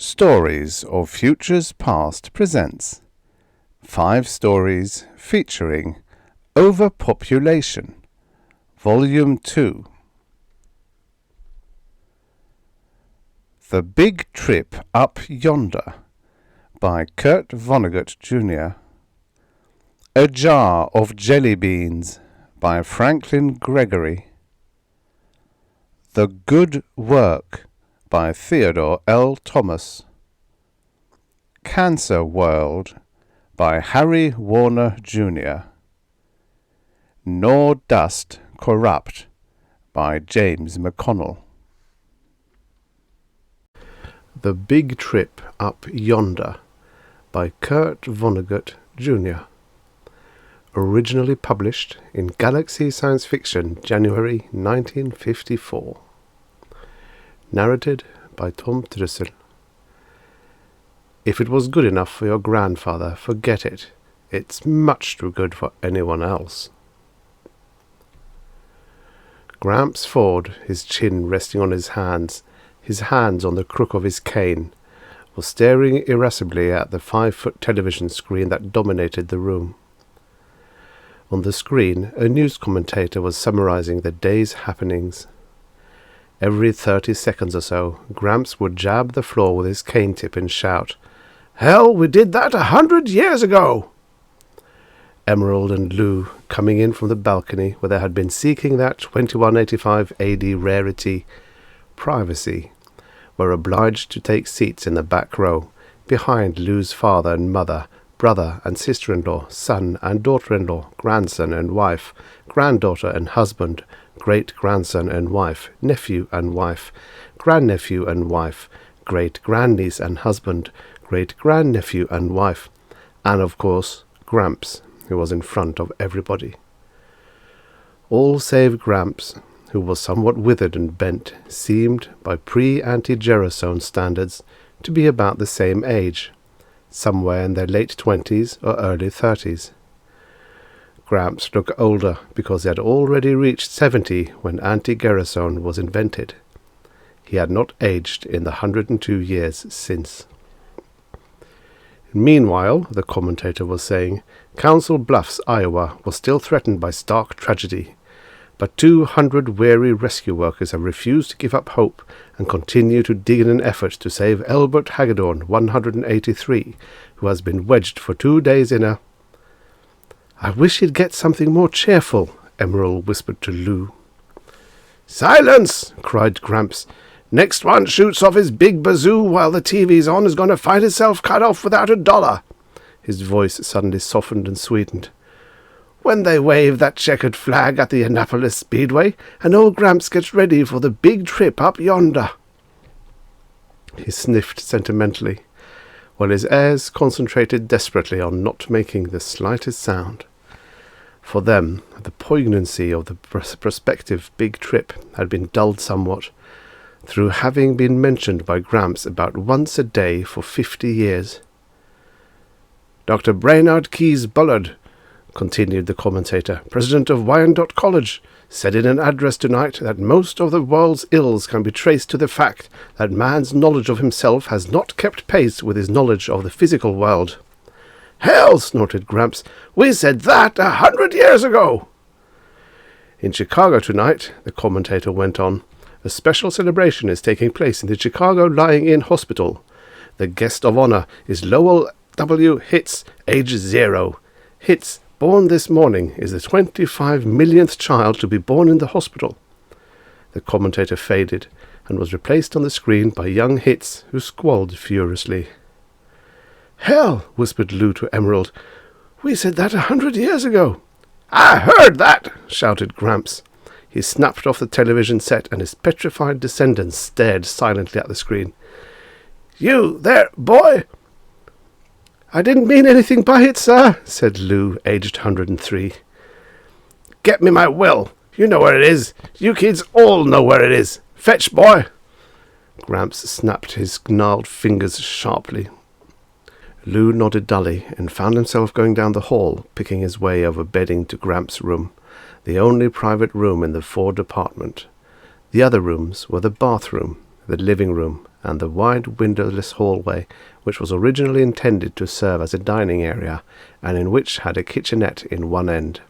Stories of Futures Past presents 5 stories featuring Overpopulation, Volume 2. The Big Trip Up Yonder by Kurt Vonnegut, Jr. A Jar of Jelly Beans by Franklin Gregory. The Good Work by Theodore L. Thomas. Cancer World by Harry Warner, Jr. Nor Dust Corrupt by James McConnell. The Big Trip Up Yonder by Kurt Vonnegut, Jr. Originally published in Galaxy Science Fiction, January 1954. Narrated by Tom Trussel. If it was good enough for your grandfather, forget it. It's much too good for anyone else. Gramps Ford, his chin resting on his hands on the crook of his cane, was staring irascibly at the 5-foot television screen that dominated the room. On the screen, a news commentator was summarizing the day's happenings. Every 30 seconds or so, Gramps would jab the floor with his cane tip and shout, "Hell, we did that 100 years ago!" Emerald and Lou, coming in from the balcony where they had been seeking that 2185 AD rarity, privacy, were obliged to take seats in the back row, behind Lou's father and mother, brother and sister-in-law, son and daughter-in-law, grandson and wife, granddaughter and husband, great-grandson and wife, nephew and wife, grandnephew and wife, great-grandniece and husband, great-grandnephew and wife, and, of course, Gramps, who was in front of everybody. All save Gramps, who was somewhat withered and bent, seemed, by pre-anti-Gerasone standards, to be about the same age, somewhere in their late 20s or early 30s. Gramps looked older because he had already reached 70 when anti-Gerasone was invented. He had not aged in the 102 years since. Meanwhile, the commentator was saying, Council Bluffs, Iowa, was still threatened by stark tragedy, but 200 weary rescue workers have refused to give up hope and continue to dig in an effort to save Elbert Hagedorn, 183, who has been wedged for 2 days in a... "I wish he'd get something more cheerful," Emerald whispered to Lou. "Silence!" cried Gramps. "Next one shoots off his big bazoo while the TV's on is going to find himself cut off without $1. His voice suddenly softened and sweetened. "When they wave that checkered flag at the Annapolis Speedway, and old Gramps gets ready for the big trip up yonder." He sniffed sentimentally, while his heirs concentrated desperately on not making the slightest sound. For them, the poignancy of the prospective big trip had been dulled somewhat, through having been mentioned by Gramps about once a day for 50 years. "Dr. Brainard Keyes Bullard," continued the commentator, "president of Wyandotte College, said in an address tonight that most of the world's ills can be traced to the fact that man's knowledge of himself has not kept pace with his knowledge of the physical world." "Hell!" snorted Gramps. "We said that 100 years ago!" "In Chicago tonight," the commentator went on, "a special celebration is taking place in the Chicago Lying-In Hospital. The guest of honor is Lowell W. Hitz, age 0. Hitz, born this morning, is the 25 millionth child to be born in the hospital." The commentator faded and was replaced on the screen by young Hitz, who squalled furiously. "Hell!" whispered Lou to Emerald. "We said that 100 years ago." "I heard that!" shouted Gramps. He snapped off the television set, and his petrified descendants stared silently at the screen. "You there, boy!" "I didn't mean anything by it, sir," said Lou, aged 103. "Get me my will. You know where it is. You kids all know where it is. Fetch, boy!" Gramps snapped his gnarled fingers sharply. Lou nodded dully and found himself going down the hall, picking his way over bedding to Gramps' room, the only private room in the Ford apartment. The other rooms were the bathroom, the living room, and the wide windowless hallway, which was originally intended to serve as a dining area, and in which had a kitchenette in one end.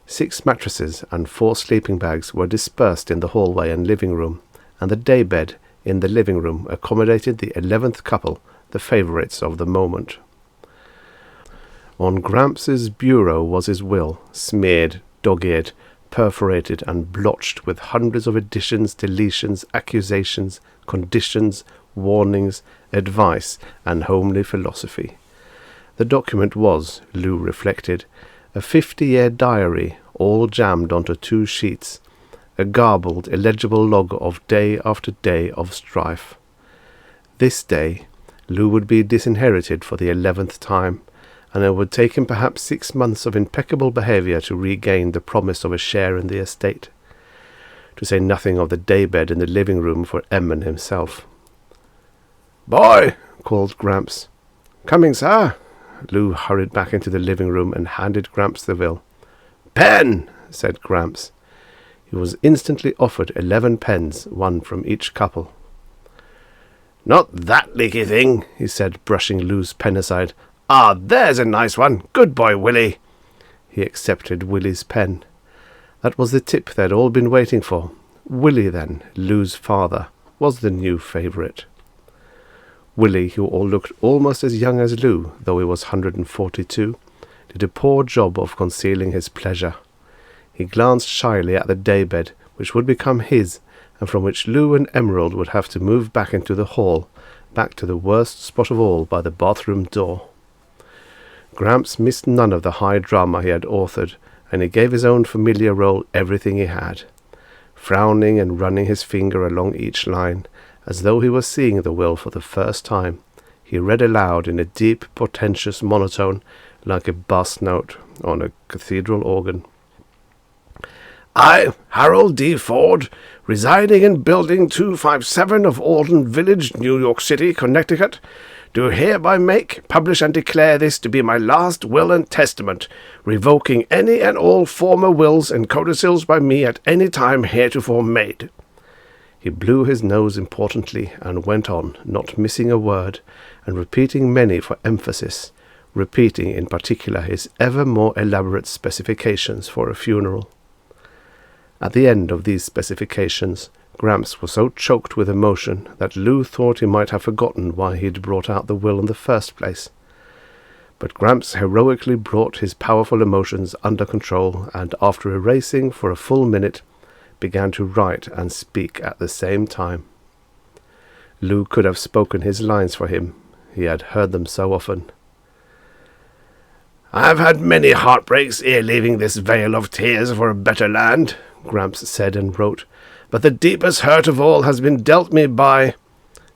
6 mattresses and 4 sleeping bags were dispersed in the hallway and living room, and the daybed in the living room accommodated the 11th couple, the favourites of the moment. On Gramps' bureau was his will, smeared, dog-eared, perforated and blotched with hundreds of additions, deletions, accusations, conditions, warnings, advice, and homely philosophy. The document was, Lou reflected, a 50-year diary, all jammed onto 2 sheets, a garbled, illegible log of day after day of strife. This day, Lou would be disinherited for the 11th time, and it would take him perhaps 6 months of impeccable behaviour to regain the promise of a share in the estate, to say nothing of the daybed in the living room for Em and himself. "Boy!" called Gramps. "Coming, sir." Lou hurried back into the living room and handed Gramps the will. "Pen!" said Gramps. He was instantly offered 11 pens, one from each couple. "Not that leaky thing," he said, brushing Lou's pen aside. "Ah, there's a nice one. Good boy, Willie." He accepted Willie's pen. That was the tip they'd all been waiting for. Willie, then, Lou's father, was the new favourite. Willie, who looked almost as young as Lou, though he was 142, did a poor job of concealing his pleasure. He glanced shyly at the daybed, which would become his, and from which Lou and Emerald would have to move back into the hall, back to the worst spot of all by the bathroom door. Gramps missed none of the high drama he had authored, and he gave his own familiar role everything he had. Frowning and running his finger along each line, as though he were seeing the will for the first time, he read aloud in a deep, portentous monotone, like a bass note on a cathedral organ. "I, Harold D. Ford, residing in Building 257 of Alden Village, New York City, Connecticut, do hereby make, publish, and declare this to be my last will and testament, revoking any and all former wills and codicils by me at any time heretofore made." He blew his nose importantly and went on, not missing a word, and repeating many for emphasis, repeating in particular his ever more elaborate specifications for a funeral. At the end of these specifications, Gramps was so choked with emotion that Lou thought he might have forgotten why he'd brought out the will in the first place. But Gramps heroically brought his powerful emotions under control, and after erasing for a full minute, began to write and speak at the same time. Lou could have spoken his lines for him. He had heard them so often. "I've had many heartbreaks ere leaving this vale of tears for a better land," Gramps said and wrote, "but the deepest hurt of all has been dealt me by—"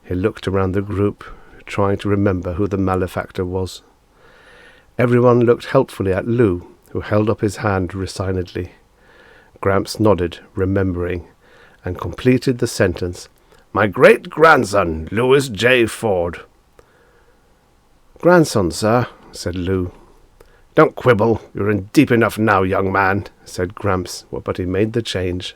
He looked around the group, trying to remember who the malefactor was. Everyone looked helpfully at Lou, who held up his hand resignedly. Gramps nodded, remembering, and completed the sentence, "My great-grandson, Louis J. Ford." "Grandson, sir," said Lou. "Don't quibble. You're in deep enough now, young man," said Gramps, but he made the change.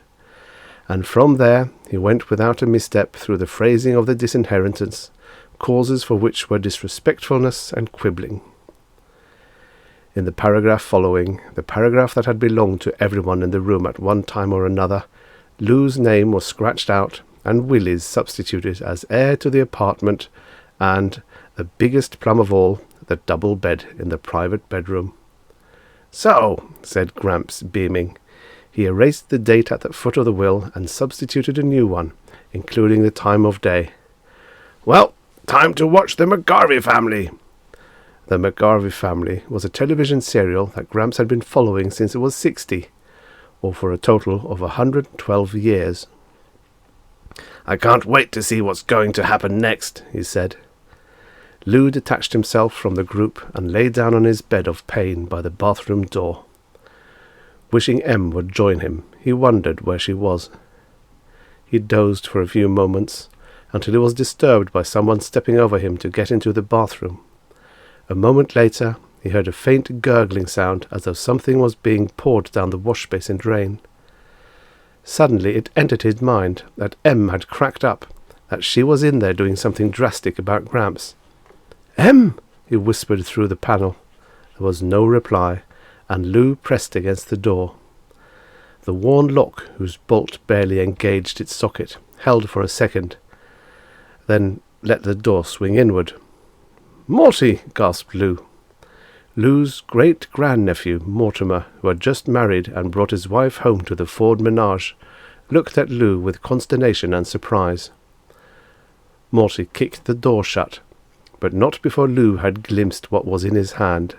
And from there he went without a misstep through the phrasing of the disinheritance, causes for which were disrespectfulness and quibbling. In the paragraph following, the paragraph that had belonged to everyone in the room at one time or another, Lou's name was scratched out and Willie's substituted as heir to the apartment, and, the biggest plum of all, the double bed in the private bedroom. "So," said Gramps, beaming. He erased the date at the foot of the will and substituted a new one, including the time of day. "Well, time to watch the McGarvey Family." The McGarvey Family was a television serial that Gramps had been following since it was 60, or for a total of 112 years. "I can't wait to see what's going to happen next," he said. Lou detached himself from the group and lay down on his bed of pain by the bathroom door. Wishing Em would join him, he wondered where she was. He dozed for a few moments, until he was disturbed by someone stepping over him to get into the bathroom. A moment later, he heard a faint gurgling sound as though something was being poured down the wash-basin drain. Suddenly it entered his mind that Em had cracked up, that she was in there doing something drastic about Gramps. "Em!" he whispered through the panel. There was no reply, and Lou pressed against the door. The worn lock, whose bolt barely engaged its socket, held for a second, then let the door swing inward. "Morty!" gasped Lou. Lou's great-grandnephew, Mortimer, who had just married and brought his wife home to the Ford menage, looked at Lou with consternation and surprise. Morty kicked the door shut, but not before Lou had glimpsed what was in his hand.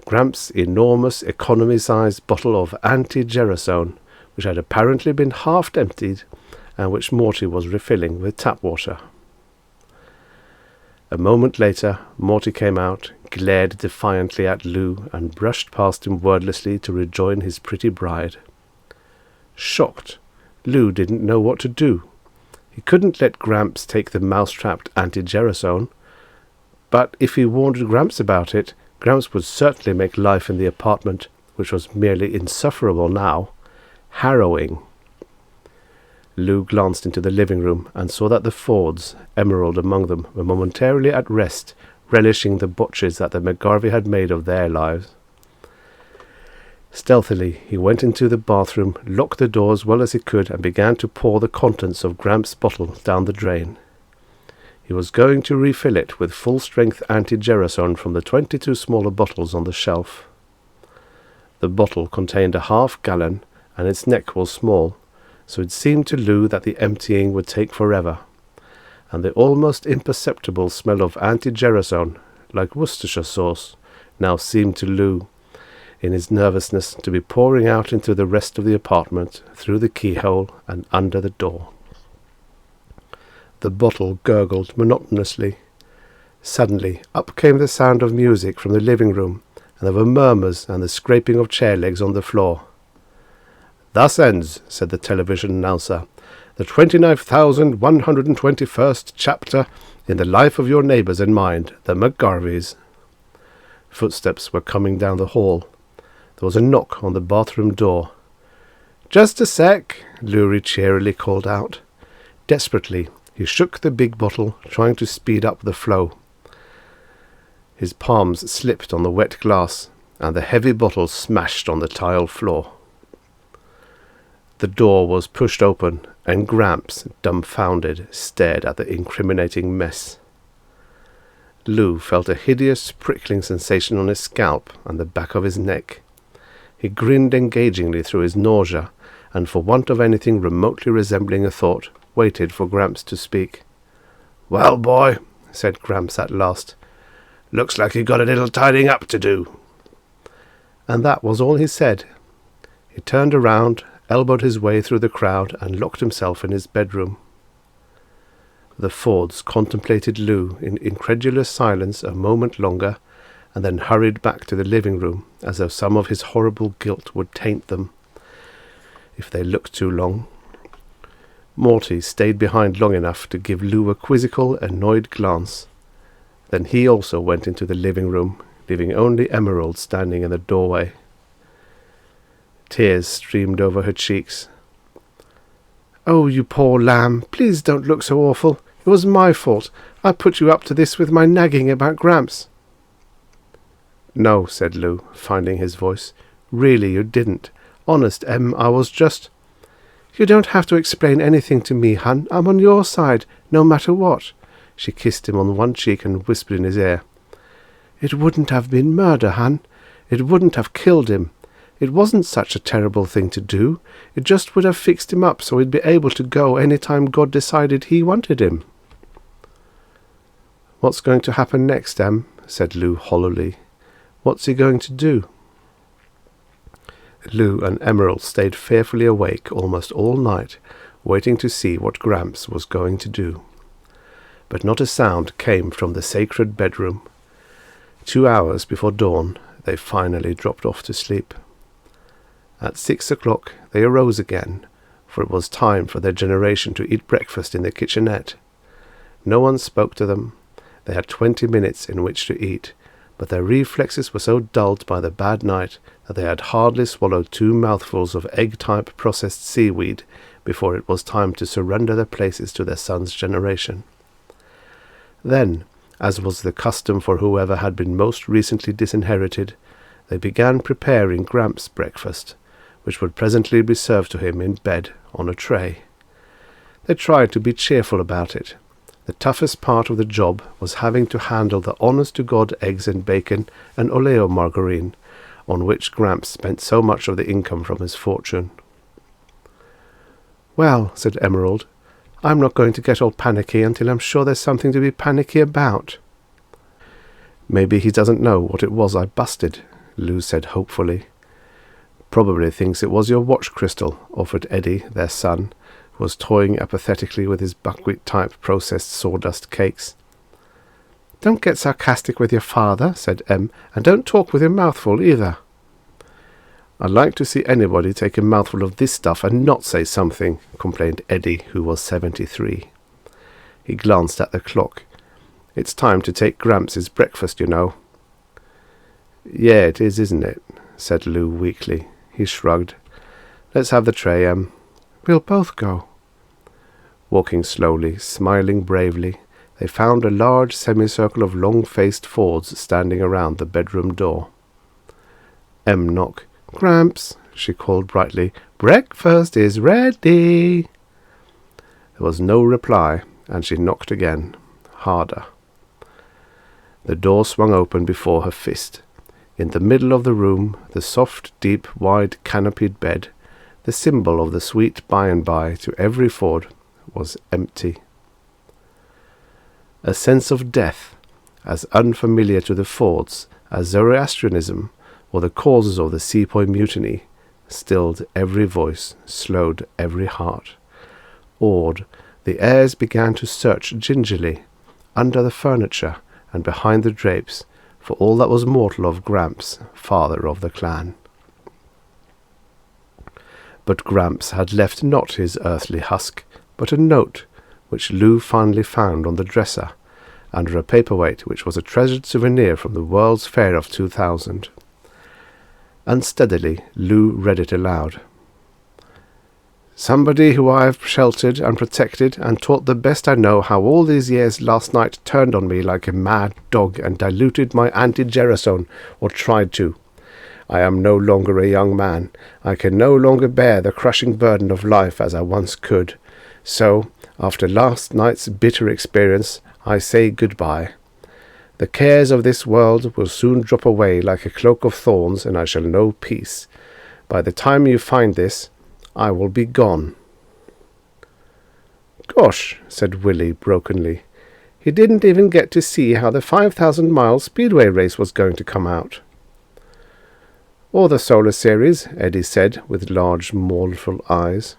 Gramps' enormous economy-sized bottle of anti-gerasone, which had apparently been half emptied and which Morty was refilling with tap water. A moment later, Morty came out, glared defiantly at Lou, and brushed past him wordlessly to rejoin his pretty bride. Shocked, Lou didn't know what to do. He couldn't let Gramps take the mouse-trapped anti-gerasone, but if he warned Gramps about it, Gramps would certainly make life in the apartment, which was merely insufferable now, harrowing. Lou glanced into the living room and saw that the Fords, Emerald among them, were momentarily at rest, relishing the botches that the McGarvey had made of their lives. Stealthily, he went into the bathroom, locked the door as well as he could, and began to pour the contents of Gramps' bottle down the drain. He was going to refill it with full-strength anti-gerasone from the 22 smaller bottles on the shelf. The bottle contained a half-gallon, and its neck was small, so it seemed to Lou that the emptying would take forever, and the almost imperceptible smell of anti-gerasone, like Worcestershire sauce, now seemed to Lou, in his nervousness, to be pouring out into the rest of the apartment, through the keyhole and under the door. The bottle gurgled monotonously. Suddenly, up came the sound of music from the living room, and there were murmurs and the scraping of chair legs on the floor. "Thus ends," said the television announcer, "the 29,121st chapter in the life of your neighbours and mine, the McGarveys." Footsteps were coming down the hall. There was a knock on the bathroom door. "Just a sec," Lurie cheerily called out. Desperately, he shook the big bottle, trying to speed up the flow. His palms slipped on the wet glass, and the heavy bottle smashed on the tile floor. The door was pushed open, and Gramps, dumbfounded, stared at the incriminating mess. Lou felt a hideous prickling sensation on his scalp and the back of his neck. He grinned engagingly through his nausea, and for want of anything remotely resembling a thought, waited for Gramps to speak. "Well, boy," said Gramps at last, "looks like you got a little tidying up to do." And that was all he said. He turned around, elbowed his way through the crowd, and locked himself in his bedroom. The Fords contemplated Lou in incredulous silence a moment longer, and then hurried back to the living room, as though some of his horrible guilt would taint them if they looked too long. Morty stayed behind long enough to give Lou a quizzical, annoyed glance. Then he also went into the living room, leaving only Emerald standing in the doorway. Tears streamed over her cheeks. "Oh, you poor lamb, please don't look so awful. It was my fault. I put you up to this with my nagging about Gramps." "No," said Lou, finding his voice. "Really, you didn't. Honest, Em, I was just—" "You don't have to explain anything to me, hun. I'm on your side, no matter what." She kissed him on one cheek and whispered in his ear. "It wouldn't have been murder, hun. It wouldn't have killed him. It wasn't such a terrible thing to do. It just would have fixed him up so he'd be able to go any time God decided he wanted him." "What's going to happen next, Em?" said Lou hollowly. "What's he going to do?" Lou and Emerald stayed fearfully awake almost all night, waiting to see what Gramps was going to do. But not a sound came from the sacred bedroom. 2 hours before dawn, they finally dropped off to sleep. At 6 o'clock they arose again, for it was time for their generation to eat breakfast in the kitchenette. No one spoke to them. They had 20 minutes in which to eat, but their reflexes were so dulled by the bad night that they had hardly swallowed 2 mouthfuls of egg-type processed seaweed before it was time to surrender their places to their son's generation. Then, as was the custom for whoever had been most recently disinherited, they began preparing Gramps' breakfast, which would presently be served to him in bed on a tray. They tried to be cheerful about it. The toughest part of the job was having to handle the honest-to-God eggs and bacon and oleomargarine, on which Gramps spent so much of the income from his fortune. "Well," said Emerald, "I'm not going to get all panicky until I'm sure there's something to be panicky about." "Maybe he doesn't know what it was I busted," Lou said hopefully. "Probably thinks it was your watch crystal," offered Eddie, their son, who was toying apathetically with his buckwheat-type processed sawdust cakes. "Don't get sarcastic with your father," said Em, "and don't talk with your mouth full either." "I'd like to see anybody take a mouthful of this stuff and not say something," complained Eddie, who was 73. He glanced at the clock. "It's time to take Gramps his breakfast, you know." "Yeah, it is, isn't it?" said Lou weakly. He shrugged. "Let's have the tray, Em." "We'll both go." Walking slowly, smiling bravely, they found a large semicircle of long-faced Fords standing around the bedroom door. Em knocked. "Gramps," she called brightly, "breakfast is ready." There was no reply, and she knocked again, harder. The door swung open before her fist. In the middle of the room, the soft, deep, wide, canopied bed, the symbol of the sweet by-and-by to every Ford, was empty. A sense of death, as unfamiliar to the Fords as Zoroastrianism or the causes of the Sepoy Mutiny, stilled every voice, slowed every heart. Awed, the heirs began to search gingerly, under the furniture and behind the drapes, for all that was mortal of Gramps, father of the clan. But Gramps had left not his earthly husk, but a note, which Lou finally found on the dresser, under a paperweight which was a treasured souvenir from the World's Fair of 2000. Unsteadily, Lou read it aloud. "Somebody who I have sheltered and protected and taught the best I know how all these years last night turned on me like a mad dog and diluted my anti-gerasone, or tried to. I am no longer a young man. I can no longer bear the crushing burden of life as I once could. So, after last night's bitter experience, I say goodbye. The cares of this world will soon drop away like a cloak of thorns, and I shall know peace. By the time you find this, I will be gone." "Gosh," said Willie brokenly. "He didn't even get to see how the 5,000-mile speedway race was going to come out." "Or the Solar Series," Eddie said, with large, mournful eyes.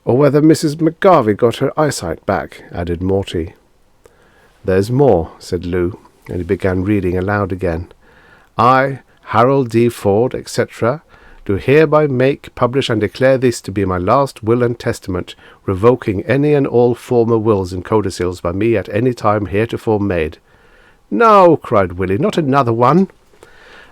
"Or whether Mrs. McGarvey got her eyesight back," added Morty. "There's more," said Lou, and he began reading aloud again. "I, Harold D. Ford, etc., do hereby make, publish, and declare this to be my last will and testament, revoking any and all former wills and codicils by me at any time heretofore made." "No," cried Willie, "not another one."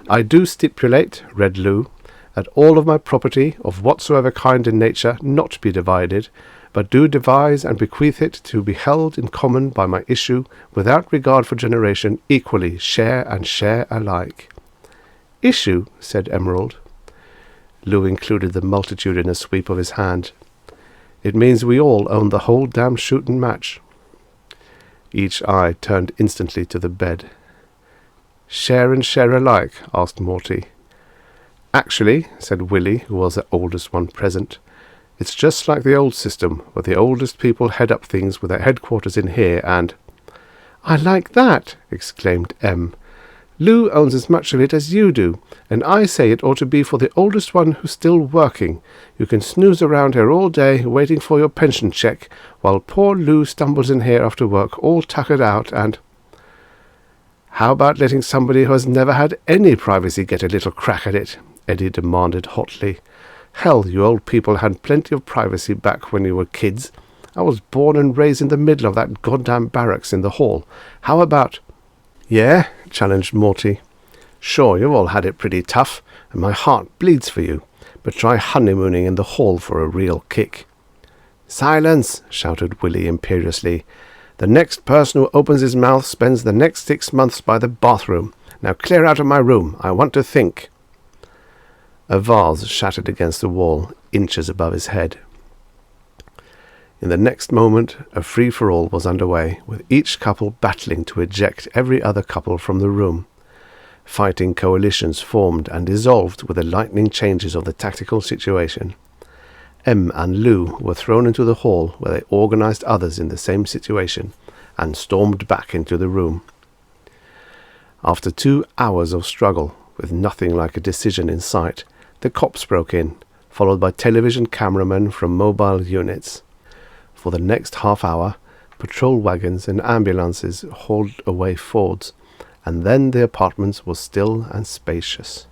"I do stipulate," read Lou, "that all of my property, of whatsoever kind and nature, not be divided, but do devise and bequeath it to be held in common by my issue, without regard for generation, equally, share and share alike." "Issue?" said Emerald. Lou included the multitude in a sweep of his hand. "It means we all own the whole damn shootin' match." Each eye turned instantly to the bed. "Share and share alike?" asked Morty. "Actually," said Willie, who was the oldest one present, "it's just like the old system, where the oldest people head up things with their headquarters in here, and—" "I like that!" exclaimed Em. "Lou owns as much of it as you do, and I say it ought to be for the oldest one who's still working. You can snooze around here all day, waiting for your pension check, while poor Lou stumbles in here after work, all tuckered out, and—" "How about letting somebody who has never had any privacy get a little crack at it?" Eddie demanded hotly. "Hell, you old people had plenty of privacy back when you were kids. I was born and raised in the middle of that goddamn barracks in the hall. How about—" "Yeah?" challenged Morty. "Sure, you've all had it pretty tough, and my heart bleeds for you. but try honeymooning in the hall for a real kick." "Silence!" shouted Willie imperiously. "The next person who opens his mouth spends the next 6 months by the bathroom. Now clear out of my room. I want to think." A vase shattered against the wall, inches above his head. In the next moment, a free-for-all was underway, with each couple battling to eject every other couple from the room. Fighting coalitions formed and dissolved with the lightning changes of the tactical situation. Em and Lou were thrown into the hall, where they organized others in the same situation, and stormed back into the room. After 2 hours of struggle, with nothing like a decision in sight, the cops broke in, followed by television cameramen from mobile units. For the next half hour, patrol wagons and ambulances hauled away Fords, and then the apartment was still and spacious.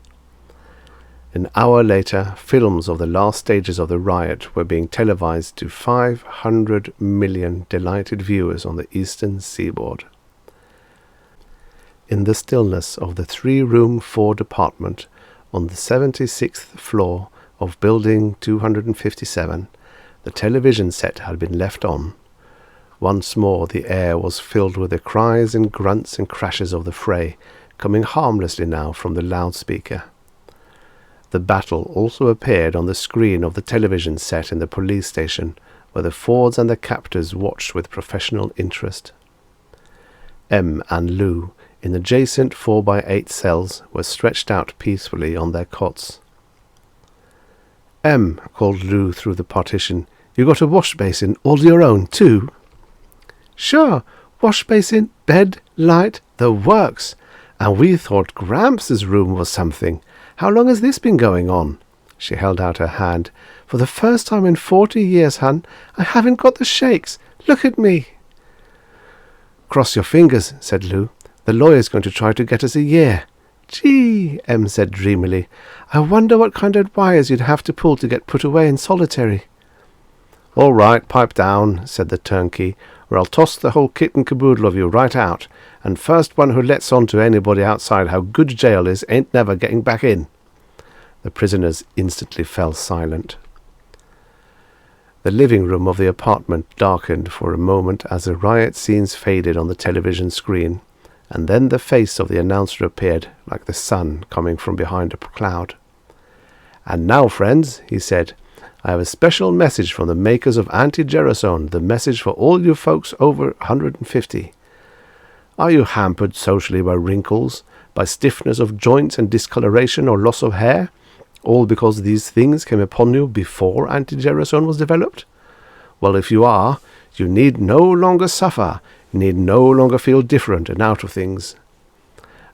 An hour later, films of the last stages of the riot were being televised to 500 million delighted viewers on the eastern seaboard. In the stillness of the 3-room Ford apartment on the 76th floor of Building 257, the television set had been left on. Once more the air was filled with the cries and grunts and crashes of the fray, coming harmlessly now from the loudspeaker. The battle also appeared on the screen of the television set in the police station, where the Fords and their captors watched with professional interest. Em and Lou, in adjacent 4x8 cells, were stretched out peacefully on their cots. "Em," called Lou through the partition, "you got a wash basin all your own, too?" "Sure, wash basin, bed, light, the works. And we thought Gramps' room was something. How long has this been going on?" She held out her hand. "For the first time in 40 years, hun, I haven't got the shakes. Look at me." "Cross your fingers," said Lou. "The lawyer's going to try to get us a year." "Gee," Em said dreamily, "I wonder what kind of wires you'd have to pull to get put away in solitary." "All right, pipe down," said the turnkey, "or I'll toss the whole kit and caboodle of you right out, and first one who lets on to anybody outside how good jail is ain't never getting back in." The prisoners instantly fell silent. The living room of the apartment darkened for a moment as the riot scenes faded on the television screen, and then the face of the announcer appeared, like the sun coming from behind a cloud. "And now, friends," he said, "I have a special message from the makers of anti-gerasone, the message for all you folks over 150. Are you hampered socially by wrinkles, by stiffness of joints and discoloration or loss of hair, all because these things came upon you before anti-gerasone was developed? Well, if you are, you need no longer suffer, you need no longer feel different and out of things.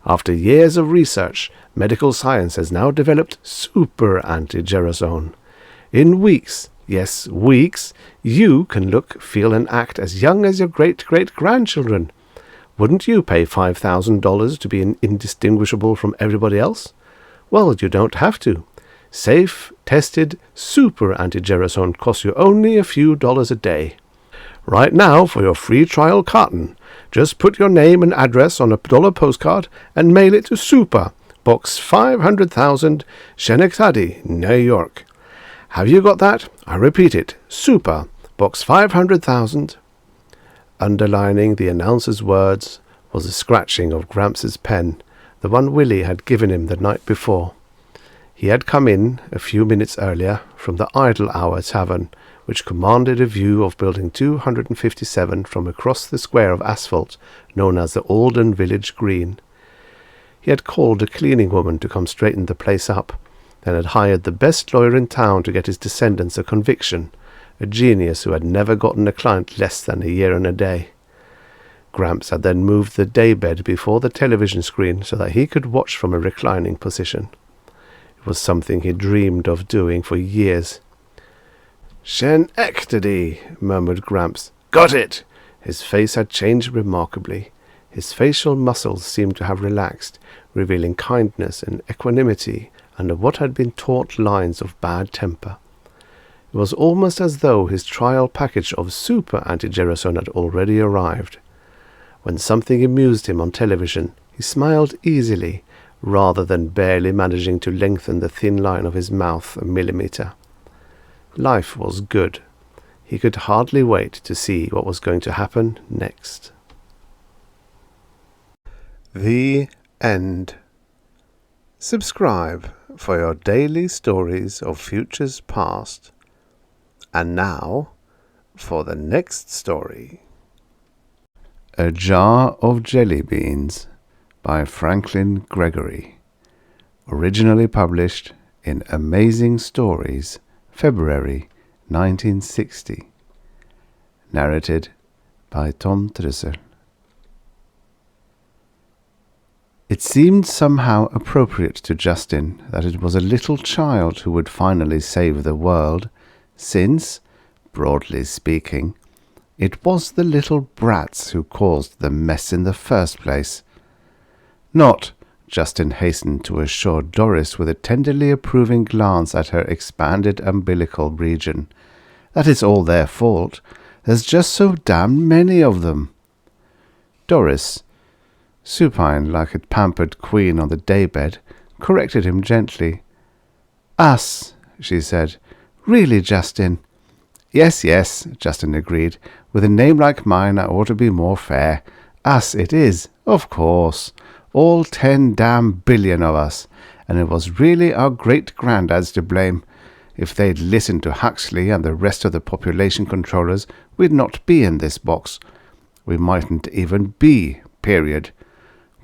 After years of research, medical science has now developed super anti-gerasone. In weeks, yes, weeks, you can look, feel and act as young as your great-great-grandchildren. Wouldn't you pay $5,000 to be indistinguishable from everybody else? Well, you don't have to. Safe, tested, super anti-gerasone costs you only a few dollars a day. Right now, for your free trial carton, just put your name and address on a $1 postcard and mail it to Super, Box 500,000, Schenectady, New York. Have you got that? I repeat it. Super, Box 500,000. Underlining the announcer's words was the scratching of Gramps' pen, the one Willie had given him the night before. He had come in, a few minutes earlier, from the Idle Hour Tavern, which commanded a view of Building 257 from across the square of asphalt known as the Alden Village Green. He had called a cleaning woman to come straighten the place up, then had hired the best lawyer in town to get his descendants a conviction, a genius who had never gotten a client less than a year and a day. Gramps had then moved the daybed before the television screen so that he could watch from a reclining position. It was something he dreamed of doing for years. "Schenectady," murmured Gramps. "Got it!" His face had changed remarkably. His facial muscles seemed to have relaxed, revealing kindness and equanimity under what had been taut lines of bad temper. It was almost as though his trial package of super anti-gerasone had already arrived. When something amused him on television, he smiled easily, rather than barely managing to lengthen the thin line of his mouth a millimeter. Life was good. He could hardly wait to see what was going to happen next. The end. Subscribe for your daily stories of futures past. And now, for the next story. A Jar of Jelly Beans by Franklin Gregory. Originally published in Amazing Stories, February 1960. Narrated by Tom Trussel. It seemed somehow appropriate to Justin that it was a little child who would finally save the world, since, broadly speaking, it was the little brats who caused the mess in the first place. Not, Justin hastened to assure Doris with a tenderly approving glance at her expanded umbilical region, that it's all their fault. There's just so damn many of them. Doris, supine like a pampered queen on the daybed, corrected him gently. Us, she said. Really, Justin? Yes, Justin agreed. With a name like mine, I ought to be more fair. Us it is, of course. All 10 damn billion of us. And it was really our great-granddads to blame. If they'd listened to Huxley and the rest of the population controllers, we'd not be in this box. We mightn't even be, period.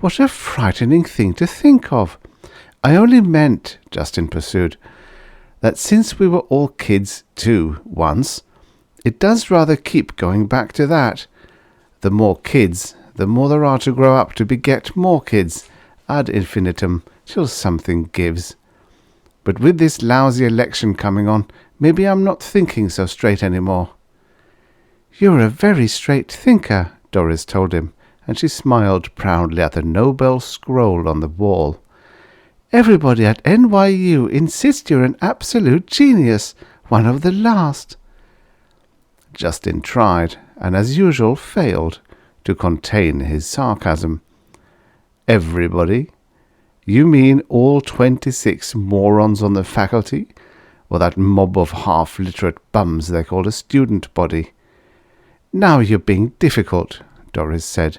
What a frightening thing to think of. I only meant, Justin pursued, that since we were all kids too once, it does rather keep going back to that. The more kids, the more there are to grow up to beget more kids, ad infinitum, till something gives. But with this lousy election coming on, maybe I'm not thinking so straight any more. You're a very straight thinker, Doris told him, and she smiled proudly at the Nobel scroll on the wall. Everybody at NYU insists you're an absolute genius, one of the last. Justin tried, and as usual failed, to contain his sarcasm. Everybody? You mean all 26 morons on the faculty? Or that mob of half-literate bums they call a student body? Now you're being difficult, Doris said.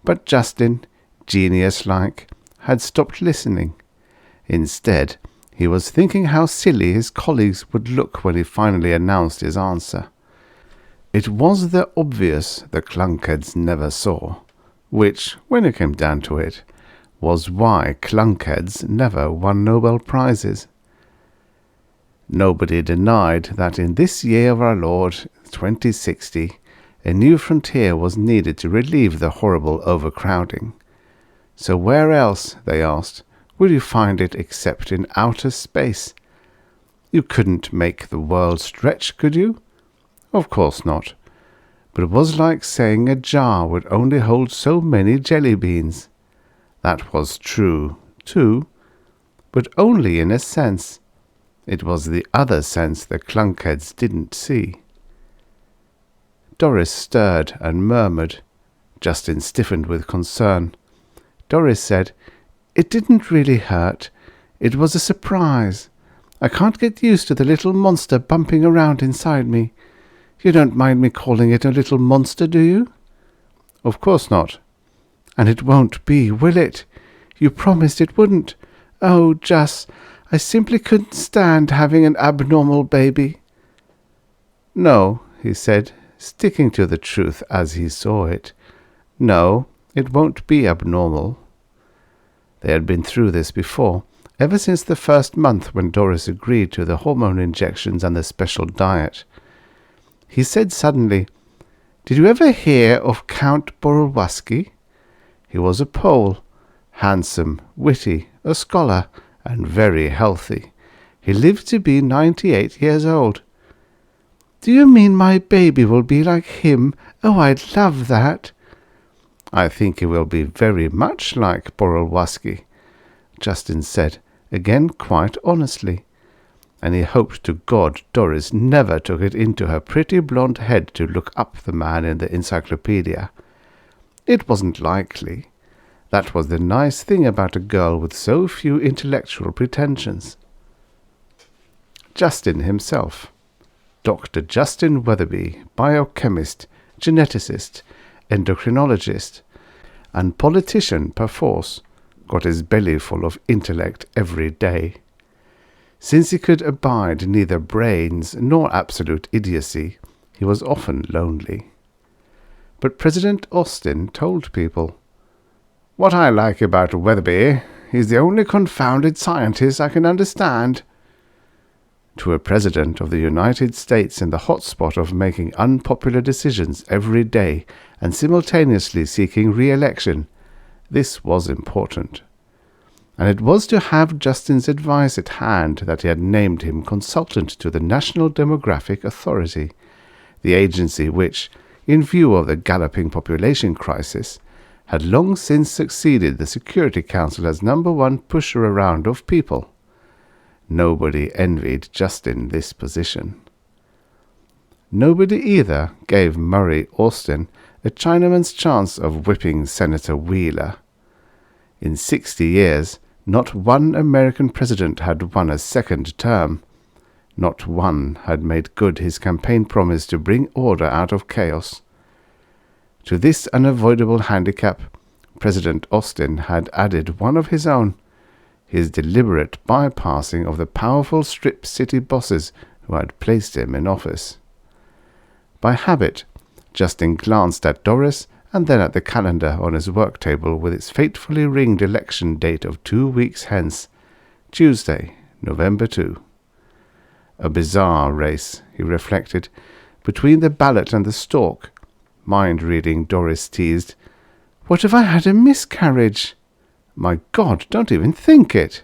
But Justin, genius-like, had stopped listening. Instead, he was thinking how silly his colleagues would look when he finally announced his answer. It was the obvious the clunkheads never saw, which, when it came down to it, was why clunkheads never won Nobel Prizes. Nobody denied that in this year of our Lord, 2060, a new frontier was needed to relieve the horrible overcrowding. So where else, they asked, would you find it except in outer space? You couldn't make the world stretch, could you? Of course not. But it was like saying a jar would only hold so many jelly beans. That was true, too, but only in a sense. It was the other sense the clunkheads didn't see. Doris stirred and murmured. Justin stiffened with concern. Doris said, It didn't really hurt. It was a surprise. I can't get used to the little monster bumping around inside me. You don't mind me calling it a little monster, do you? Of course not. And it won't be, will it? You promised it wouldn't. Oh, Jus, I simply couldn't stand having an abnormal baby. No, he said, sticking to the truth as he saw it. No, it won't be abnormal. They had been through this before, ever since the first month when Doris agreed to the hormone injections and the special diet. He said suddenly, Did you ever hear of Count Borowski? He was a Pole, handsome, witty, a scholar, and very healthy. He lived to be 98 years old. Do you mean my baby will be like him? Oh, I'd love that. I think he will be very much like Borowski, Justin said, again quite honestly, and he hoped to God Doris never took it into her pretty blonde head to look up the man in the encyclopedia. It wasn't likely. That was the nice thing about a girl with so few intellectual pretensions. Justin himself, Dr. Justin Weatherby, biochemist, geneticist, endocrinologist, and politician perforce, got his belly full of intellect every day. Since he could abide neither brains nor absolute idiocy, he was often lonely. But President Austin told people, "What I like about Weatherby, he's the only confounded scientist I can understand." To a president of the United States in the hot spot of making unpopular decisions every day and simultaneously seeking re-election, this was important. And it was to have Justin's advice at hand that he had named him consultant to the National Demographic Authority, the agency which, in view of the galloping population crisis, had long since succeeded the Security Council as #1 pusher around of people. Nobody envied Justin this position. Nobody either gave Murray Austin a Chinaman's chance of whipping Senator Wheeler. In 60 years, not one American president had won a second term. Not one had made good his campaign promise to bring order out of chaos. To this unavoidable handicap, President Austin had added one of his own, his deliberate bypassing of the powerful strip city bosses who had placed him in office. By habit, Justin glanced at Doris and then at the calendar on his work table with its fatefully ringed election date of 2 weeks hence, Tuesday, November 2. A bizarre race, he reflected, between the ballot and the stalk. Mind-reading, Doris teased, "What if I had a miscarriage?" "My God, don't even think it!"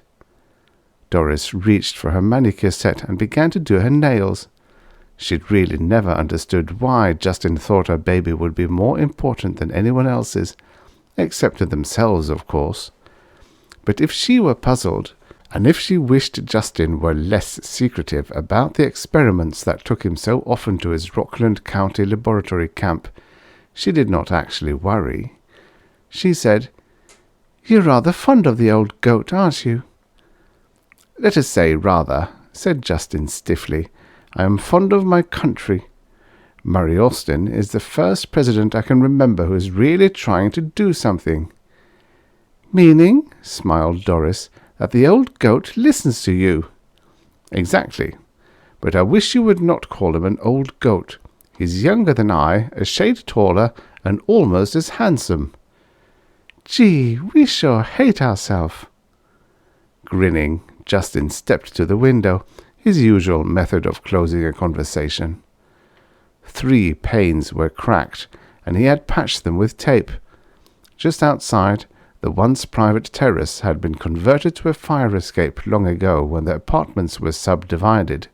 Doris reached for her manicure set and began to do her nails. She'd really never understood why Justin thought her baby would be more important than anyone else's, except to themselves, of course. But if she were puzzled, and if she wished Justin were less secretive about the experiments that took him so often to his Rockland County laboratory camp, she did not actually worry. She said, "You're rather fond of the old goat, aren't you?" "Let us say rather," said Justin stiffly. "I am fond of my country. Murray Austin is the first president I can remember who is really trying to do something." "Meaning," smiled Doris, "that the old goat listens to you." "Exactly. But I wish you would not call him an old goat. He's younger than I, a shade taller, and almost as handsome." "Gee, we sure hate ourselves." Grinning, Justin stepped to the window, his usual method of closing a conversation. 3 panes were cracked, and he had patched them with tape. Just outside, the once private terrace had been converted to a fire escape long ago when the apartments were subdivided.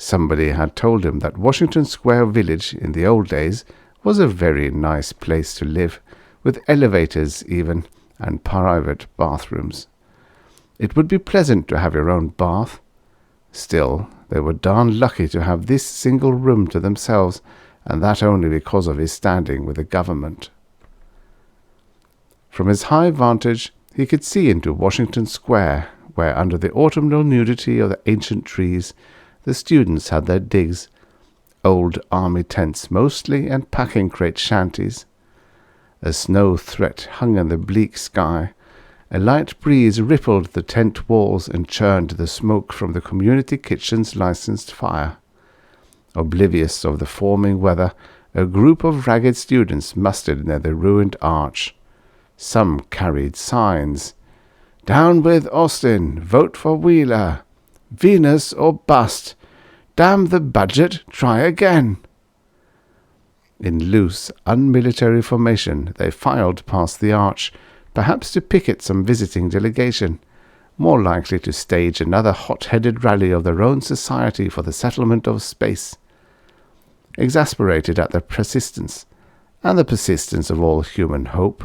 Somebody had told him that Washington Square Village in the old days was a very nice place to live, with elevators even, and private bathrooms. It would be pleasant to have your own bath. Still, they were darn lucky to have this single room to themselves, and that only because of his standing with the government. From his high vantage, he could see into Washington Square, where under the autumnal nudity of the ancient trees, the students had their digs, old army tents mostly, and packing-crate shanties. A snow threat hung in the bleak sky. A light breeze rippled the tent walls and churned the smoke from the community kitchen's licensed fire. Oblivious of the forming weather, a group of ragged students mustered near the ruined arch. Some carried signs. "Down with Austin! Vote for Wheeler! Venus or bust! Damn the budget! Try again!" In loose, unmilitary formation, they filed past the arch, perhaps to picket some visiting delegation, more likely to stage another hot-headed rally of their own society for the settlement of space. Exasperated at their persistence, and the persistence of all human hope,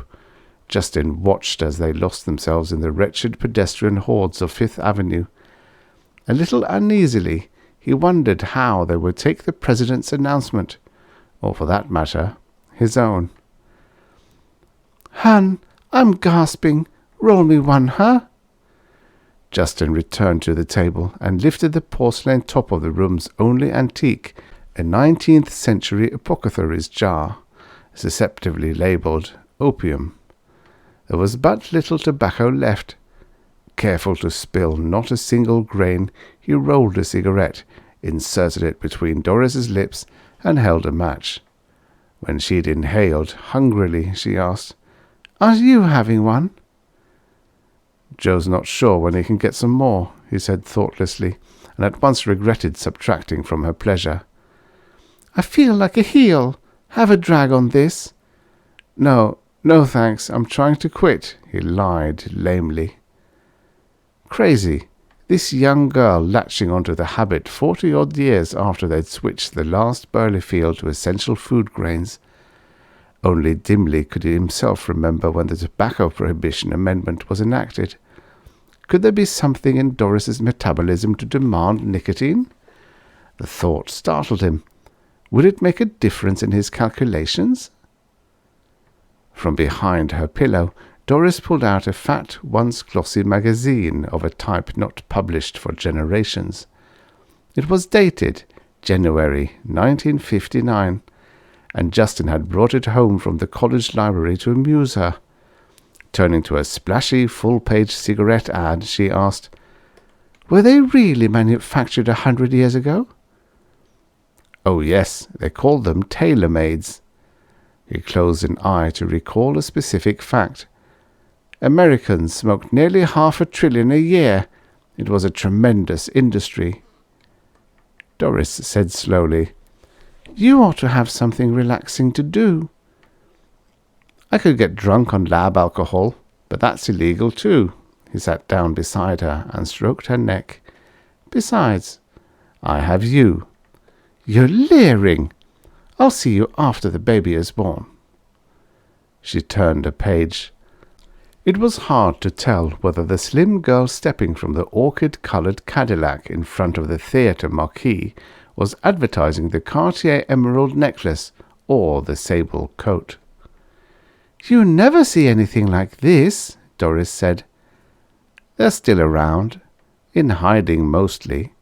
Justin watched as they lost themselves in the wretched pedestrian hordes of Fifth Avenue. A little uneasily, he wondered how they would take the president's announcement, or for that matter, his own. "Hun, I'm gasping. Roll me one, huh?" Justin returned to the table and lifted the porcelain top of the room's only antique, a 19th century apothecary's jar, susceptibly labelled opium. There was but little tobacco left. Careful to spill not a single grain, he rolled a cigarette, inserted it between Doris's lips, and held a match. When she'd inhaled hungrily, she asked, "Are you having one?" "Joe's not sure when he can get some more," he said thoughtlessly, and at once regretted subtracting from her pleasure. "I feel like a heel. Have a drag on this." No thanks, I'm trying to quit," he lied lamely. Crazy, this young girl latching onto the habit 40-odd years after they'd switched the last barley field to essential food grains. Only dimly could he himself remember when the tobacco prohibition amendment was enacted. Could there be something in Doris's metabolism to demand nicotine? The thought startled him. Would it make a difference in his calculations? From behind her pillow, Doris pulled out a fat, once glossy magazine of a type not published for generations. It was dated January 1959, and Justin had brought it home from the college library to amuse her. Turning to a splashy, full-page cigarette ad, she asked, "Were they really manufactured 100 years ago?" "Oh yes, they called them tailor-mades." He closed an eye to recall a specific fact. "Americans smoked nearly 500 billion a year. It was a tremendous industry." Doris said slowly, "You ought to have something relaxing to do." "I could get drunk on lab alcohol, but that's illegal too." He sat down beside her and stroked her neck. "Besides, I have you." "You're leering. I'll see you after the baby is born." She turned a page. It was hard to tell whether the slim girl stepping from the orchid-coloured Cadillac in front of the theatre marquee was advertising the Cartier emerald necklace or the sable coat. "You never see anything like this," Doris said. "They're still around, in hiding mostly.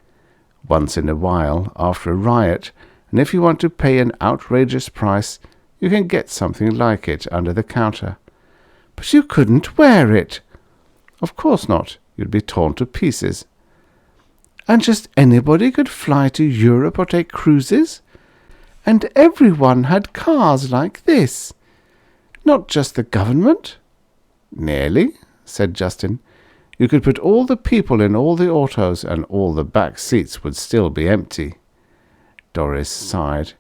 Once in a while, after a riot, and if you want to pay an outrageous price, you can get something like it under the counter." "But you couldn't wear it." "Of course not. You'd be torn to pieces." "And just anybody could fly to Europe or take cruises? And everyone had cars like this? Not just the government?" "Nearly," said Justin. "You could put all the people in all the autos, and all the back seats would still be empty." Doris sighed.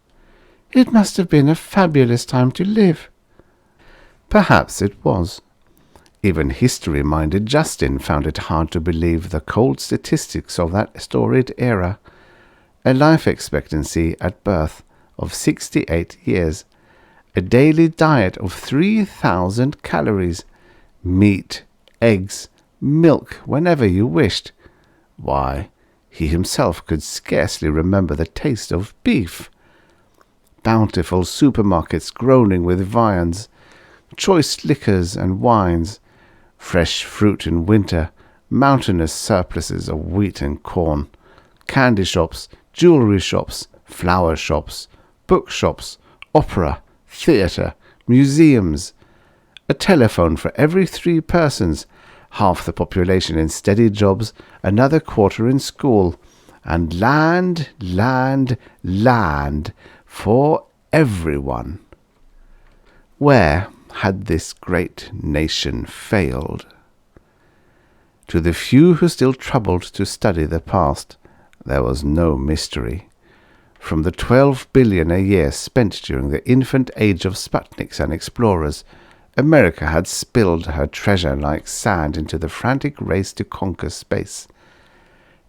"It must have been a fabulous time to live." Perhaps it was. Even history-minded Justin found it hard to believe the cold statistics of that storied era. A life expectancy at birth of 68 years. A daily diet of 3,000 calories. Meat, eggs, milk whenever you wished. Why, he himself could scarcely remember the taste of beef. Bountiful supermarkets groaning with viands, choice liquors and wines, fresh fruit in winter, mountainous surpluses of wheat and corn, candy shops, jewellery shops, flower shops, bookshops, opera, theatre, museums, a telephone for every 3 persons, half the population in steady jobs, another quarter in school, and land, land, land for everyone. Where had this great nation failed? To the few who still troubled to study the past, there was no mystery. From the 12 billion a year spent during the infant age of Sputniks and explorers, America had spilled her treasure like sand into the frantic race to conquer space.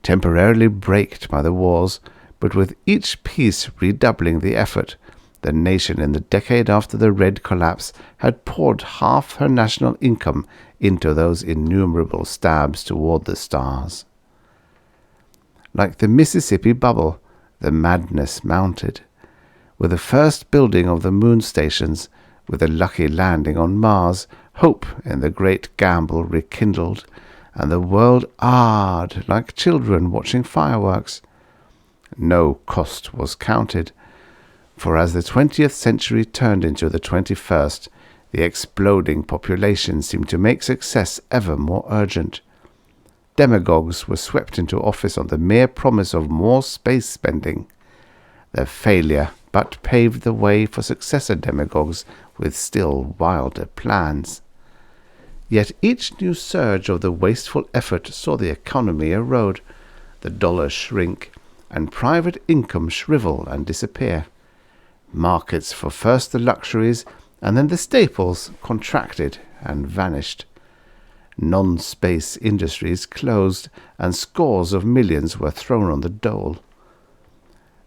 Temporarily braked by the wars, but with each piece redoubling the effort, the nation in the decade after the Red collapse had poured half her national income into those innumerable stabs toward the stars. Like the Mississippi bubble, the madness mounted. With the first building of the moon stations, with a lucky landing on Mars, Hope in the great gamble rekindled, and the world ahed like children watching fireworks. No cost was counted, for as the 20th century turned into the 21st, the exploding population seemed to make success ever more urgent. Demagogues were swept into office on the mere promise of more space spending. Their failure but paved the way for successor demagogues with still wilder plans. Yet each new surge of the wasteful effort saw the economy erode, the dollar shrink, and private income shrivel and disappear. Markets for first the luxuries and then the staples contracted and vanished. Non-space industries closed, and scores of millions were thrown on the dole.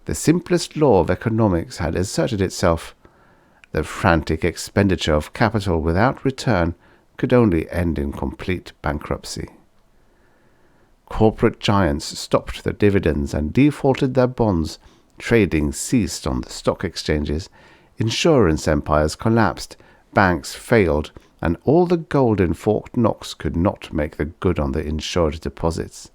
The simplest law of economics had asserted itself. The frantic expenditure of capital without return could only end in complete bankruptcy. Corporate giants stopped their dividends and defaulted their bonds. Trading ceased on the stock exchanges. Insurance empires collapsed. Banks failed, and all the gold in Fort Knox could not make the good on the insured deposits.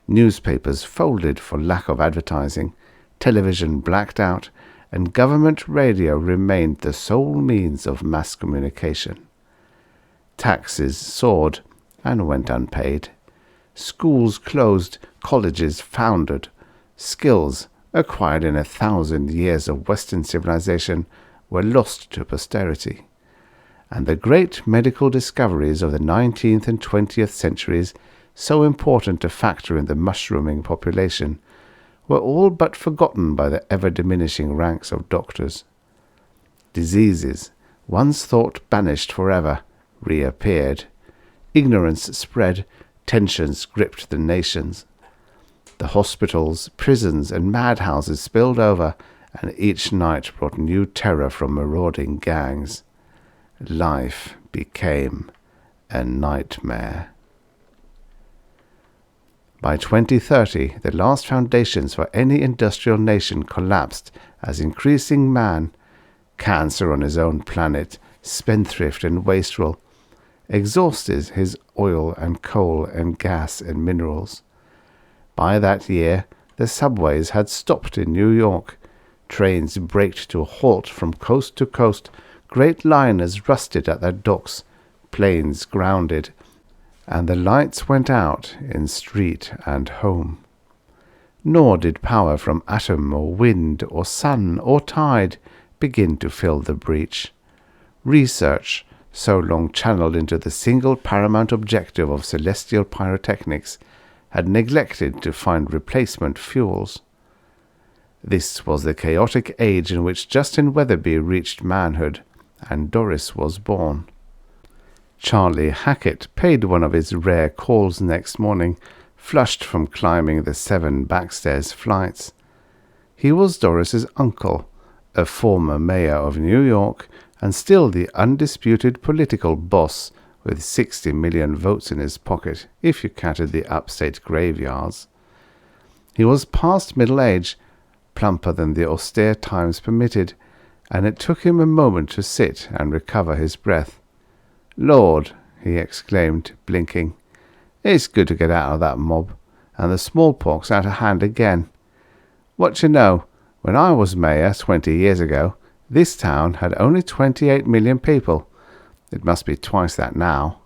Newspapers folded for lack of advertising. Television blacked out, and government radio remained the sole means of mass communication. Taxes soared and went unpaid. Schools closed, colleges foundered. Skills, acquired in 1,000 years of Western civilization, were lost to posterity. And the great medical discoveries of the 19th and 20th centuries, so important to factor in the mushrooming population, were all but forgotten by the ever-diminishing ranks of doctors. Diseases, once thought banished forever, reappeared. Ignorance spread, tensions gripped the nations. The hospitals, prisons, and madhouses spilled over, and each night brought new terror from marauding gangs. Life became a nightmare. By 2030, the last foundations for any industrial nation collapsed as increasing man, cancer on his own planet, spendthrift and wastrel, exhausted his oil and coal and gas and minerals. By that year, the subways had stopped in New York. Trains braked to a halt from coast to coast. Great liners rusted at their docks. Planes grounded, and the lights went out in street and home. Nor did power from atom or wind or sun or tide begin to fill the breach. Research, so long channeled into the single paramount objective of celestial pyrotechnics, had neglected to find replacement fuels. This was the chaotic age in which Justin Weatherby reached manhood, and Doris was born. Charlie Hackett paid one of his rare calls next morning, flushed from climbing the 7 backstairs flights. He was Doris's uncle, a former mayor of New York, and still the undisputed political boss, with 60 million votes in his pocket, if you counted the upstate graveyards. He was past middle age, plumper than the austere times permitted, and it took him a moment to sit and recover his breath. "Lord," he exclaimed, blinking, "it's good to get out of that mob, and the smallpox out of hand again. What you know, when I was mayor 20 years ago, this town had only 28 million people. It must be twice that now."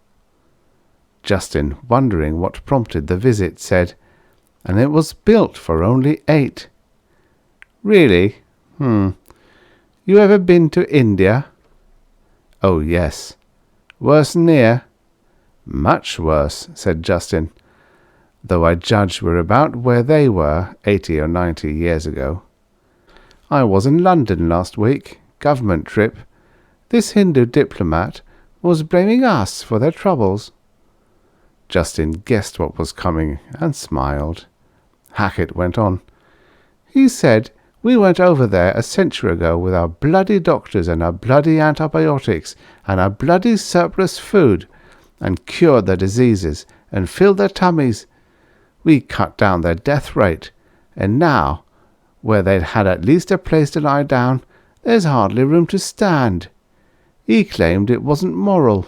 Justin, wondering what prompted the visit, said, "And it was built for only 8. "Really? You ever been to India?" "Oh, yes." "Worse than here?" "Much worse," said Justin, "though I judge we're about where they were 80 or 90 years ago. I was in London last week, government trip. This Hindu diplomat was blaming us for their troubles." Justin guessed what was coming and smiled. Hackett went on. "He said we went over there a century ago with our bloody doctors and our bloody antibiotics and our bloody surplus food, and cured their diseases and filled their tummies. We cut down their death rate, and now, where they'd had at least a place to lie down, there's hardly room to stand. He claimed it wasn't moral.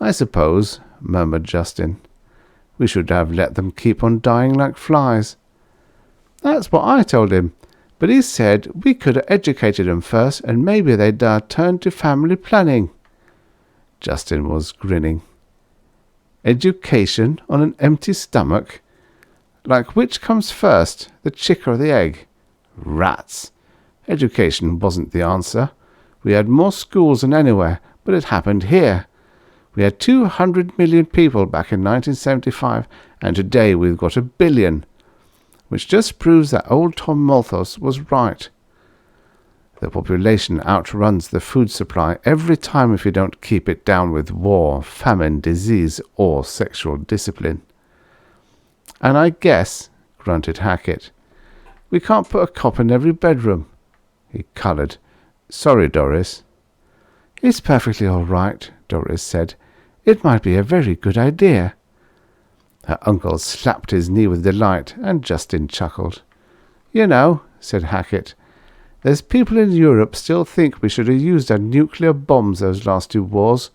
I suppose, murmured Justin, we should have let them keep on dying like flies. That's what I told him, but he said we could have educated them first and maybe they'd turn to family planning. Justin was grinning. Education on an empty stomach? Like which comes first, the chick or the egg? Rats! Education wasn't the answer. We had more schools than anywhere, but it happened here. We had 200 million people back in 1975, and today we've got 1 billion, which just proves that old Tom Malthus was right. The population outruns the food supply every time if you don't keep it down with war, famine, disease, or sexual discipline. And I guess, grunted Hackett, we can't put a cop in every bedroom. He coloured. Sorry, Doris. It's perfectly all right, Doris said. It might be a very good idea. Her uncle slapped his knee with delight, and Justin chuckled. You know, said Hackett, there's people in Europe still think we should have used our nuclear bombs those last 2 wars.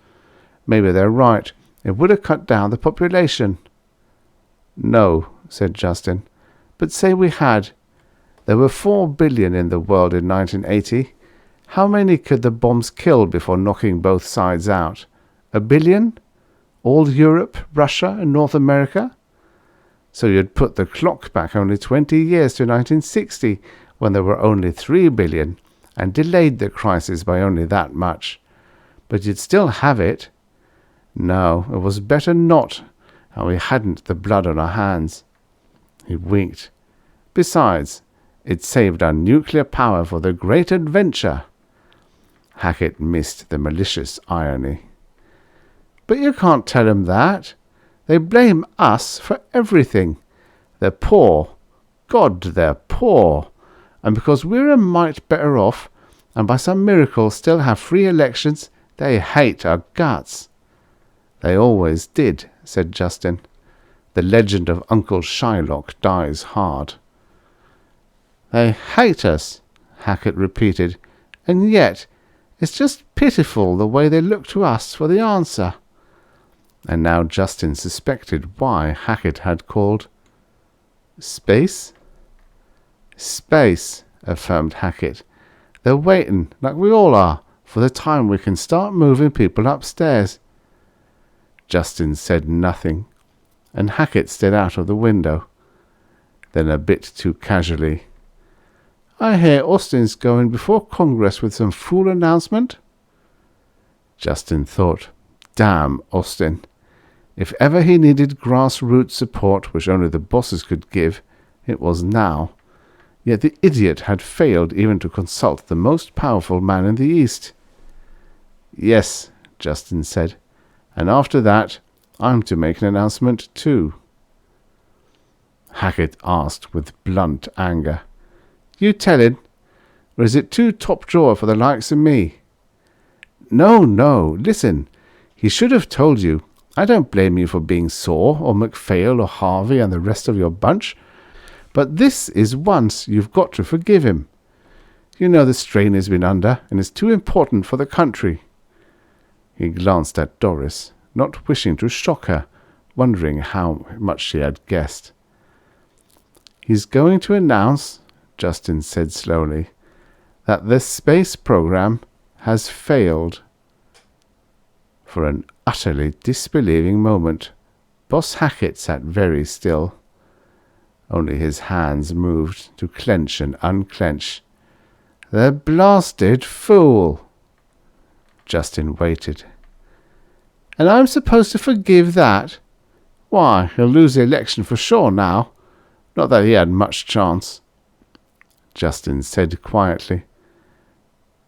Maybe they're right. It would have cut down the population. No, said Justin, but say we had. There were 4 billion in the world in 1980. How many could the bombs kill before knocking both sides out? 1 billion? All Europe, Russia, and North America? So you'd put the clock back only 20 years to 1960, when there were only 3 billion, and delayed the crisis by only that much. But you'd still have it. No, it was better not, and we hadn't the blood on our hands. He winked. Besides, it saved our nuclear power for the great adventure. Hackett missed the malicious irony. But you can't tell them that. They blame us for everything. They're poor. God, they're poor. And because we're a mite better off, and by some miracle still have free elections, they hate our guts. They always did, said Justin. The legend of Uncle Shylock dies hard. They hate us, Hackett repeated, and yet it's just pitiful the way they look to us for the answer. And now Justin suspected why Hackett had called. Space? Space, affirmed Hackett. They're waiting, like we all are, for the time we can start moving people upstairs. Justin said nothing, and Hackett stared out of the window. Then a bit too casually. I hear Austin's going before Congress with some fool announcement. Justin thought, damn Austin. If ever he needed grassroots support which only the bosses could give, it was now. Yet the idiot had failed even to consult the most powerful man in the East. Yes, Justin said, and after that I'm to make an announcement too. Hackett asked with blunt anger. You tellin', or is it too top drawer for the likes of me? No, listen. He should have told you. I don't blame you for being sore, or MacPhail or Harvey and the rest of your bunch. But this is once you've got to forgive him. You know the strain he's been under, and it's too important for the country. He glanced at Doris, not wishing to shock her, wondering how much she had guessed. He's going to announce, Justin said slowly, that the space program has failed. For an utterly disbelieving moment, Boss Hackett sat very still. Only his hands moved to clench and unclench. The blasted fool! Justin waited. And I'm supposed to forgive that? Why, he'll lose the election for sure now. Not that he had much chance. Justin said quietly,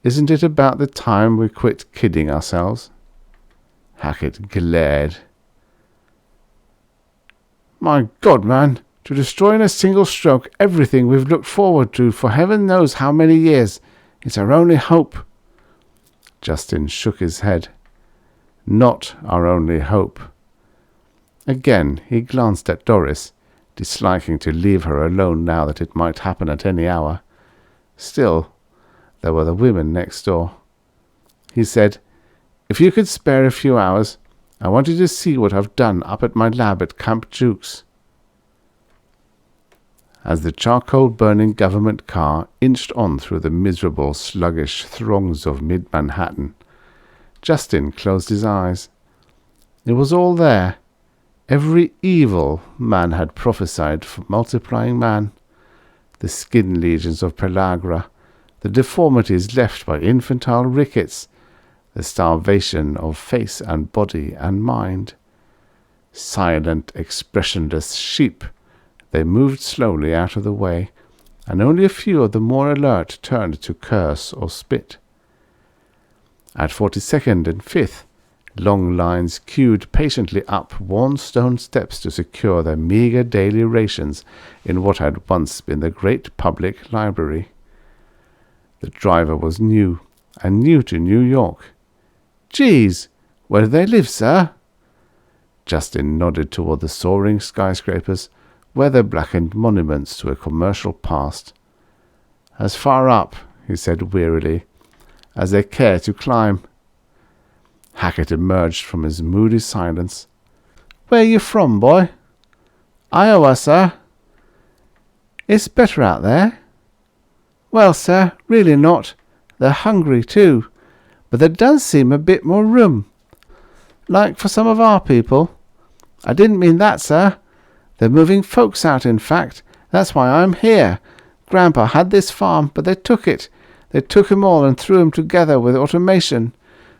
Isn't it about the time we quit kidding ourselves? Hackett glared. My God, man, to destroy in a single stroke everything we've looked forward to for heaven knows how many years. It's our only hope. Justin shook his head. Not our only hope. Again he glanced at Doris, disliking to leave her alone now that it might happen at any hour. Still, there were the women next door. he said. "If you could spare a few hours, I wanted to see what I've done up at my lab at Camp Jukes." As the charcoal-burning government car inched on through the miserable, sluggish throngs of mid-Manhattan, Justin closed his eyes. It was all there. Every evil man had prophesied for multiplying man. The skin lesions of pellagra, the deformities left by infantile rickets, the starvation of face and body and mind. Silent, expressionless sheep, they moved slowly out of the way, and only a few of the more alert turned to curse or spit. At 42nd and 5th, long lines queued patiently up worn stone steps to secure their meagre daily rations in what had once been the great public library. The driver was new, and new to New York. "Geez, where do they live, sir?" Justin nodded toward the soaring skyscrapers, weather-blackened monuments to a commercial past. "As far up," he said wearily, "as they care to climb." Hackett emerged from his moody silence. "Where you from, boy?" "Iowa, sir." "It's better out there." "Well, sir, really not. They're hungry, too. But there does seem a bit more room. Like for some of our people." "I didn't mean that, sir. They're moving folks out, in fact. That's why I'm here. Grandpa had this farm, but they took it. They took 'em all and threw 'em together with automation.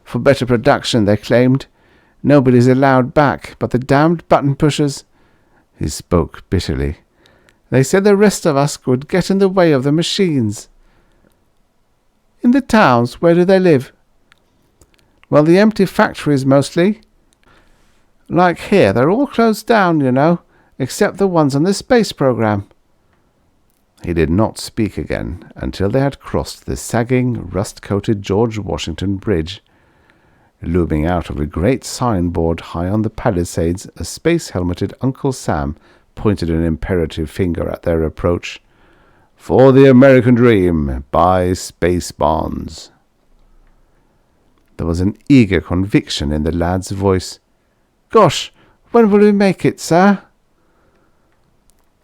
For better production, they claimed. Nobody's allowed back but the damned button-pushers." He spoke bitterly. "They said the rest of us would get in the way of the machines." "In the towns, where do they live?" "Well, the empty factories mostly. Like here, they're all closed down, you know, except the ones on the space program." He did not speak again until they had crossed the sagging, rust-coated George Washington Bridge. Looming out of a great signboard high on the palisades, a space-helmeted Uncle Sam pointed an imperative finger at their approach. "For the American dream, buy space bonds." There was an eager conviction in the lad's voice. "Gosh, when will we make it, sir?"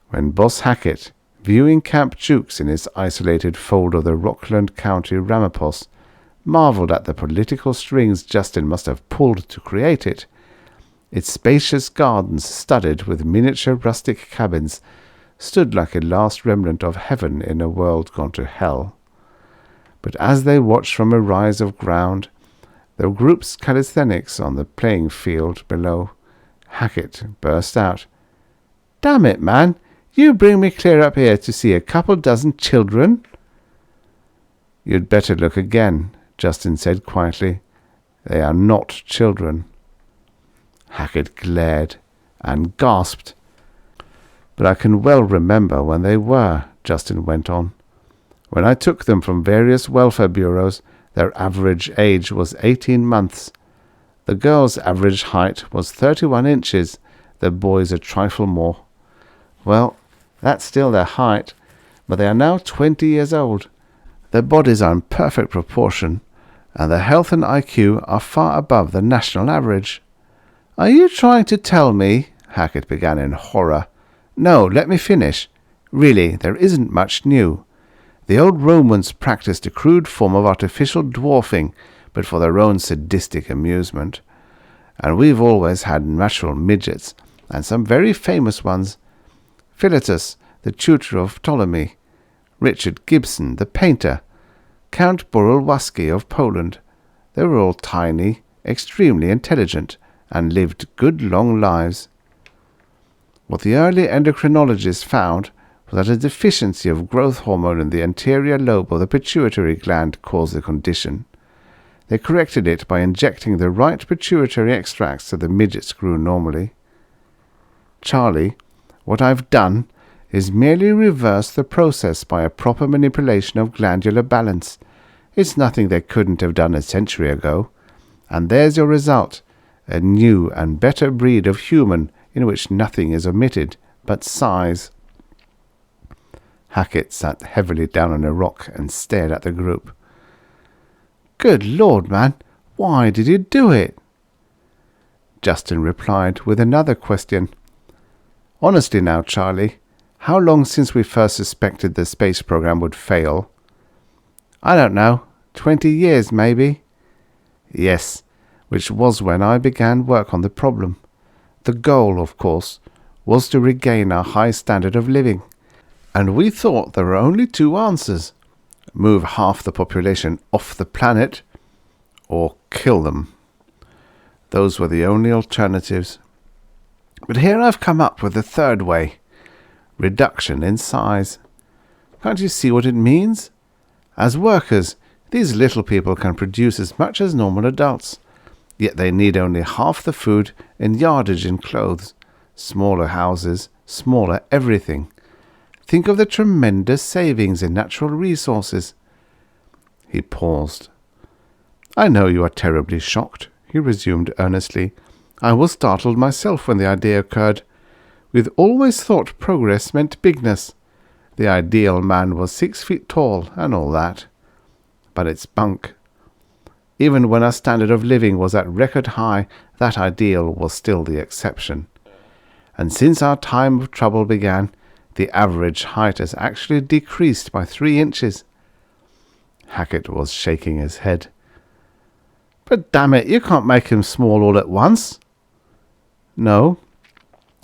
When Boss Hackett, viewing Camp Jukes in its isolated fold of the Rockland County Ramapos, marveled at the political strings Justin must have pulled to create it, its spacious gardens studded with miniature rustic cabins stood like a last remnant of heaven in a world gone to hell. But as they watched from a rise of ground, the group's calisthenics on the playing field below, Hackett burst out, "Damn it, man! You bring me clear up here to see a couple dozen children?" "You'd better look again," Justin said quietly. "They are not children." Hackett glared and gasped. "But I can well remember when they were," Justin went on. "When I took them from various welfare bureaus, their average age was 18 months. The girl's average height was 31 inches, the boy's a trifle more. Well, that's still their height, but they are now 20 years old. Their bodies are in perfect proportion, and their health and IQ are far above the national average." "Are you trying to tell me," Hackett began in horror. "No, let me finish. Really, there isn't much new. The old Romans practiced a crude form of artificial dwarfing, but for their own sadistic amusement. And we've always had natural midgets, and some very famous ones. Philetus, the tutor of Ptolemy, Richard Gibson, the painter, Count Borulwaski of Poland. They were all tiny, extremely intelligent, and lived good long lives. What the early endocrinologists found was that a deficiency of growth hormone in the anterior lobe of the pituitary gland caused the condition. They corrected it by injecting the right pituitary extracts so the midgets grew normally. Charlie, what I've done is merely reverse the process by a proper manipulation of glandular balance. It's nothing they couldn't have done a century ago. And there's your result, a new and better breed of human in which nothing is omitted but size." Hackett sat heavily down on a rock and stared at the group. Good Lord, man, why did you do it? Justin replied with another question. Honestly now, Charlie, how long since we first suspected the space program would fail? I don't know, 20 years maybe. Yes, which was when I began work on the problem. The goal, of course, was to regain our high standard of living. And we thought there were only two answers. Move half the population off the planet, or kill them. Those were the only alternatives. But here I've come up with a third way. Reduction in size. Can't you see what it means? As workers, these little people can produce as much as normal adults, yet they need only half the food and yardage in clothes, smaller houses, smaller everything. Think of the tremendous savings in natural resources. He paused. I know you are terribly shocked, he resumed earnestly. I was startled myself when the idea occurred. We'd always thought progress meant bigness. The ideal man was 6 feet tall and all that. But it's bunk. Even when our standard of living was at record high, that ideal was still the exception. And since our time of trouble began, the average height has actually decreased by 3 inches. Hackett was shaking his head. But damn it, you can't make him small all at once. No,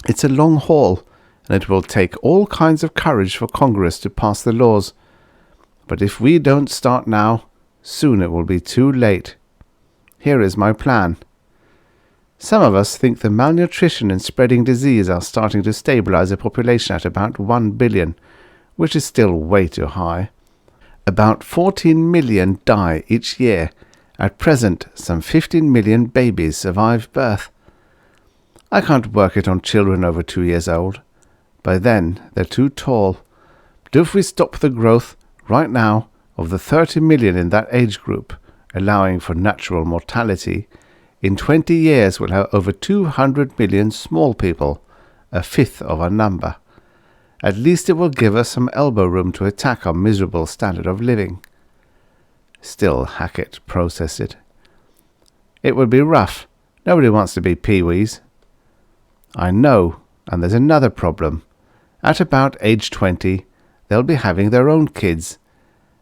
it's a long haul, and it will take all kinds of courage for Congress to pass the laws. But if we don't start now, soon it will be too late. Here is my plan. Some of us think the malnutrition and spreading disease are starting to stabilize the population at about 1 billion, which is still way too high. About 14 million die each year. At present, some 15 million babies survive birth. I can't work it on children over 2 years old. By then, they're too tall. But if we stop the growth, right now, of the 30 million in that age group, allowing for natural mortality, in 20 years we'll have over 200 million small people, a fifth of our number. At least it will give us some elbow room to attack our miserable standard of living. Still, Hackett processed it. It would be rough. Nobody wants to be peewees. I know, and there's another problem. At about age 20, they'll be having their own kids,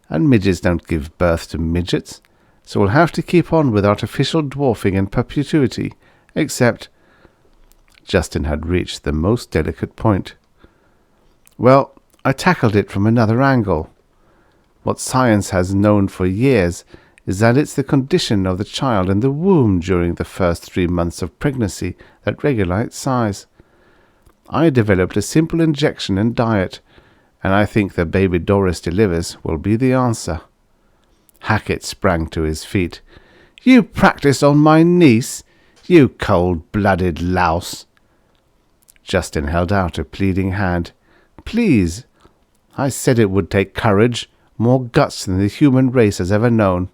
and midgets don't give birth to midgets, so we'll have to keep on with artificial dwarfing and perpetuity, except... Justin had reached the most delicate point. Well, I tackled it from another angle. What science has known for years is that it's the condition of the child in the womb during the first 3 months of pregnancy that regulates size. I developed a simple injection and diet, and I think the baby Doris delivers will be the answer. Hackett sprang to his feet. You practice on my niece, you cold-blooded louse. Justin held out a pleading hand. Please. I said it would take courage, more guts than the human race has ever known.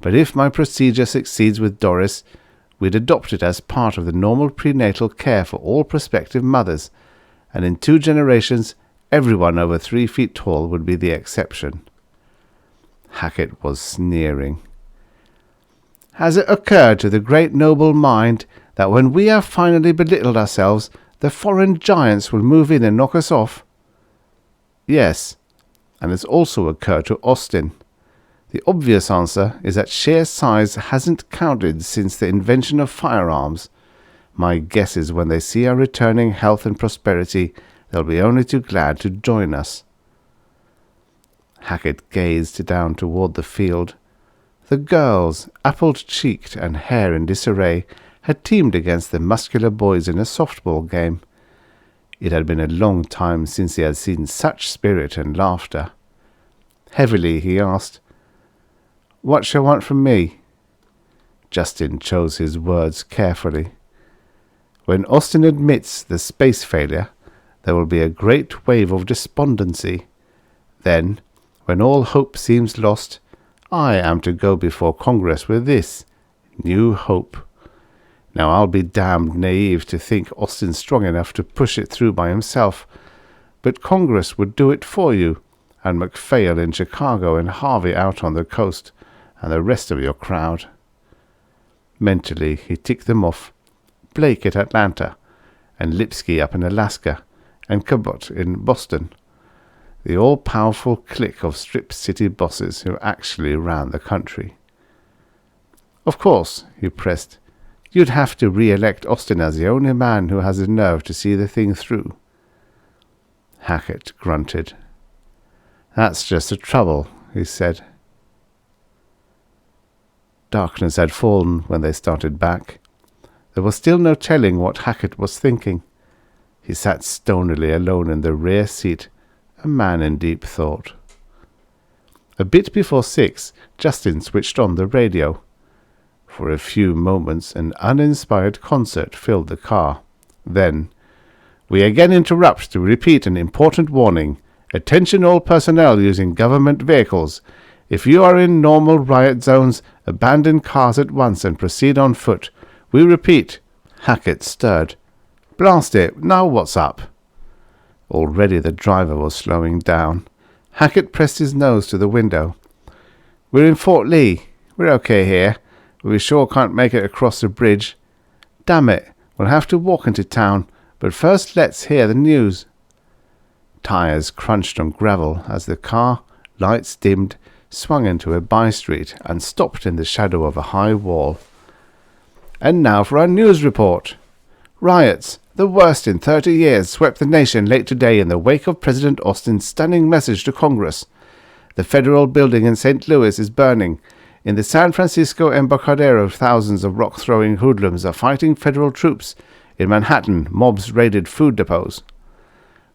But if my procedure succeeds with Doris, we'd adopt it as part of the normal prenatal care for all prospective mothers, and in 2 generations, everyone over 3 feet tall would be the exception. Hackett was sneering. Has it occurred to the great noble mind that when we have finally belittled ourselves, the foreign giants will move in and knock us off? Yes, and it's also occurred to Austin. The obvious answer is that sheer size hasn't counted since the invention of firearms. My guess is when they see our returning health and prosperity, they'll be only too glad to join us. Hackett gazed down toward the field. The girls, apple-cheeked and hair in disarray, had teamed against the muscular boys in a softball game. It had been a long time since he had seen such spirit and laughter. Heavily he asked, What shall you want from me? Justin chose his words carefully. When Austin admits the space failure, there will be a great wave of despondency. Then, when all hope seems lost, I am to go before Congress with this new hope. Now I'll be damned naive to think Austin's strong enough to push it through by himself, but Congress would do it for you, and MacPhail in Chicago and Harvey out on the coast, and the rest of your crowd. Mentally, he ticked them off. Blake at Atlanta, and Lipsky up in Alaska, and Cabot in Boston. The all-powerful clique of strip city bosses who actually ran the country. Of course, he pressed, you'd have to re-elect Austin as the only man who has the nerve to see the thing through. Hackett grunted. That's just the trouble, he said. Darkness had fallen when they started back. There was still no telling what Hackett was thinking. He sat stonily alone in the rear seat, a man in deep thought. A bit before 6, Justin switched on the radio. For a few moments an uninspired concert filled the car. Then, we again interrupt to repeat an important warning. Attention all personnel using government vehicles. If you are in normal riot zones, abandon cars at once and proceed on foot. We repeat. Hackett stirred. Blast it, now what's up? Already the driver was slowing down. Hackett pressed his nose to the window. We're in Fort Lee. We're okay here. We sure can't make it across the bridge. Damn it, we'll have to walk into town, but first let's hear the news. Tires crunched on gravel as the car, lights dimmed, swung into a by-street and stopped in the shadow of a high wall. And now for our news report. Riots, the worst in 30 years, swept the nation late today in the wake of President Austin's stunning message to Congress. The federal building in St. Louis is burning. In the San Francisco Embarcadero, thousands of rock-throwing hoodlums are fighting federal troops. In Manhattan, mobs raided food depots.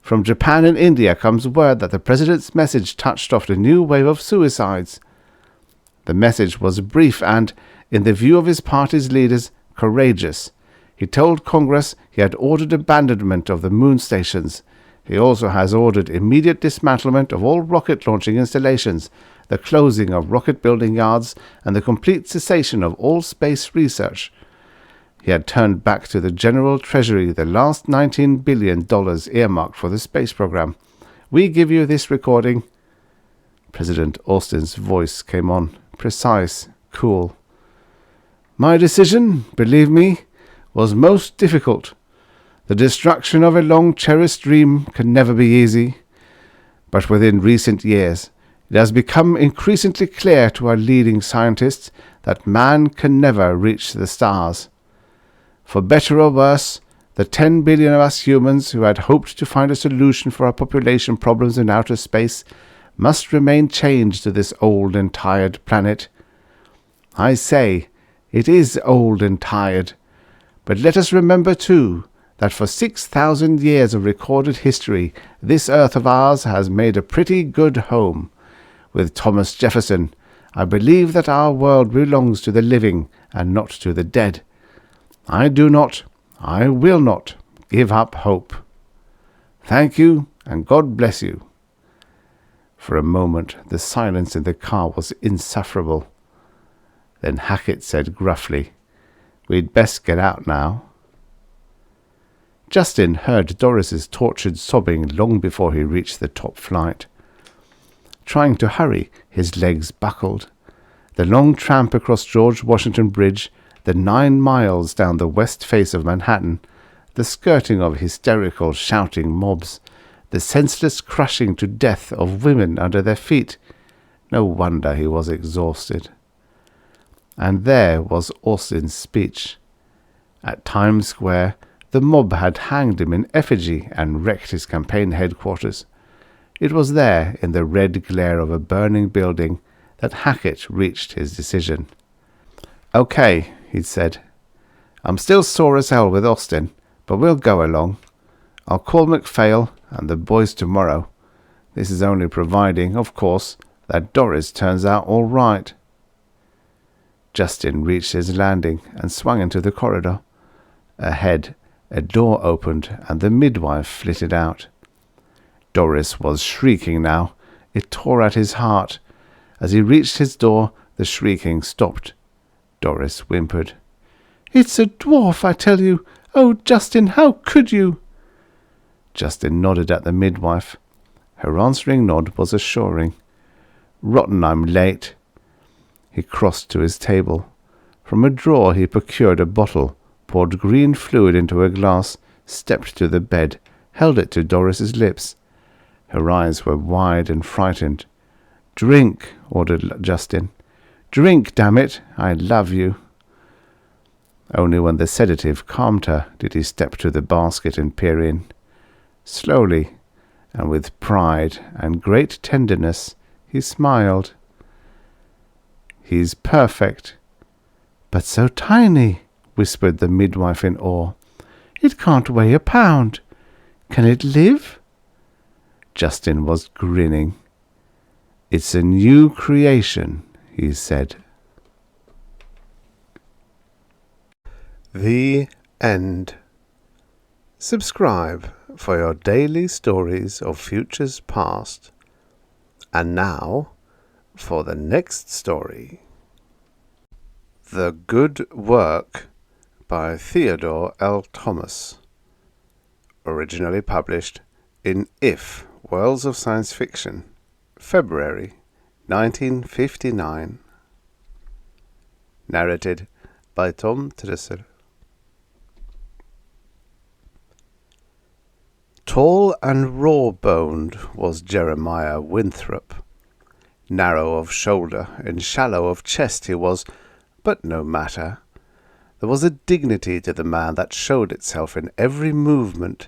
From Japan and India comes word that the president's message touched off the new wave of suicides. The message was brief and, in the view of his party's leaders, courageous. He told Congress he had ordered abandonment of the moon stations. He also has ordered immediate dismantlement of all rocket-launching installations, the closing of rocket-building yards, and the complete cessation of all space research. He had turned back to the General Treasury the last $19 billion earmarked for the space program. We give you this recording. President Austin's voice came on, precise, cool. My decision, believe me, was most difficult. The destruction of a long-cherished dream can never be easy. But within recent years, it has become increasingly clear to our leading scientists that man can never reach the stars. For better or worse, the 10 billion of us humans who had hoped to find a solution for our population problems in outer space must remain chained to this old and tired planet. I say, it is old and tired, but let us remember too that for 6,000 years of recorded history, this earth of ours has made a pretty good home. With Thomas Jefferson, I believe that our world belongs to the living and not to the dead. I do not, I will not, give up hope. Thank you, and God bless you. For a moment, the silence in the car was insufferable. Then Hackett said gruffly, We'd best get out now. Justin heard Doris's tortured sobbing long before he reached the top flight. Trying to hurry, his legs buckled. The long tramp across George Washington Bridge, the 9 miles down the west face of Manhattan, the skirting of hysterical, shouting mobs, the senseless crushing to death of women under their feet. No wonder he was exhausted. And there was Austin's speech. At Times Square, the mob had hanged him in effigy and wrecked his campaign headquarters. It was there, in the red glare of a burning building, that Hackett reached his decision. Okay, he'd said. I'm still sore as hell with Austin, but we'll go along. I'll call MacPhail and the boys tomorrow. This is only providing, of course, that Doris turns out all right. Justin reached his landing and swung into the corridor. Ahead, a door opened and the midwife flitted out. Doris was shrieking now. It tore at his heart. As he reached his door, the shrieking stopped. Doris whimpered. It's a dwarf, I tell you. Oh, Justin, how could you? Justin nodded at the midwife. Her answering nod was assuring. Rotten I'm late. He crossed to his table. From a drawer he procured a bottle, poured green fluid into a glass, stepped to the bed, held it to Doris's lips. Her eyes were wide and frightened. "Drink," ordered Justin. "Drink, damn it! I love you." Only when the sedative calmed her did he step to the basket and peer in. Slowly, and with pride and great tenderness, he smiled. "He's perfect." "But so tiny," whispered the midwife in awe. "It can't weigh a pound. Can it live?" Justin was grinning. "It's a new creation," he said. The end. Subscribe for your daily stories of futures past. And now for the next story. The Good Work by Theodore L. Thomas. Originally published in If, Worlds of Science Fiction, February 1959. Narrated by Tom Trussel. Tall and raw-boned was Jeremiah Winthrop. Narrow of shoulder and shallow of chest he was, but no matter. There was a dignity to the man that showed itself in every movement.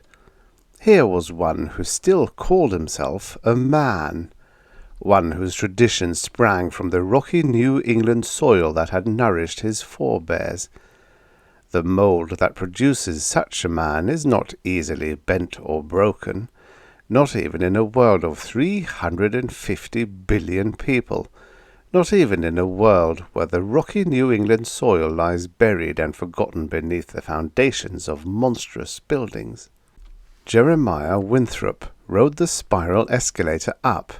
Here was one who still called himself a man, one whose tradition sprang from the rocky New England soil that had nourished his forebears. The mould that produces such a man is not easily bent or broken, not even in a world of 350 billion people, not even in a world where the rocky New England soil lies buried and forgotten beneath the foundations of monstrous buildings. Jeremiah Winthrop rode the spiral escalator up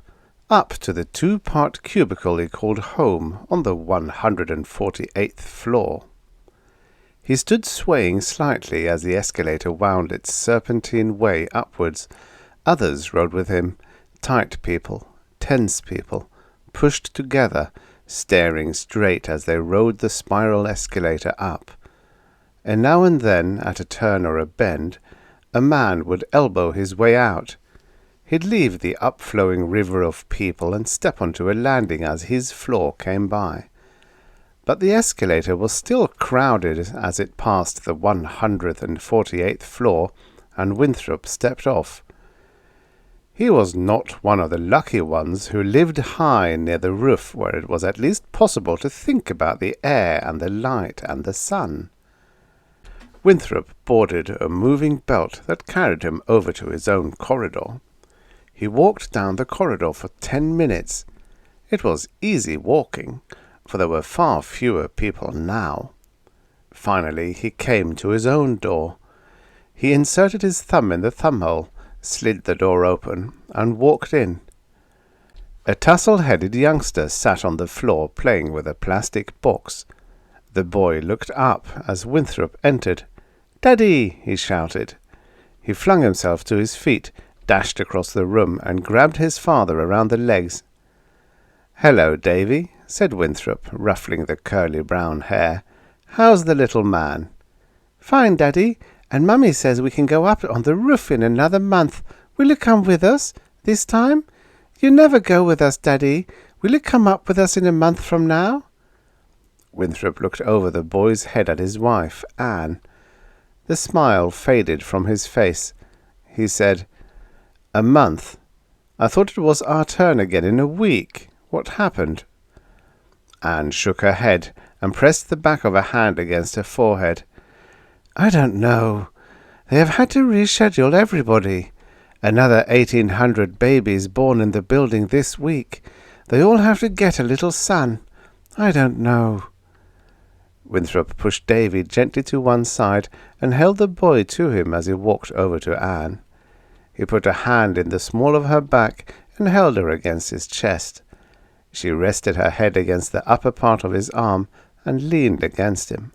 to the two-part cubicle he called home on the 148th floor. He stood swaying slightly as the escalator wound its serpentine way upwards. Others rode with him, tight people, tense people, pushed together, staring straight as they rode the spiral escalator up. And now and then, at a turn or a bend, a man would elbow his way out. He'd leave the upflowing river of people and step onto a landing as his floor came by. But the escalator was still crowded as it passed the 148th floor, and Winthrop stepped off. He was not one of the lucky ones who lived high near the roof where it was at least possible to think about the air and the light and the sun. Winthrop boarded a moving belt that carried him over to his own corridor. He walked down the corridor for 10 minutes. It was easy walking, for there were far fewer people now. Finally he came to his own door. He inserted his thumb in the thumbhole, slid the door open, and walked in. A tassel-headed youngster sat on the floor playing with a plastic box. The boy looked up as Winthrop entered. "Daddy!" he shouted. He flung himself to his feet, dashed across the room, and grabbed his father around the legs. "Hello, Davy," said Winthrop, ruffling the curly brown hair. "How's the little man?" "Fine, Daddy, and Mummy says we can go up on the roof in another month. Will you come with us, this time? You never go with us, Daddy. Will you come up with us in a month from now?" Winthrop looked over the boy's head at his wife, Anne. The smile faded from his face. He said, "A month? I thought it was our turn again in a week. What happened?" Anne shook her head and pressed the back of a hand against her forehead. "I don't know. They have had to reschedule everybody. Another 1,800 babies born in the building this week. They all have to get a little son. I don't know." Winthrop pushed Davy gently to one side and held the boy to him as he walked over to Anne. He put a hand in the small of her back and held her against his chest. She rested her head against the upper part of his arm and leaned against him.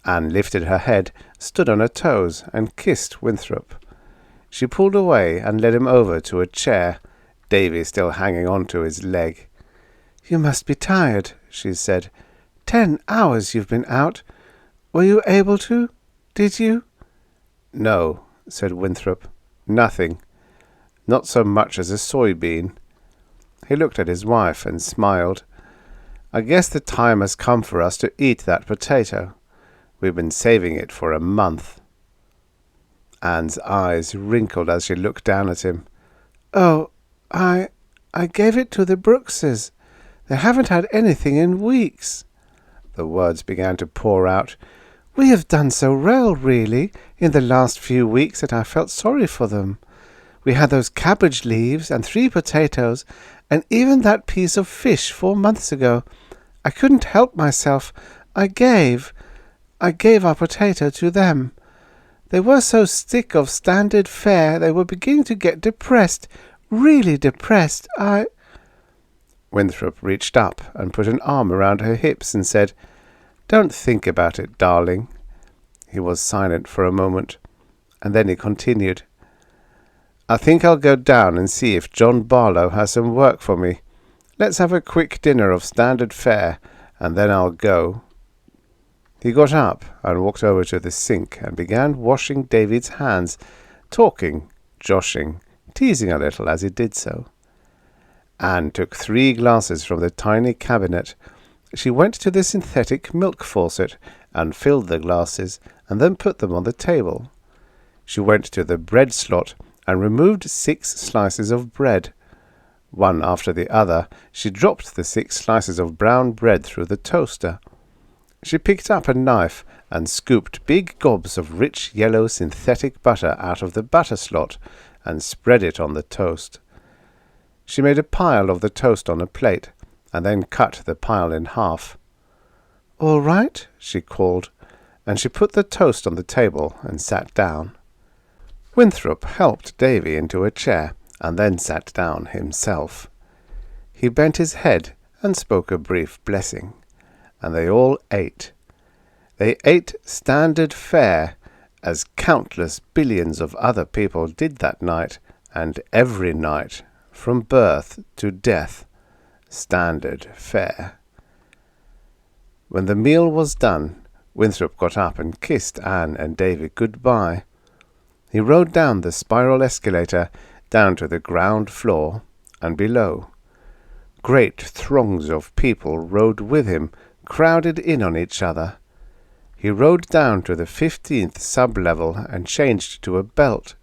Anne lifted her head, stood on her toes, and kissed Winthrop. She pulled away and led him over to a chair, Davy still hanging on to his leg. "You must be tired," she said. 10 hours you've been out. Were you able to? Did you?" "No," said Winthrop. "Nothing. Not so much as a soybean." He looked at his wife and smiled. "I guess the time has come for us to eat that potato. We've been saving it for a month." Anne's eyes wrinkled as she looked down at him. "Oh, I gave it to the Brookses. They haven't had anything in weeks." The words began to pour out. "We have done so well, really, in the last few weeks that I felt sorry for them. We had those cabbage leaves and 3 potatoes, and even that piece of fish 4 months ago. I couldn't help myself. I gave our potato to them. They were so sick of standard fare they were beginning to get depressed, really depressed. Winthrop reached up and put an arm around her hips and said, "Don't think about it, darling." He was silent for a moment, and then he continued, "I think I'll go down and see if John Barlow has some work for me. Let's have a quick dinner of standard fare, and then I'll go." He got up and walked over to the sink and began washing David's hands, talking, joshing, teasing a little as he did so. Anne took 3 glasses from the tiny cabinet. She went to the synthetic milk faucet and filled the glasses and then put them on the table. She went to the bread slot and removed 6 slices of bread. One after the other, she dropped the 6 slices of brown bread through the toaster. She picked up a knife and scooped big gobs of rich yellow synthetic butter out of the butter slot and spread it on the toast. She made a pile of the toast on a plate and then cut the pile in half. "All right," she called, and she put the toast on the table and sat down. Winthrop helped Davy into a chair and then sat down himself. He bent his head and spoke a brief blessing, and they all ate. They ate standard fare, as countless billions of other people did that night, and every night, from birth to death, standard fare. When the meal was done, Winthrop got up and kissed Anne and Davy good-bye. He rode down the spiral escalator down to the ground floor and below. Great throngs of people rode with him, crowded in on each other. He rode down to the 15th sub-level and changed to a belt.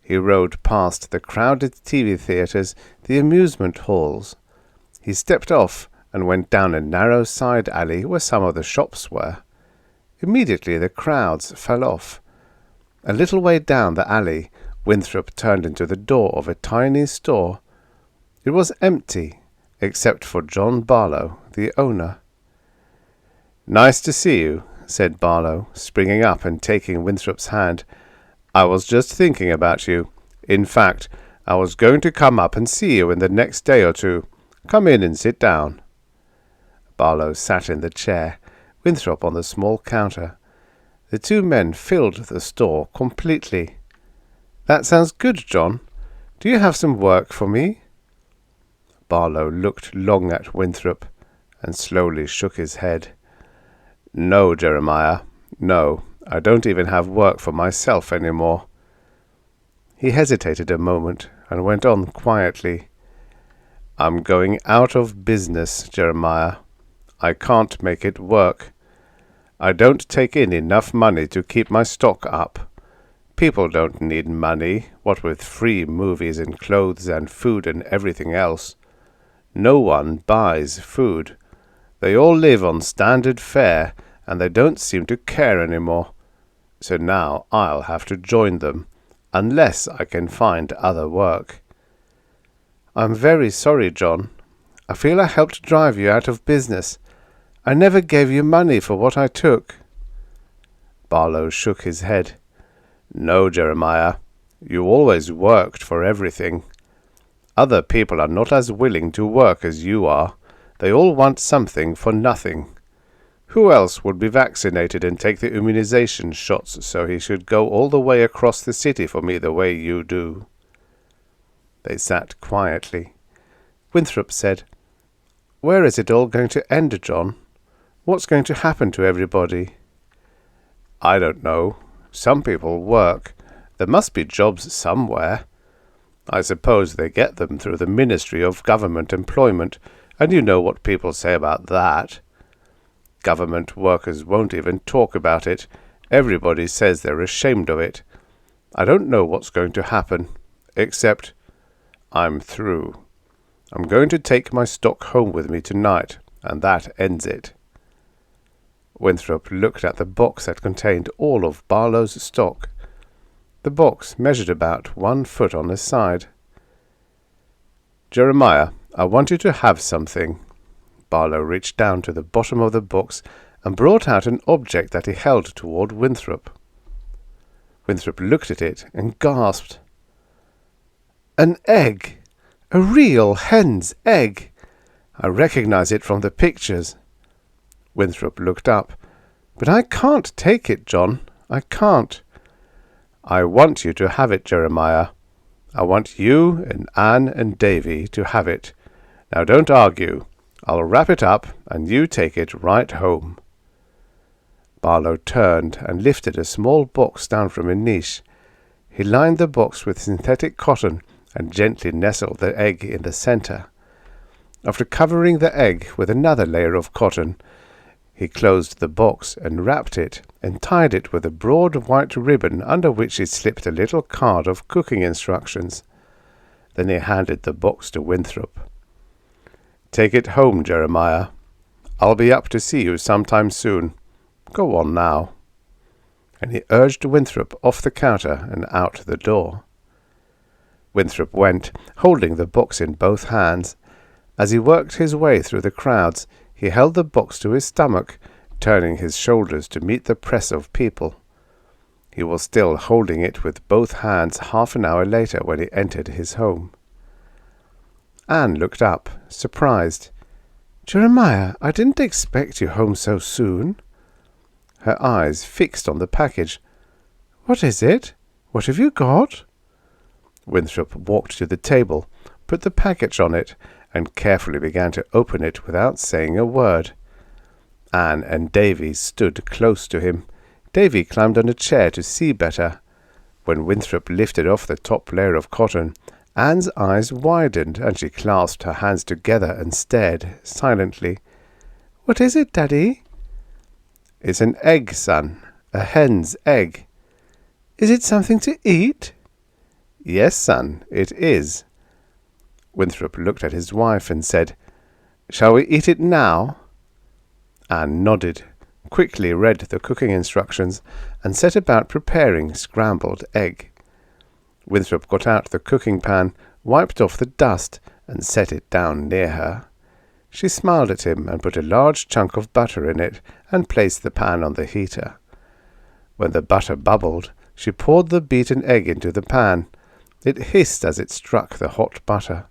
He rode past the crowded TV theatres, the amusement halls. He stepped off and went down a narrow side alley where some of the shops were. Immediately the crowds fell off. A little way down the alley, Winthrop turned into the door of a tiny store. It was empty, except for John Barlow, the owner. "Nice to see you," said Barlow, springing up and taking Winthrop's hand. "I was just thinking about you. In fact, I was going to come up and see you in the next day or 2. Come in and sit down." Barlow sat in the chair, Winthrop on the small counter. The 2 men filled the store completely. "That sounds good, John. Do you have some work for me?" Barlow looked long at Winthrop and slowly shook his head. "No, Jeremiah. No, I don't even have work for myself any more." He hesitated a moment and went on quietly. "I'm going out of business, Jeremiah. I can't make it work. I don't take in enough money to keep my stock up. People don't need money, what with free movies and clothes and food and everything else. No one buys food. They all live on standard fare, and they don't seem to care any more. So now I'll have to join them, unless I can find other work." "I'm very sorry, John. I feel I helped drive you out of business. I never gave you money for what I took." Barlow shook his head. "No, Jeremiah. You always worked for everything. Other people are not as willing to work as you are. They all want something for nothing. Who else would be vaccinated and take the immunization shots so he should go all the way across the city for me the way you do?" They sat quietly. Winthrop said, Where is it all going to end, John? What's going to happen to everybody? I don't know. Some people work. There must be jobs somewhere. I suppose they get them through the Ministry of Government Employment, and you know what people say about that. Government workers won't even talk about it. Everybody says they're ashamed of it. I don't know what's going to happen, except I'm through. I'm going to take my stock home with me tonight, and that ends it. Winthrop looked at the box that contained all of Barlow's stock. The box measured about 1 foot on the side. Jeremiah, I want you to have something. Barlow reached down to the bottom of the box and brought out an object that he held toward Winthrop. Winthrop looked at it and gasped. An egg! A real hen's egg! I recognize it from the pictures. Winthrop looked up. But I can't take it, John. I can't. I want you to have it, Jeremiah. I want you and Anne and Davy to have it. Now don't argue. I'll wrap it up, and you take it right home. Barlow turned and lifted a small box down from a niche. He lined the box with synthetic cotton and gently nestled the egg in the center. After covering the egg with another layer of cotton, he closed the box and wrapped it and tied it with a broad white ribbon under which he slipped a little card of cooking instructions. Then he handed the box to Winthrop. Take it home, Jeremiah. I'll be up to see you sometime soon. Go on now. And he urged Winthrop off the counter and out the door. Winthrop went, holding the box in both hands. As he worked his way through the crowds, he held the box to his stomach, turning his shoulders to meet the press of people. He was still holding it with both hands half an hour later when he entered his home. Anne looked up, surprised. Jeremiah, I didn't expect you home so soon. Her eyes fixed on the package. What is it? What have you got? Winthrop walked to the table, put the package on it, and carefully began to open it without saying a word. Anne and Davy stood close to him. Davy climbed on a chair to see better. When Winthrop lifted off the top layer of cotton, Anne's eyes widened, and she clasped her hands together and stared silently. What is it, Daddy? It's an egg, son. A hen's egg. Is it something to eat? Yes, son, it is. Winthrop looked at his wife and said, Shall we eat it now? Anne nodded, quickly read the cooking instructions, and set about preparing scrambled egg. Winthrop got out the cooking pan, wiped off the dust, and set it down near her. She smiled at him and put a large chunk of butter in it and placed the pan on the heater. When the butter bubbled, she poured the beaten egg into the pan. It hissed as it struck the hot butter.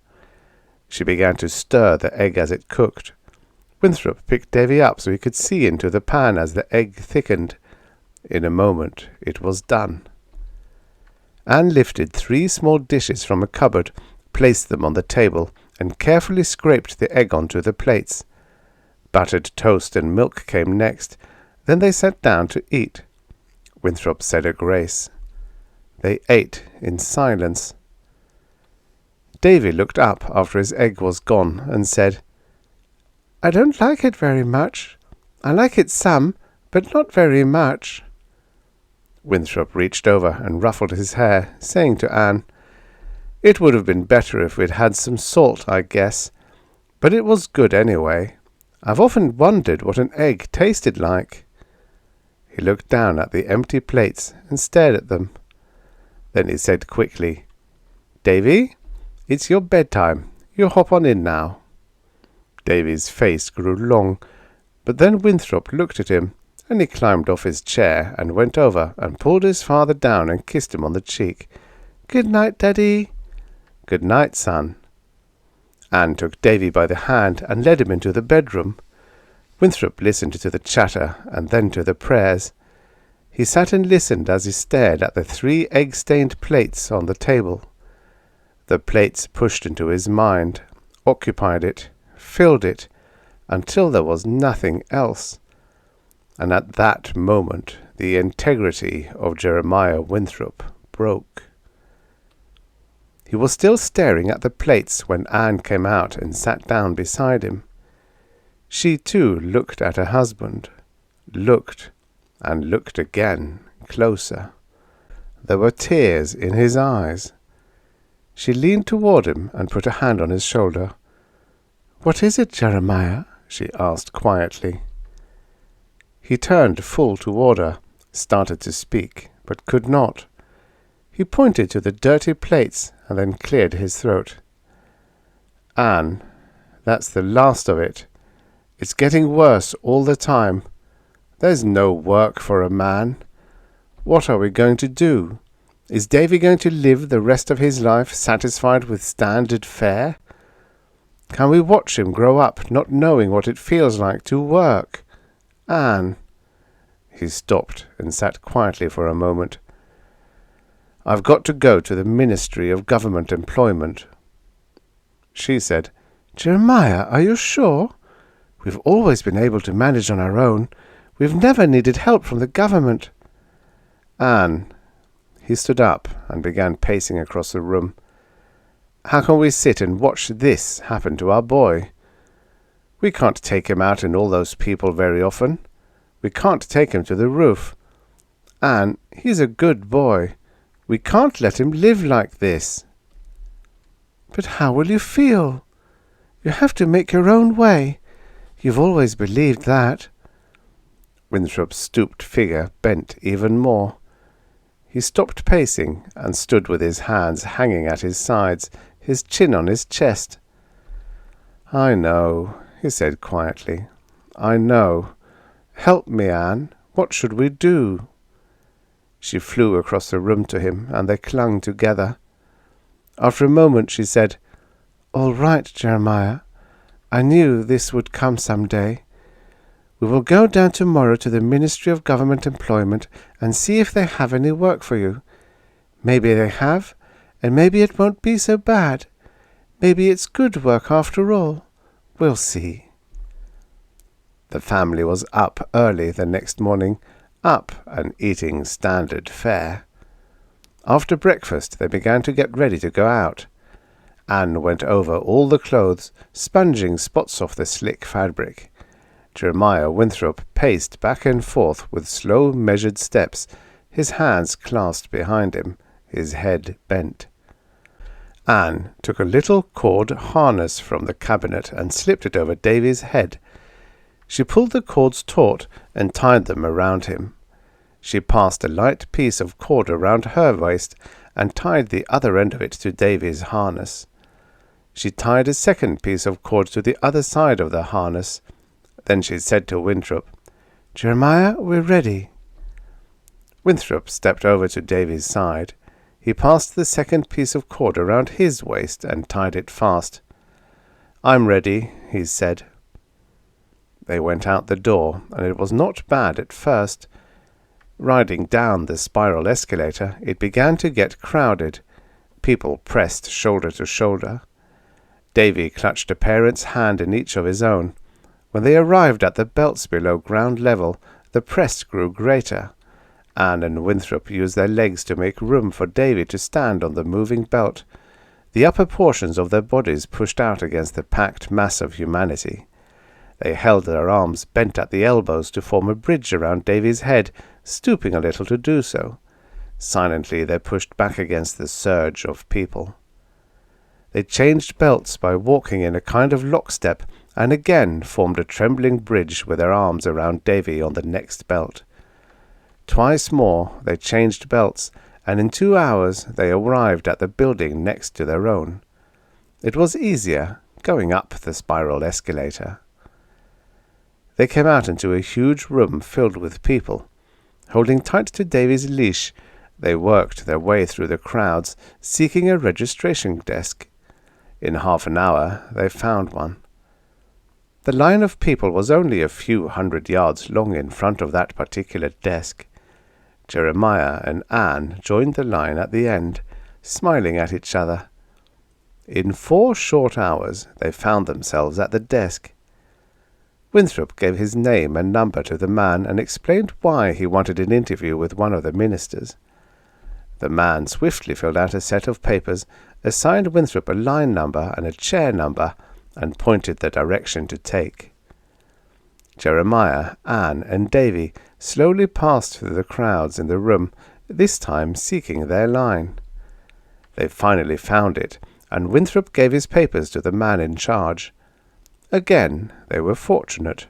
She began to stir the egg as it cooked. Winthrop picked Davy up so he could see into the pan as the egg thickened. In a moment it was done. Anne lifted 3 small dishes from a cupboard, placed them on the table, and carefully scraped the egg onto the plates. Buttered toast and milk came next. Then they sat down to eat. Winthrop said a grace. They ate in silence. Davy looked up after his egg was gone and said, I don't like it very much. I like it some, but not very much. Winthrop reached over and ruffled his hair, saying to Anne, It would have been better if we'd had some salt, I guess, but it was good anyway. I've often wondered what an egg tasted like. He looked down at the empty plates and stared at them. Then he said quickly, Davy, it's your bedtime. You hop on in now. Davy's face grew long, but then Winthrop looked at him, and he climbed off his chair and went over and pulled his father down and kissed him on the cheek. Good night, Daddy. Good night, son. Anne took Davy by the hand and led him into the bedroom. Winthrop listened to the chatter and then to the prayers. He sat and listened as he stared at the 3 egg-stained plates on the table. The plates pushed into his mind, occupied it, filled it, until there was nothing else. And at that moment the integrity of Jeremiah Winthrop broke. He was still staring at the plates when Anne came out and sat down beside him. She too looked at her husband, looked and looked again, closer. There were tears in his eyes. She leaned toward him and put a hand on his shoulder. "What is it, Jeremiah?" she asked quietly. He turned full toward her, started to speak, but could not. He pointed to the dirty plates and then cleared his throat. "Anne, that's the last of it. It's getting worse all the time. There's no work for a man. What are we going to do? Is Davy going to live the rest of his life satisfied with standard fare? Can we watch him grow up not knowing what it feels like to work? Anne." He stopped and sat quietly for a moment. "I've got to go to the Ministry of Government Employment." She said, "Jeremiah, are you sure? We've always been able to manage on our own. We've never needed help from the government." "Anne." He stood up and began pacing across the room. "How can we sit and watch this happen to our boy? We can't take him out in all those people very often. We can't take him to the roof. Anne, he's a good boy. We can't let him live like this." "But how will you feel? You have to make your own way. You've always believed that." Winthrop's stooped figure bent even more. He stopped pacing and stood with his hands hanging at his sides, his chin on his chest. "I know," he said quietly. "I know. Help me, Anne. What should we do?" She flew across the room to him, and they clung together. After a moment she said, "All right, Jeremiah. I knew this would come some day. We will go down tomorrow to the Ministry of Government Employment and see if they have any work for you. Maybe they have, and maybe it won't be so bad. Maybe it's good work after all. We'll see." The family was up early the next morning, up and eating standard fare. After breakfast they began to get ready to go out. Anne went over all the clothes, sponging spots off the slick fabric. Jeremiah Winthrop paced back and forth with slow, measured steps, his hands clasped behind him, his head bent. Anne took a little cord harness from the cabinet and slipped it over Davy's head. She pulled the cords taut and tied them around him. She passed a light piece of cord around her waist and tied the other end of it to Davy's harness. She tied a second piece of cord to the other side of the harness. Then she said to Winthrop, "Jeremiah, we're ready." Winthrop stepped over to Davy's side. He passed the second piece of cord around his waist and tied it fast. "I'm ready," he said. They went out the door, and it was not bad at first. Riding down the spiral escalator, it began to get crowded. People pressed shoulder to shoulder. Davy clutched a parent's hand in each of his own. When they arrived at the belts below ground level, the press grew greater. Anne and Winthrop used their legs to make room for Davy to stand on the moving belt. The upper portions of their bodies pushed out against the packed mass of humanity. They held their arms bent at the elbows to form a bridge around Davy's head, stooping a little to do so. Silently they pushed back against the surge of people. They changed belts by walking in a kind of lockstep, and again formed a trembling bridge with their arms around Davy on the next belt. Twice more they changed belts, and in 2 hours they arrived at the building next to their own. It was easier, going up the spiral escalator. They came out into a huge room filled with people. Holding tight to Davy's leash, they worked their way through the crowds, seeking a registration desk. In half an hour they found one. The line of people was only a few hundred yards long in front of that particular desk. Jeremiah and Anne joined the line at the end, smiling at each other. In 4 short hours they found themselves at the desk. Winthrop gave his name and number to the man and explained why he wanted an interview with one of the ministers. The man swiftly filled out a set of papers, assigned Winthrop a line number and a chair number, and pointed the direction to take. Jeremiah, Anne, and Davy slowly passed through the crowds in the room, this time seeking their line. They finally found it, and Winthrop gave his papers to the man in charge. Again they were fortunate.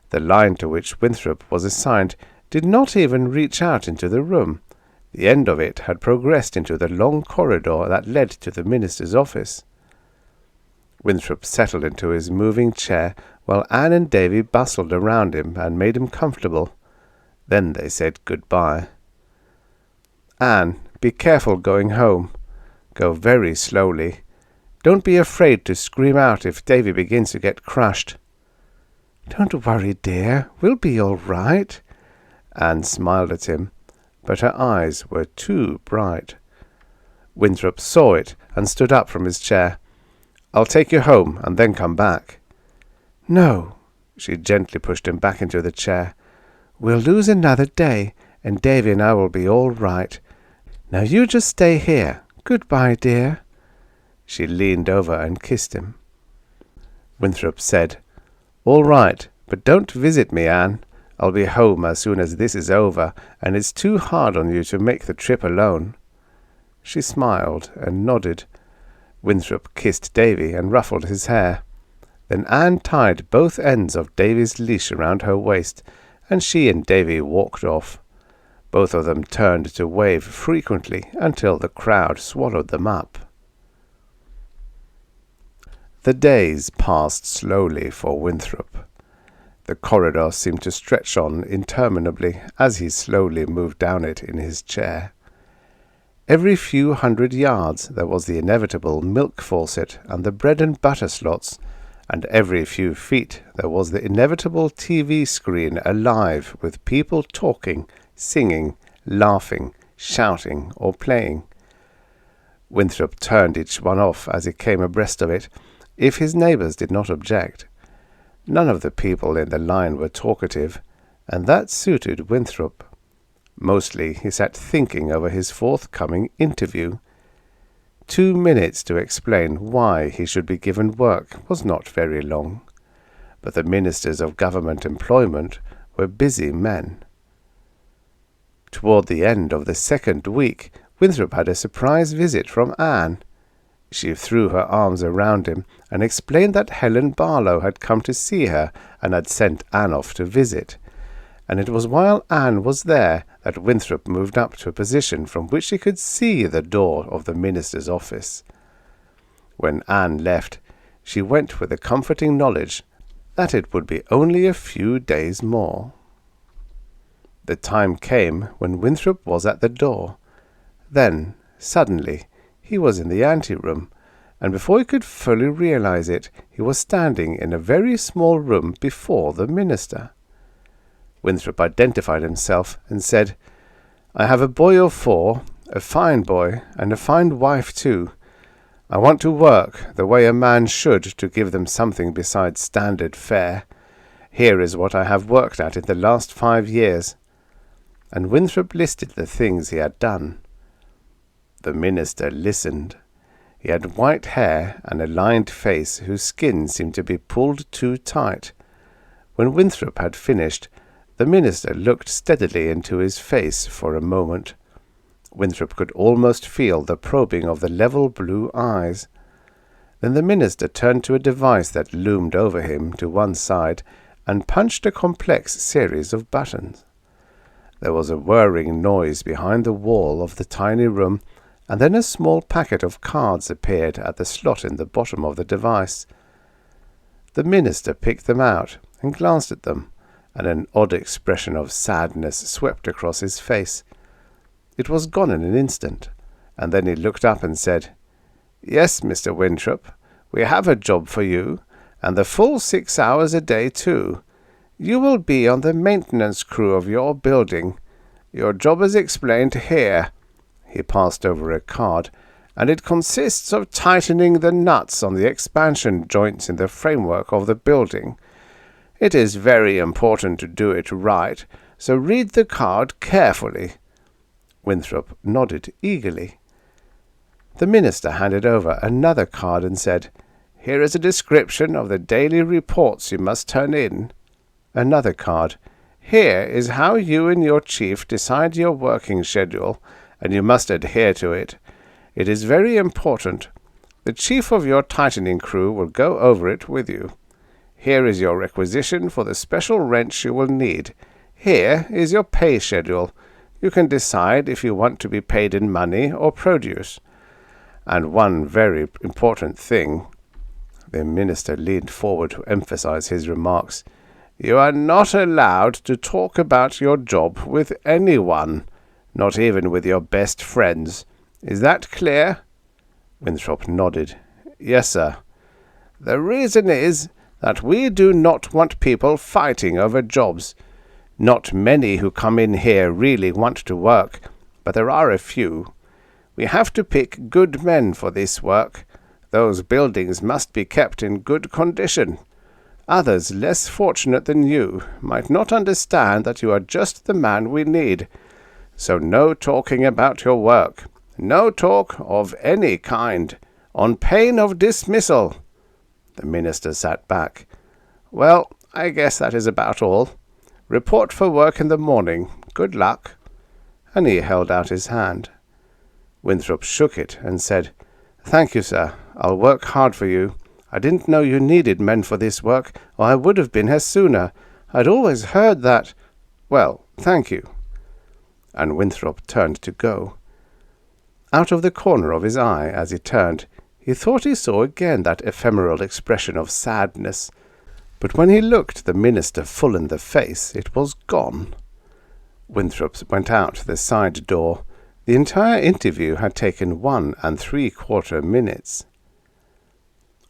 The line to which Winthrop was assigned did not even reach out into the room. The end of it had progressed into the long corridor that led to the minister's office. Winthrop settled into his moving chair while Anne and Davy bustled around him and made him comfortable. Then they said goodbye. "Anne, be careful going home. Go very slowly. Don't be afraid to scream out if Davy begins to get crushed." "Don't worry, dear. We'll be all right." Anne smiled at him, but her eyes were too bright. Winthrop saw it and stood up from his chair. "I'll take you home and then come back." "No." She gently pushed him back into the chair. "We'll lose another day, and Davy and I will be all right. Now you just stay here. Goodbye, dear." She leaned over and kissed him. Winthrop said, "All right, but don't visit me, Anne. I'll be home as soon as this is over, and it's too hard on you to make the trip alone." She smiled and nodded. Winthrop kissed Davy and ruffled his hair. Then Anne tied both ends of Davy's leash around her waist, and she and Davy walked off. Both of them turned to wave frequently until the crowd swallowed them up. The days passed slowly for Winthrop. The corridor seemed to stretch on interminably as he slowly moved down it in his chair. Every few hundred yards there was the inevitable milk faucet and the bread and butter slots, and every few feet there was the inevitable TV screen alive with people talking, singing, laughing, shouting, or playing. Winthrop turned each one off as he came abreast of it, if his neighbours did not object. None of the people in the line were talkative, and that suited Winthrop. Mostly he sat thinking over his forthcoming interview. 2 minutes to explain why he should be given work was not very long, but the ministers of government employment were busy men. Toward the end of the second week, Winthrop had a surprise visit from Anne. She threw her arms around him and explained that Helen Barlow had come to see her and had sent Anne off to visit, and it was while Anne was there that Winthrop moved up to a position from which he could see the door of the minister's office. When Anne left, she went with the comforting knowledge that it would be only a few days more. The time came when Winthrop was at the door. Then, suddenly, he was in the anteroom, and before he could fully realize it, he was standing in a very small room before the minister. Winthrop identified himself and said, "I have a boy of 4, a fine boy, and a fine wife too. I want to work the way a man should to give them something besides standard fare. Here is what I have worked at in the last 5 years." And Winthrop listed the things he had done. The minister listened. He had white hair and a lined face whose skin seemed to be pulled too tight. When Winthrop had finished, the minister looked steadily into his face for a moment. Winthrop could almost feel the probing of the level blue eyes. Then the minister turned to a device that loomed over him to one side and punched a complex series of buttons. There was a whirring noise behind the wall of the tiny room, and then a small packet of cards appeared at the slot in the bottom of the device. The minister picked them out and glanced at them, and an odd expression of sadness swept across his face. It was gone in an instant, and then he looked up and said, "Yes, Mr. Winthrop, we have a job for you, and the full 6 hours a day too. You will be on the maintenance crew of your building. Your job is explained here." He passed over a card, "and it consists of tightening the nuts on the expansion joints in the framework of the building. It is very important to do it right, so read the card carefully." Winthrop nodded eagerly. The minister handed over another card and said, "Here is a description of the daily reports you must turn in." Another card. "Here is how you and your chief decide your working schedule, and you must adhere to it. It is very important. The chief of your tightening crew will go over it with you. Here is your requisition for the special wrench you will need. Here is your pay schedule. You can decide if you want to be paid in money or produce. And one very important thing," the minister leaned forward to emphasize his remarks, "you are not allowed to talk about your job with anyone, not even with your best friends. Is that clear?" Winthrop nodded. "Yes, sir. The reason is that we do not want people fighting over jobs. Not many who come in here really want to work, but there are a few. We have to pick good men for this work. Those buildings must be kept in good condition. Others less fortunate than you might not understand that you are just the man we need. So no talking about your work. No talk of any kind, on pain of dismissal." The minister sat back. "Well, I guess that is about all. Report for work in the morning. Good luck." And he held out his hand. Winthrop shook it and said, "Thank you, sir. I'll work hard for you. I didn't know you needed men for this work, or I would have been here sooner. I'd always heard that. Well, thank you." And Winthrop turned to go. Out of the corner of his eye, as he turned, he thought he saw again that ephemeral expression of sadness. But when he looked the minister full in the face, it was gone. Winthrop went out the side door. The entire interview had taken 1 3/4 minutes.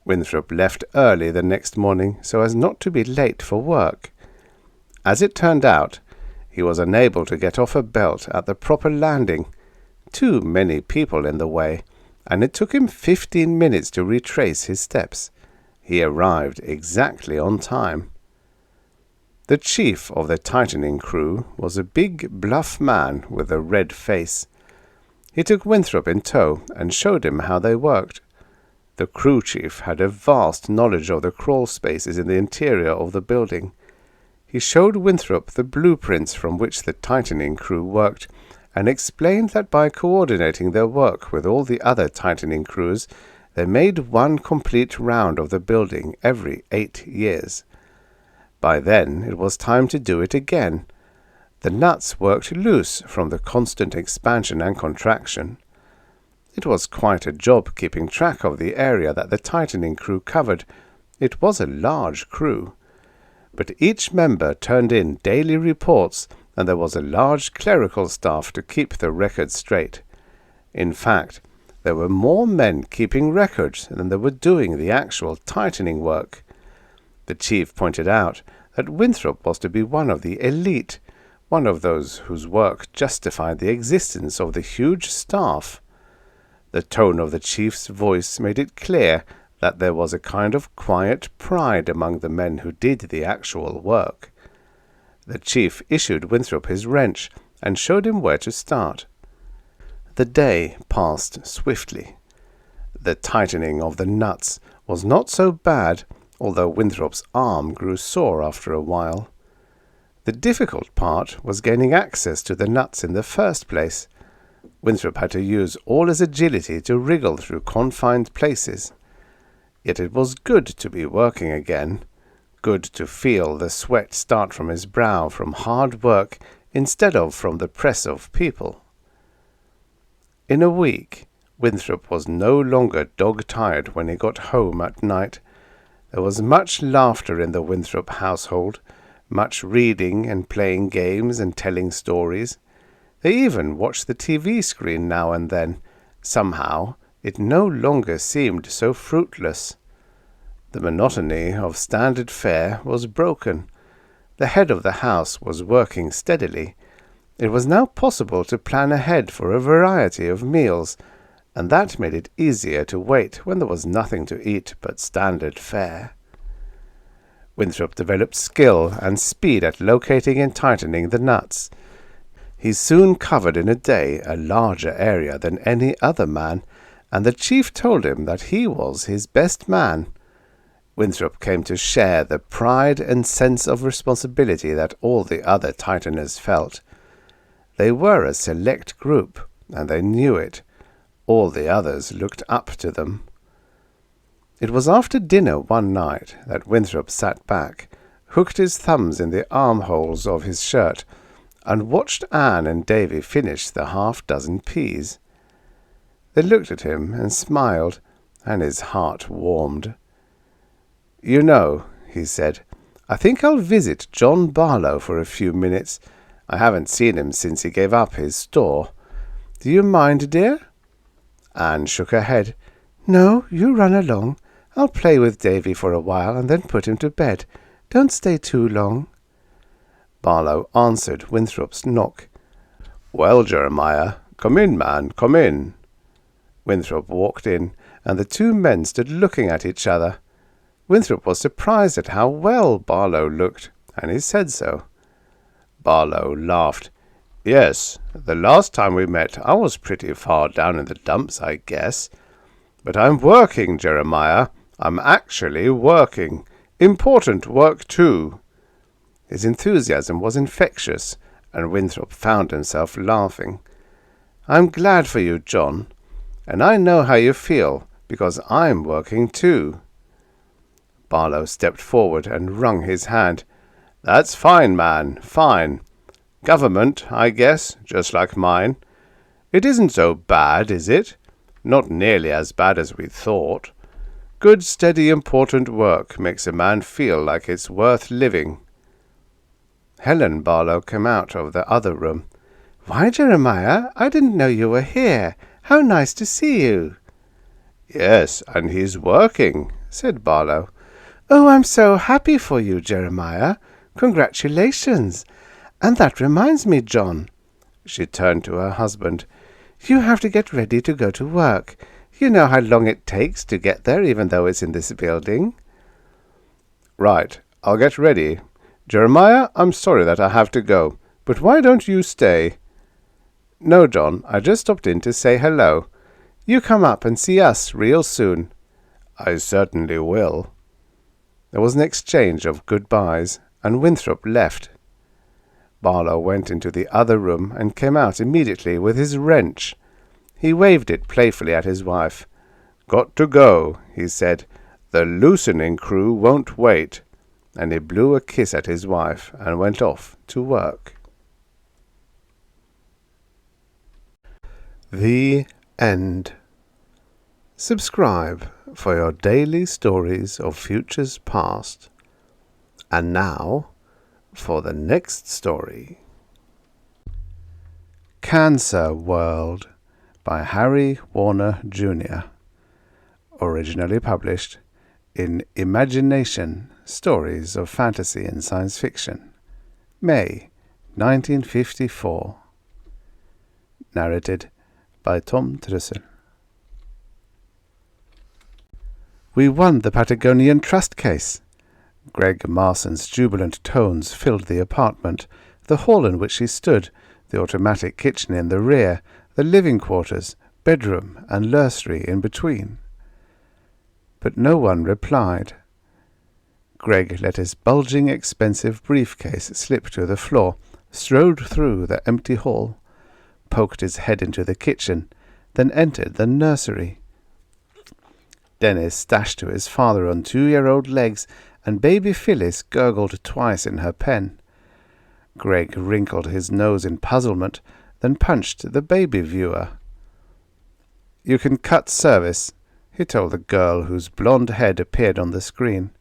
Winthrop left early the next morning so as not to be late for work. As it turned out, he was unable to get off a belt at the proper landing. Too many people in the way, and it took him 15 minutes to retrace his steps. He arrived exactly on time. The chief of the tightening crew was a big, bluff man with a red face. He took Winthrop in tow and showed him how they worked. The crew chief had a vast knowledge of the crawl spaces in the interior of the building. He showed Winthrop the blueprints from which the tightening crew worked, and explained that by coordinating their work with all the other tightening crews, they made one complete round of the building every 8 years. By then it was time to do it again. The nuts worked loose from the constant expansion and contraction. It was quite a job keeping track of the area that the tightening crew covered. It was a large crew. But each member turned in daily reports, and there was a large clerical staff to keep the records straight. In fact, there were more men keeping records than there were doing the actual tightening work. The chief pointed out that Winthrop was to be one of the elite, one of those whose work justified the existence of the huge staff. The tone of the chief's voice made it clear that there was a kind of quiet pride among the men who did the actual work. The chief issued Winthrop his wrench and showed him where to start. The day passed swiftly. The tightening of the nuts was not so bad, although Winthrop's arm grew sore after a while. The difficult part was gaining access to the nuts in the first place. Winthrop had to use all his agility to wriggle through confined places. Yet it was good to be working again, good to feel the sweat start from his brow from hard work instead of from the press of people. In a week, Winthrop was no longer dog-tired when he got home at night. There was much laughter in the Winthrop household, much reading and playing games and telling stories. They even watched the TV screen now and then. Somehow, it no longer seemed so fruitless. The monotony of standard fare was broken. The head of the house was working steadily. It was now possible to plan ahead for a variety of meals, and that made it easier to wait when there was nothing to eat but standard fare. Winthrop developed skill and speed at locating and tightening the nuts. He soon covered in a day a larger area than any other man, and the chief told him that he was his best man. Winthrop came to share the pride and sense of responsibility that all the other tighteners felt. They were a select group, and they knew it. All the others looked up to them. It was after dinner one night that Winthrop sat back, hooked his thumbs in the armholes of his shirt, and watched Anne and Davy finish the half-dozen peas. They looked at him and smiled, and his heart warmed. "You know," he said, "I think I'll visit John Barlow for a few minutes. I haven't seen him since he gave up his store. Do you mind, dear?" Anne shook her head. "No, you run along. I'll play with Davy for a while and then put him to bed. Don't stay too long." Barlow answered Winthrop's knock. "Well, Jeremiah, come in, man, come in." Winthrop walked in, and the two men stood looking at each other. Winthrop was surprised at how well Barlow looked, and he said so. Barlow laughed. "Yes, the last time we met I was pretty far down in the dumps, I guess. But I'm working, Jeremiah. I'm actually working. Important work, too." His enthusiasm was infectious, and Winthrop found himself laughing. "I'm glad for you, John, and I know how you feel, because I'm working, too." Barlow stepped forward and wrung his hand. "That's fine, man, fine. Government, I guess, just like mine. It isn't so bad, is it? Not nearly as bad as we thought. Good, steady, important work makes a man feel like it's worth living." Helen Barlow came out of the other room. "Why, Jeremiah, I didn't know you were here. How nice to see you." "Yes, and he's working," said Barlow. "Oh, I'm so happy for you, Jeremiah. Congratulations. And that reminds me, John." She turned to her husband. "You have to get ready to go to work. You know how long it takes to get there, even though it's in this building." "Right, I'll get ready. Jeremiah, I'm sorry that I have to go, but why don't you stay?" "No, John, I just stopped in to say hello. You come up and see us real soon." "I certainly will." There was an exchange of goodbyes, and Winthrop left. Barlow went into the other room and came out immediately with his wrench. He waved it playfully at his wife. "Got to go," he said. "The loosening crew won't wait." And he blew a kiss at his wife and went off to work. The End. Subscribe for your daily stories of futures past. And now, for the next story. Cancer World by Harry Warner Jr. Originally published in Imagination, Stories of Fantasy and Science Fiction, May 1954. Narrated by Tom Trussel. "We won the Patagonian Trust case." Greg Marson's jubilant tones filled the apartment, the hall in which he stood, the automatic kitchen in the rear, the living quarters, bedroom, and nursery in between. But no one replied. Greg let his bulging, expensive briefcase slip to the floor, strode through the empty hall, poked his head into the kitchen, then entered the nursery. Dennis dashed to his father on 2-year-old legs, and baby Phyllis gurgled twice in her pen. Greg wrinkled his nose in puzzlement, then punched the baby viewer. "You can cut service," he told the girl whose blonde head appeared on the screen.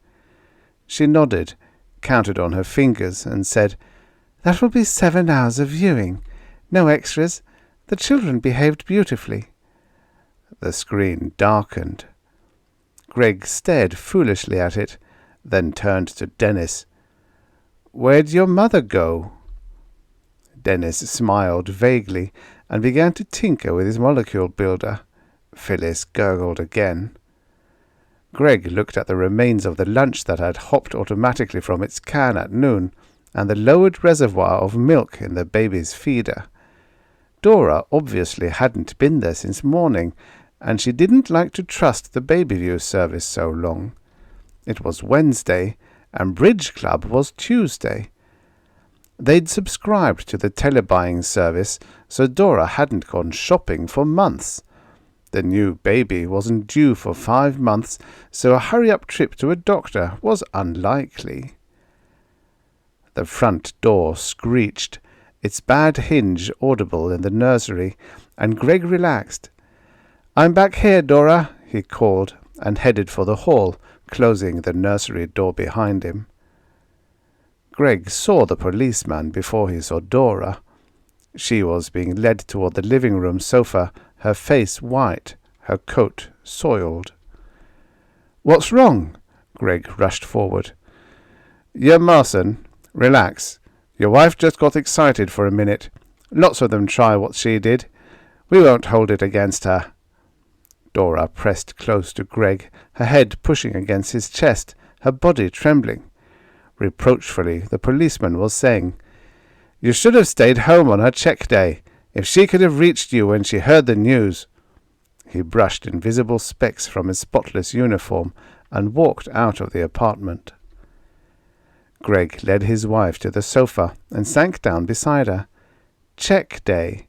She nodded, counted on her fingers, and said, "That will be 7 hours of viewing. No extras. The children behaved beautifully." The screen darkened. Greg stared foolishly at it, then turned to Dennis. "Where'd your mother go?" Dennis smiled vaguely and began to tinker with his molecule builder. Phyllis gurgled again. Greg looked at the remains of the lunch that had hopped automatically from its can at noon, and the lowered reservoir of milk in the baby's feeder. Dora obviously hadn't been there since morning, and she didn't like to trust the Babyview service so long. It was Wednesday, and Bridge Club was Tuesday. They'd subscribed to the telebuying service, so Dora hadn't gone shopping for months. The new baby wasn't due for 5 months, so a hurry-up trip to a doctor was unlikely. The front door screeched, its bad hinge audible in the nursery, and Greg relaxed. "I'm back here, Dora," he called, and headed for the hall, closing the nursery door behind him. Greg saw the policeman before he saw Dora. She was being led toward the living room sofa, her face white, her coat soiled. "What's wrong?" Greg rushed forward. "You're Marson. Relax. Your wife just got excited for a minute. Lots of them try what she did. We won't hold it against her." Dora pressed close to Greg, her head pushing against his chest, her body trembling. Reproachfully, the policeman was saying, "You should have stayed home on her check day. If she could have reached you when she heard the news." He brushed invisible specks from his spotless uniform and walked out of the apartment. Greg led his wife to the sofa and sank down beside her. "Check day."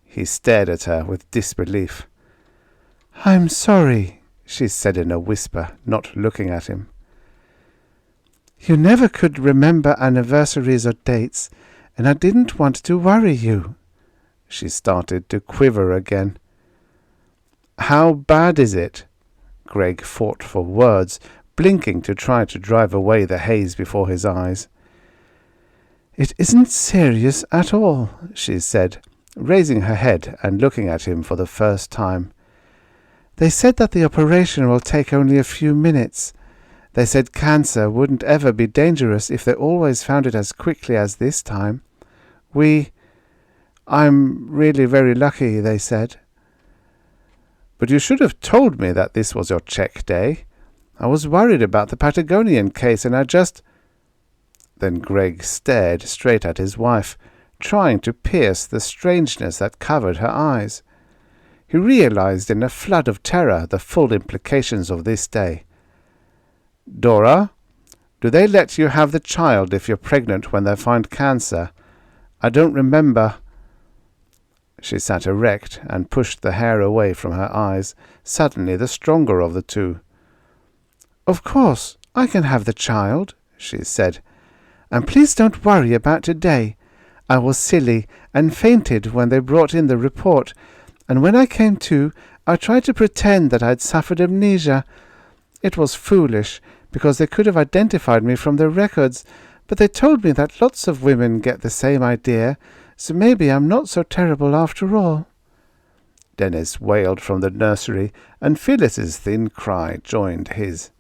He stared at her with disbelief. "I'm sorry," she said in a whisper, not looking at him. "You never could remember anniversaries or dates, and I didn't want to worry you." She started to quiver again. "How bad is it?" Greg fought for words, blinking to try to drive away the haze before his eyes. "It isn't serious at all," she said, raising her head and looking at him for the first time. "They said that the operation will take only a few minutes. They said cancer wouldn't ever be dangerous if they always found it as quickly as this time. I'm really very lucky, they said." "But you should have told me that this was your check day. I was worried about the Patagonian case, and I just—" Then Greg stared straight at his wife, trying to pierce the strangeness that covered her eyes. He realized in a flood of terror the full implications of this day. "Dora, do they let you have the child if you're pregnant when they find cancer? I don't remember." She sat erect and pushed the hair away from her eyes, suddenly the stronger of the two. "Of course, I can have the child," she said. "And please don't worry about today. I was silly and fainted when they brought in the report, and when I came to, I tried to pretend that I'd suffered amnesia. It was foolish, because they could have identified me from the records, but they told me that lots of women get the same idea, so maybe I'm not so terrible after all." Dennis wailed from the nursery, and Phyllis's thin cry joined his.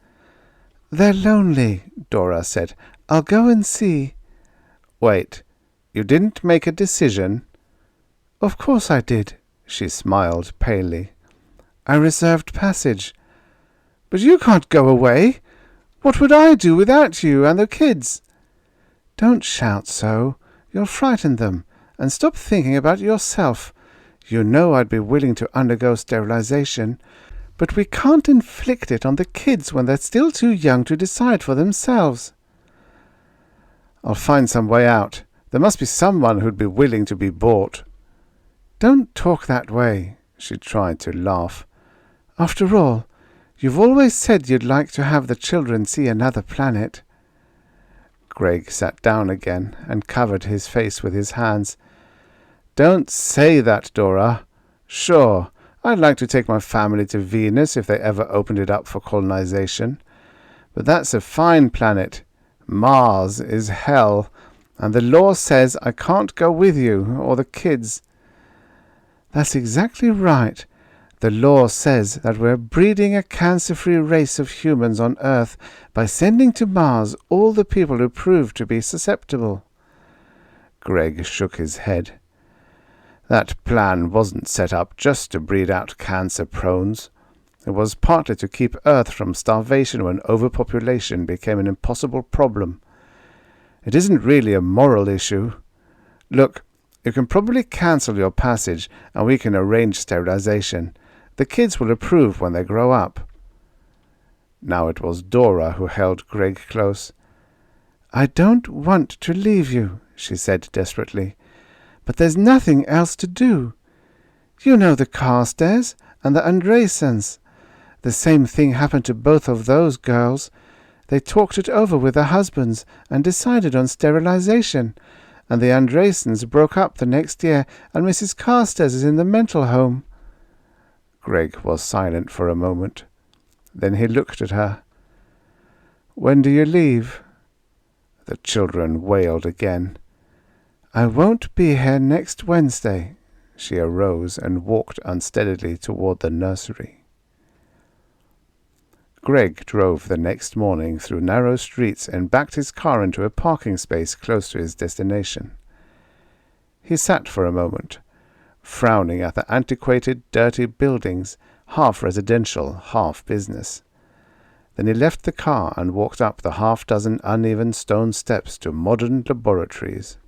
"They're lonely," Dora said. "I'll go and see." "Wait, you didn't make a decision?" "Of course I did," she smiled palely. "I reserved passage." "But you can't go away. What would I do without you and the kids?" "Don't shout so. You'll frighten them. And stop thinking about yourself. You know I'd be willing to undergo sterilization, but we can't inflict it on the kids when they're still too young to decide for themselves." "I'll find some way out. There must be someone who'd be willing to be bought." "Don't talk that way," she tried to laugh. "After all, you've always said you'd like to have the children see another planet." Greg sat down again and covered his face with his hands. "Don't say that, Dora. Sure, I'd like to take my family to Venus if they ever opened it up for colonization. But that's a fine planet. Mars is hell, and the law says I can't go with you or the kids." "That's exactly right. The law says that we're breeding a cancer-free race of humans on Earth by sending to Mars all the people who prove to be susceptible." Greg shook his head. That plan wasn't set up just to breed out cancer-prones. It was partly to keep Earth from starvation when overpopulation became an impossible problem. It isn't really a moral issue. Look, you can probably cancel your passage and we can arrange sterilization. The kids will approve when they grow up." Now it was Dora who held Greg close. "I don't want to leave you," she said desperately, "but there's nothing else to do. You know the Carstairs and the Andresens. The same thing happened to both of those girls. They talked it over with their husbands and decided on sterilization, and the Andresens broke up the next year, and Mrs. Carstairs is in the mental home." Greg was silent for a moment. Then he looked at her. "When do you leave?" The children wailed again. "I won't be here next Wednesday." She arose and walked unsteadily toward the nursery. Greg drove the next morning through narrow streets and backed his car into a parking space close to his destination. He sat for a moment, frowning at the antiquated, dirty buildings, half residential, half business. Then he left the car and walked up the half-dozen uneven stone steps to modern laboratories.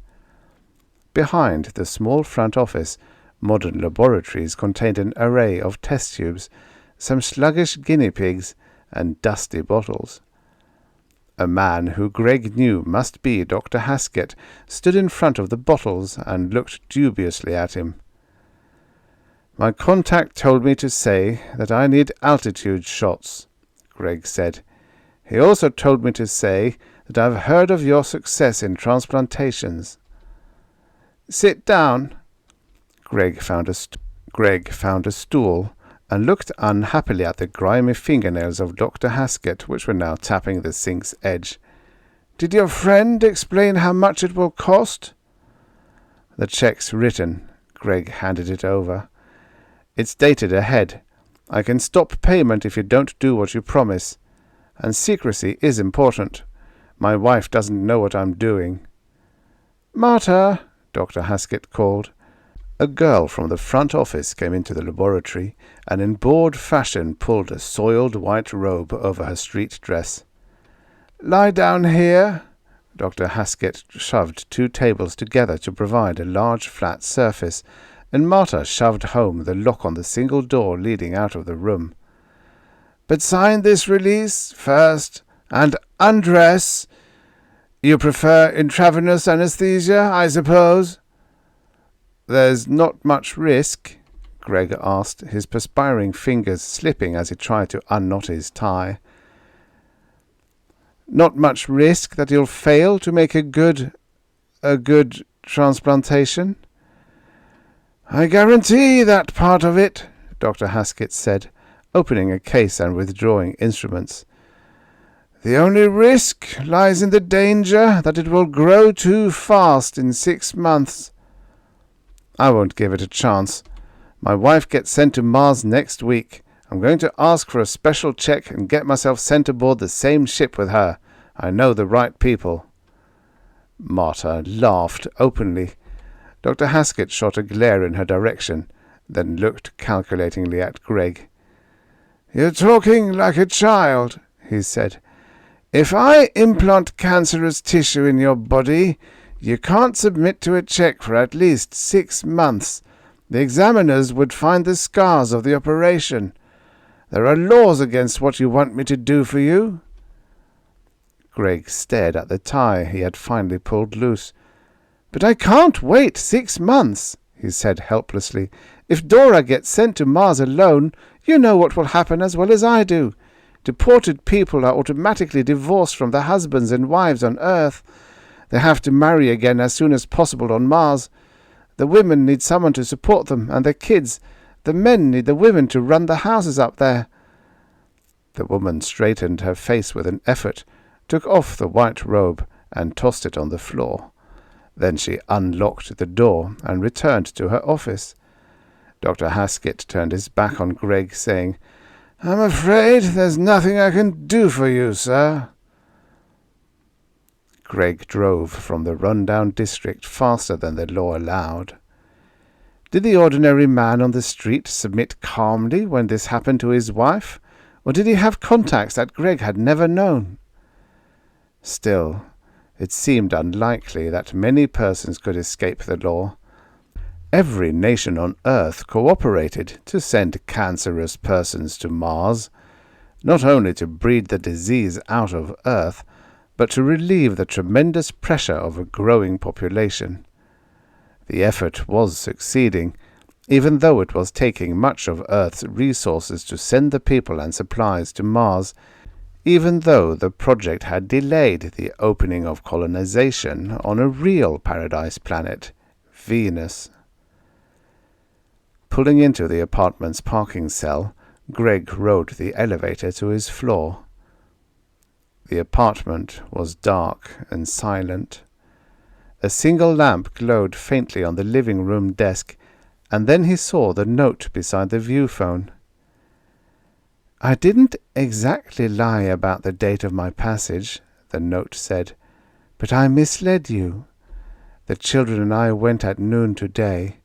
Behind the small front office, modern laboratories contained an array of test tubes, some sluggish guinea pigs, and dusty bottles. A man who Greg knew must be Dr. Haskett stood in front of the bottles and looked dubiously at him. "My contact told me to say that I need altitude shots," Greg said. "He also told me to say that I've heard of your success in transplantations." "Sit down." Greg found a stool and looked unhappily at the grimy fingernails of Dr. Haskett, which were now tapping the sink's edge. "Did your friend explain how much it will cost?" "The check's written." Greg handed it over. "It's dated ahead. I can stop payment if you don't do what you promise. And secrecy is important. My wife doesn't know what I'm doing." "Marta," Dr. Haskett called. A girl from the front office came into the laboratory and in bored fashion pulled a soiled white robe over her street dress. "Lie down here." Dr. Haskett shoved 2 tables together to provide a large flat surface, and Marta shoved home the lock on the single door leading out of the room. "But sign this release first, and undress. You prefer intravenous anesthesia, I suppose?" "There's not much risk?" Greg asked, his perspiring fingers slipping as he tried to unknot his tie. "Not much risk that you'll fail to make a good transplantation?" "I guarantee that part of it," Dr. Haskett said, opening a case and withdrawing instruments. "The only risk lies in the danger that it will grow too fast in 6 months. I won't give it a chance. My wife gets sent to Mars next week. I'm going to ask for a special check and get myself sent aboard the same ship with her. I know the right people." Marta laughed openly. Dr. Haskett shot a glare in her direction, then looked calculatingly at Greg. "You're talking like a child," he said. "If I implant cancerous tissue in your body, you can't submit to a check for at least 6 months. The examiners would find the scars of the operation. There are laws against what you want me to do for you." Greg stared at the tie he had finally pulled loose. "But I can't wait 6 months," he said helplessly. "If Dora gets sent to Mars alone, you know what will happen as well as I do. Deported people are automatically divorced from their husbands and wives on Earth. They have to marry again as soon as possible on Mars. The women need someone to support them and their kids. The men need the women to run the houses up there." The woman straightened her face with an effort, took off the white robe, and tossed it on the floor. Then she unlocked the door and returned to her office. Dr. Haskett turned his back on Greg, saying, "I'm afraid there's nothing I can do for you, sir." Greg drove from the run-down district faster than the law allowed. Did the ordinary man on the street submit calmly when this happened to his wife, or did he have contacts that Greg had never known? Still, it seemed unlikely that many persons could escape the law. Every nation on Earth cooperated to send cancerous persons to Mars, not only to breed the disease out of Earth, but to relieve the tremendous pressure of a growing population. The effort was succeeding, even though it was taking much of Earth's resources to send the people and supplies to Mars, even though the project had delayed the opening of colonization on a real paradise planet, Venus. Pulling into the apartment's parking cell, Greg rode the elevator to his floor. The apartment was dark and silent. A single lamp glowed faintly on the living room desk, and then he saw the note beside the view phone. "I didn't exactly lie about the date of my passage," the note said, "but I misled you. The children and I went at noon today.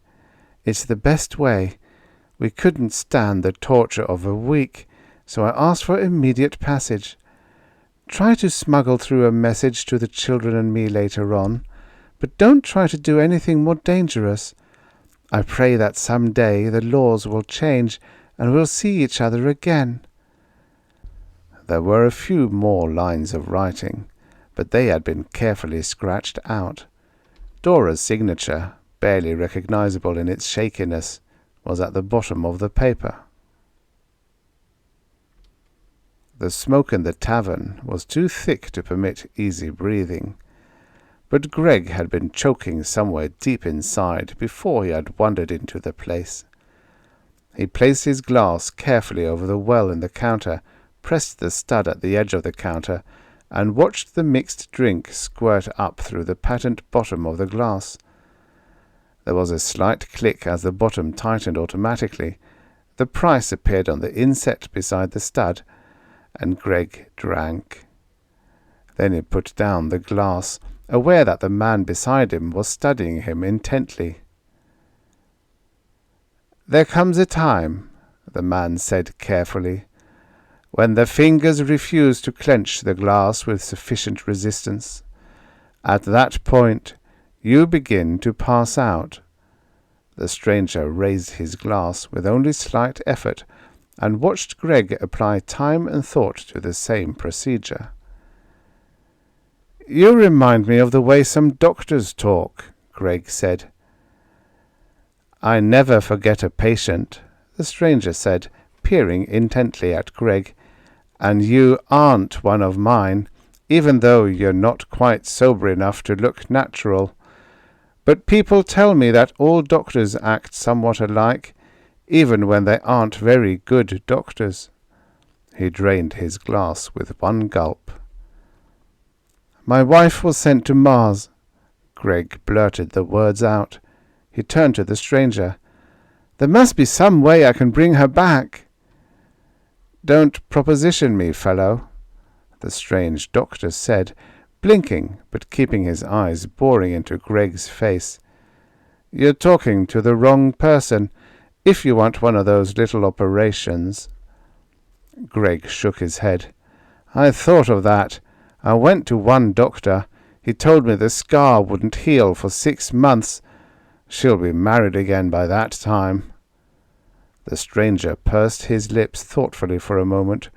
It's the best way. We couldn't stand the torture of a week, so I asked for immediate passage. Try to smuggle through a message to the children and me later on, but don't try to do anything more dangerous. I pray that some day the laws will change and we'll see each other again." There were a few more lines of writing, but they had been carefully scratched out. Dora's signature, barely recognizable in its shakiness, was at the bottom of the paper. The smoke in the tavern was too thick to permit easy breathing, but Greg had been choking somewhere deep inside before he had wandered into the place. He placed his glass carefully over the well in the counter, pressed the stud at the edge of the counter, and watched the mixed drink squirt up through the patent bottom of the glass. There was a slight click as the bottom tightened automatically. The price appeared on the inset beside the stud, and Greg drank. Then he put down the glass, aware that the man beside him was studying him intently. "There comes a time," the man said carefully, "when the fingers refuse to clench the glass with sufficient resistance. At that point, you begin to pass out." The stranger raised his glass with only slight effort and watched Greg apply time and thought to the same procedure. "You remind me of the way some doctors talk," Greg said. "I never forget a patient," the stranger said, peering intently at Greg, "and you aren't one of mine, even though you're not quite sober enough to look natural. But people tell me that all doctors act somewhat alike, even when they aren't very good doctors." He drained his glass with one gulp. "My wife was sent to Mars." Greg blurted the words out. He turned to the stranger. "There must be some way I can bring her back." "Don't proposition me, fellow," the strange doctor said, blinking but keeping his eyes boring into Greg's face. "You're talking to the wrong person, if you want one of those little operations." Greg shook his head. "I thought of that. I went to one doctor. He told me the scar wouldn't heal for 6 months. She'll be married again by that time." The stranger pursed his lips thoughtfully for a moment.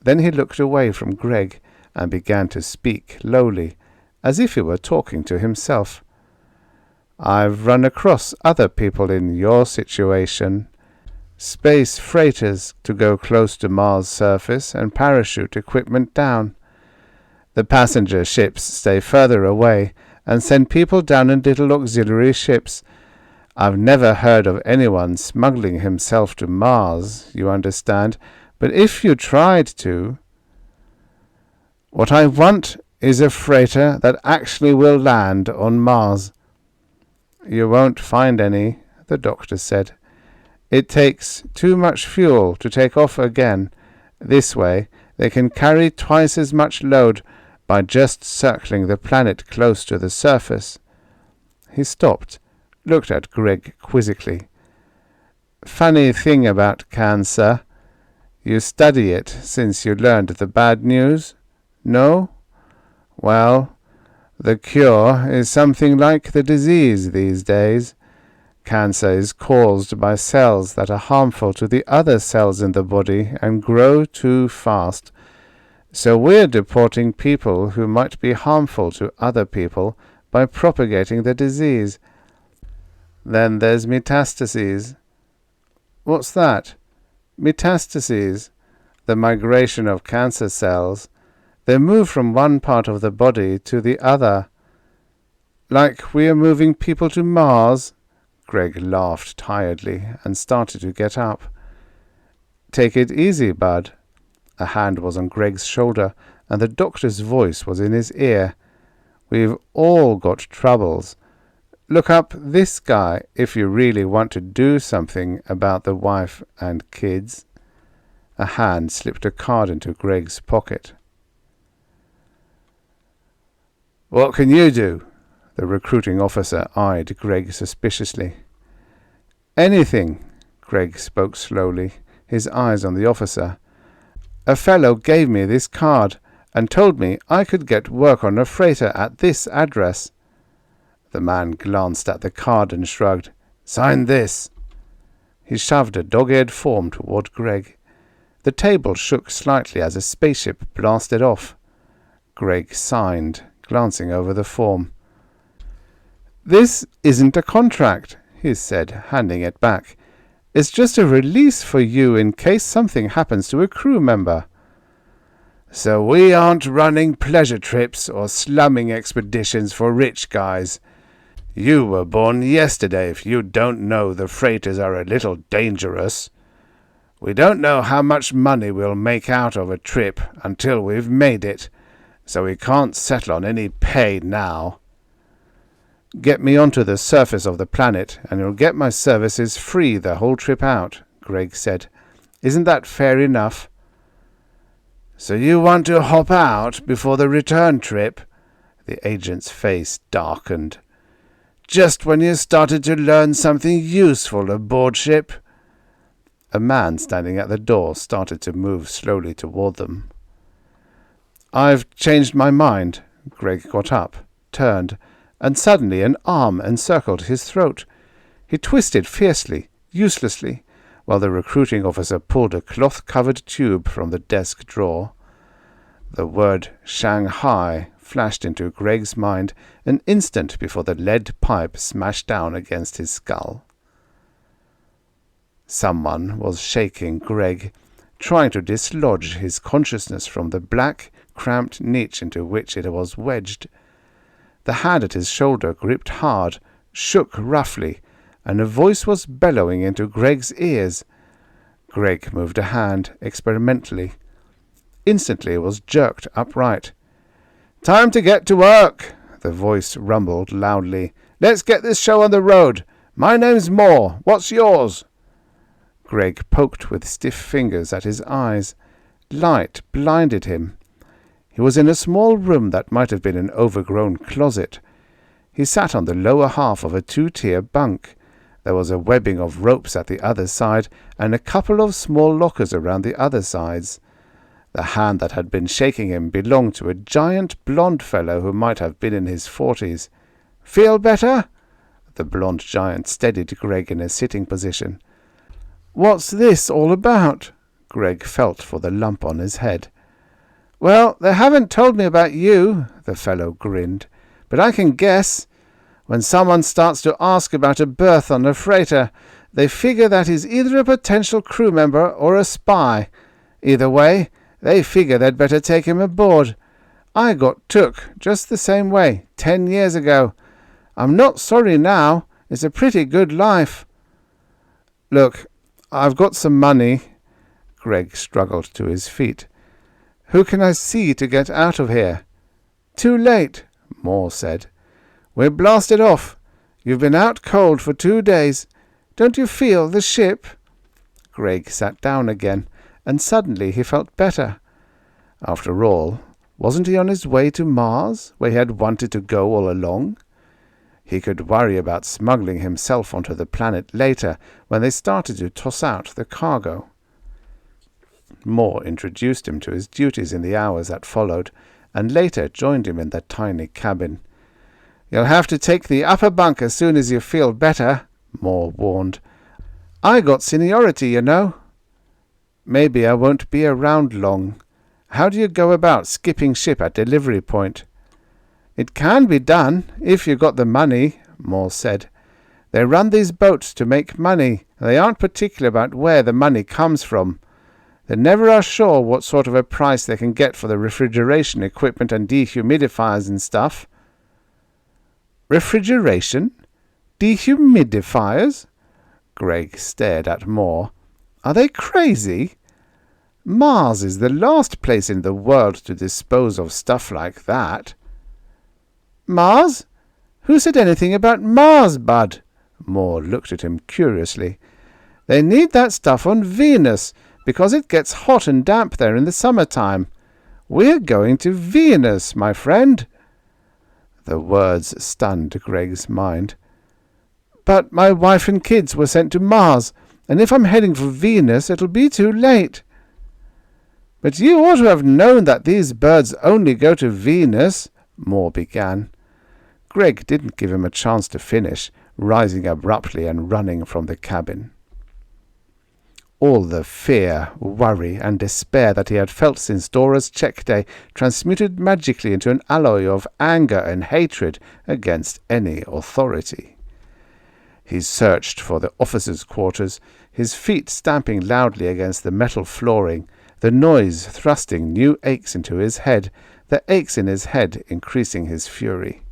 Then he looked away from Greg and began to speak lowly, as if he were talking to himself. "I've run across other people in your situation. Space freighters to go close to Mars' surface and parachute equipment down. The passenger ships stay further away and send people down in little auxiliary ships. I've never heard of anyone smuggling himself to Mars, you understand, but if you tried to—" "What I want is a freighter that actually will land on Mars." "You won't find any," the doctor said. "It takes too much fuel to take off again. This way, they can carry twice as much load by just circling the planet close to the surface." He stopped, looked at Greg quizzically. "Funny thing about cancer. You study it since you learned the bad news? No? Well, the cure is something like the disease these days. Cancer is caused by cells that are harmful to the other cells in the body and grow too fast. So we're deporting people who might be harmful to other people by propagating the disease. Then there's metastases." "What's that?" "Metastases. The migration of cancer cells. They move from one part of the body to the other." "Like we are moving people to Mars?" Greg laughed tiredly and started to get up. "Take it easy, bud." A hand was on Greg's shoulder, and the doctor's voice was in his ear. "We've all got troubles. Look up this guy if you really want to do something about the wife and kids." A hand slipped a card into Greg's pocket. "What can you do?" The recruiting officer eyed Greg suspiciously. "Anything," Greg spoke slowly, his eyes on the officer. "A fellow gave me this card and told me I could get work on a freighter at this address." The man glanced at the card and shrugged. "Sign this." He shoved a dog-eared form toward Greg. The table shook slightly as a spaceship blasted off. Greg signed, glancing over the form. "This isn't a contract," he said, handing it back. "It's just a release for you in case something happens to a crew member." "So we aren't running pleasure trips or slumming expeditions for rich guys. You were born yesterday if you don't know the freighters are a little dangerous. We don't know how much money we'll make out of a trip until we've made it, so we can't settle on any pay now." "Get me onto the surface of the planet, and you'll get my services free the whole trip out," Greg said. "Isn't that fair enough?" "So you want to hop out before the return trip?" The agent's face darkened. "Just when you started to learn something useful aboard ship?" A man standing at the door started to move slowly toward them. "I've changed my mind." Greg got up, turned, and suddenly an arm encircled his throat. He twisted fiercely, uselessly, while the recruiting officer pulled a cloth-covered tube from the desk drawer. The word Shanghai flashed into Greg's mind an instant before the lead pipe smashed down against his skull. Someone was shaking Greg, trying to dislodge his consciousness from the black, cramped niche into which it was wedged. The hand at his shoulder gripped hard, shook roughly, and a voice was bellowing into Greg's ears. Greg moved a hand experimentally. Instantly it was jerked upright. "Time to get to work," the voice rumbled loudly. "Let's get this show on the road. My name's Moore. What's yours?" Greg poked with stiff fingers at his eyes. Light blinded him. He was in a small room that might have been an overgrown closet. He sat on the lower half of a two-tier bunk. There was a webbing of ropes at the other side, and a couple of small lockers around the other sides. The hand that had been shaking him belonged to a giant blond fellow who might have been in his 40s. "Feel better?" The blond giant steadied Greg in a sitting position. "What's this all about?" Greg felt for the lump on his head. "Well, they haven't told me about you," the fellow grinned, "but I can guess. When someone starts to ask about a berth on a freighter, they figure that he's either a potential crew member or a spy. Either way, they figure they'd better take him aboard. I got took just the same way 10 years ago. I'm not sorry now. It's a pretty good life." "Look, I've got some money." Greg struggled to his feet. "Who can I see to get out of here?" "Too late," Moore said. "We're blasted off. You've been out cold for 2 days. Don't you feel the ship?" Greg sat down again, and suddenly he felt better. After all, wasn't he on his way to Mars, where he had wanted to go all along? He could worry about smuggling himself onto the planet later when they started to toss out the cargo. Moore introduced him to his duties in the hours that followed, and later joined him in the tiny cabin. "You'll have to take the upper bunk as soon as you feel better," Moore warned. "I got seniority, you know." "Maybe I won't be around long. How do you go about skipping ship at delivery point?" "It can be done, if you got the money," Moore said. "They run these boats to make money, and they aren't particular about where the money comes from. They never are sure what sort of a price they can get for the refrigeration equipment and dehumidifiers and stuff." "Refrigeration? Dehumidifiers?" Greg stared at Moore. "Are they crazy? Mars is the last place in the world to dispose of stuff like that." "Mars? Who said anything about Mars, Bud?" Moore looked at him curiously. "They need that stuff on Venus, because it gets hot and damp there in the summertime. We're going to Venus, my friend." The words stunned Greg's mind. "But my wife and kids were sent to Mars, and if I'm heading for Venus, it'll be too late." "But you ought to have known that these birds only go to Venus," Moore began. Greg didn't give him a chance to finish, rising abruptly and running from the cabin. All the fear, worry, and despair that he had felt since Dora's check day transmuted magically into an alloy of anger and hatred against any authority. He searched for the officers' quarters, his feet stamping loudly against the metal flooring, the noise thrusting new aches into his head, the aches in his head increasing his fury.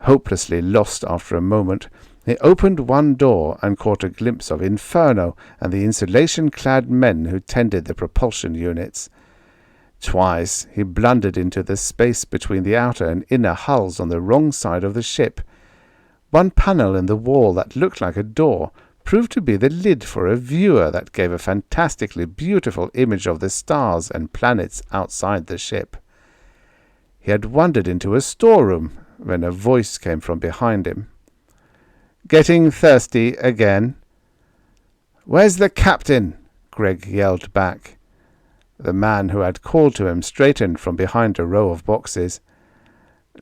Hopelessly lost after a moment, he opened one door and caught a glimpse of Inferno and the insulation-clad men who tended the propulsion units. Twice he blundered into the space between the outer and inner hulls on the wrong side of the ship. One panel in the wall that looked like a door proved to be the lid for a viewer that gave a fantastically beautiful image of the stars and planets outside the ship. He had wandered into a storeroom when a voice came from behind him. "Getting thirsty again?" "Where's the captain?" Greg yelled back. The man who had called to him straightened from behind a row of boxes.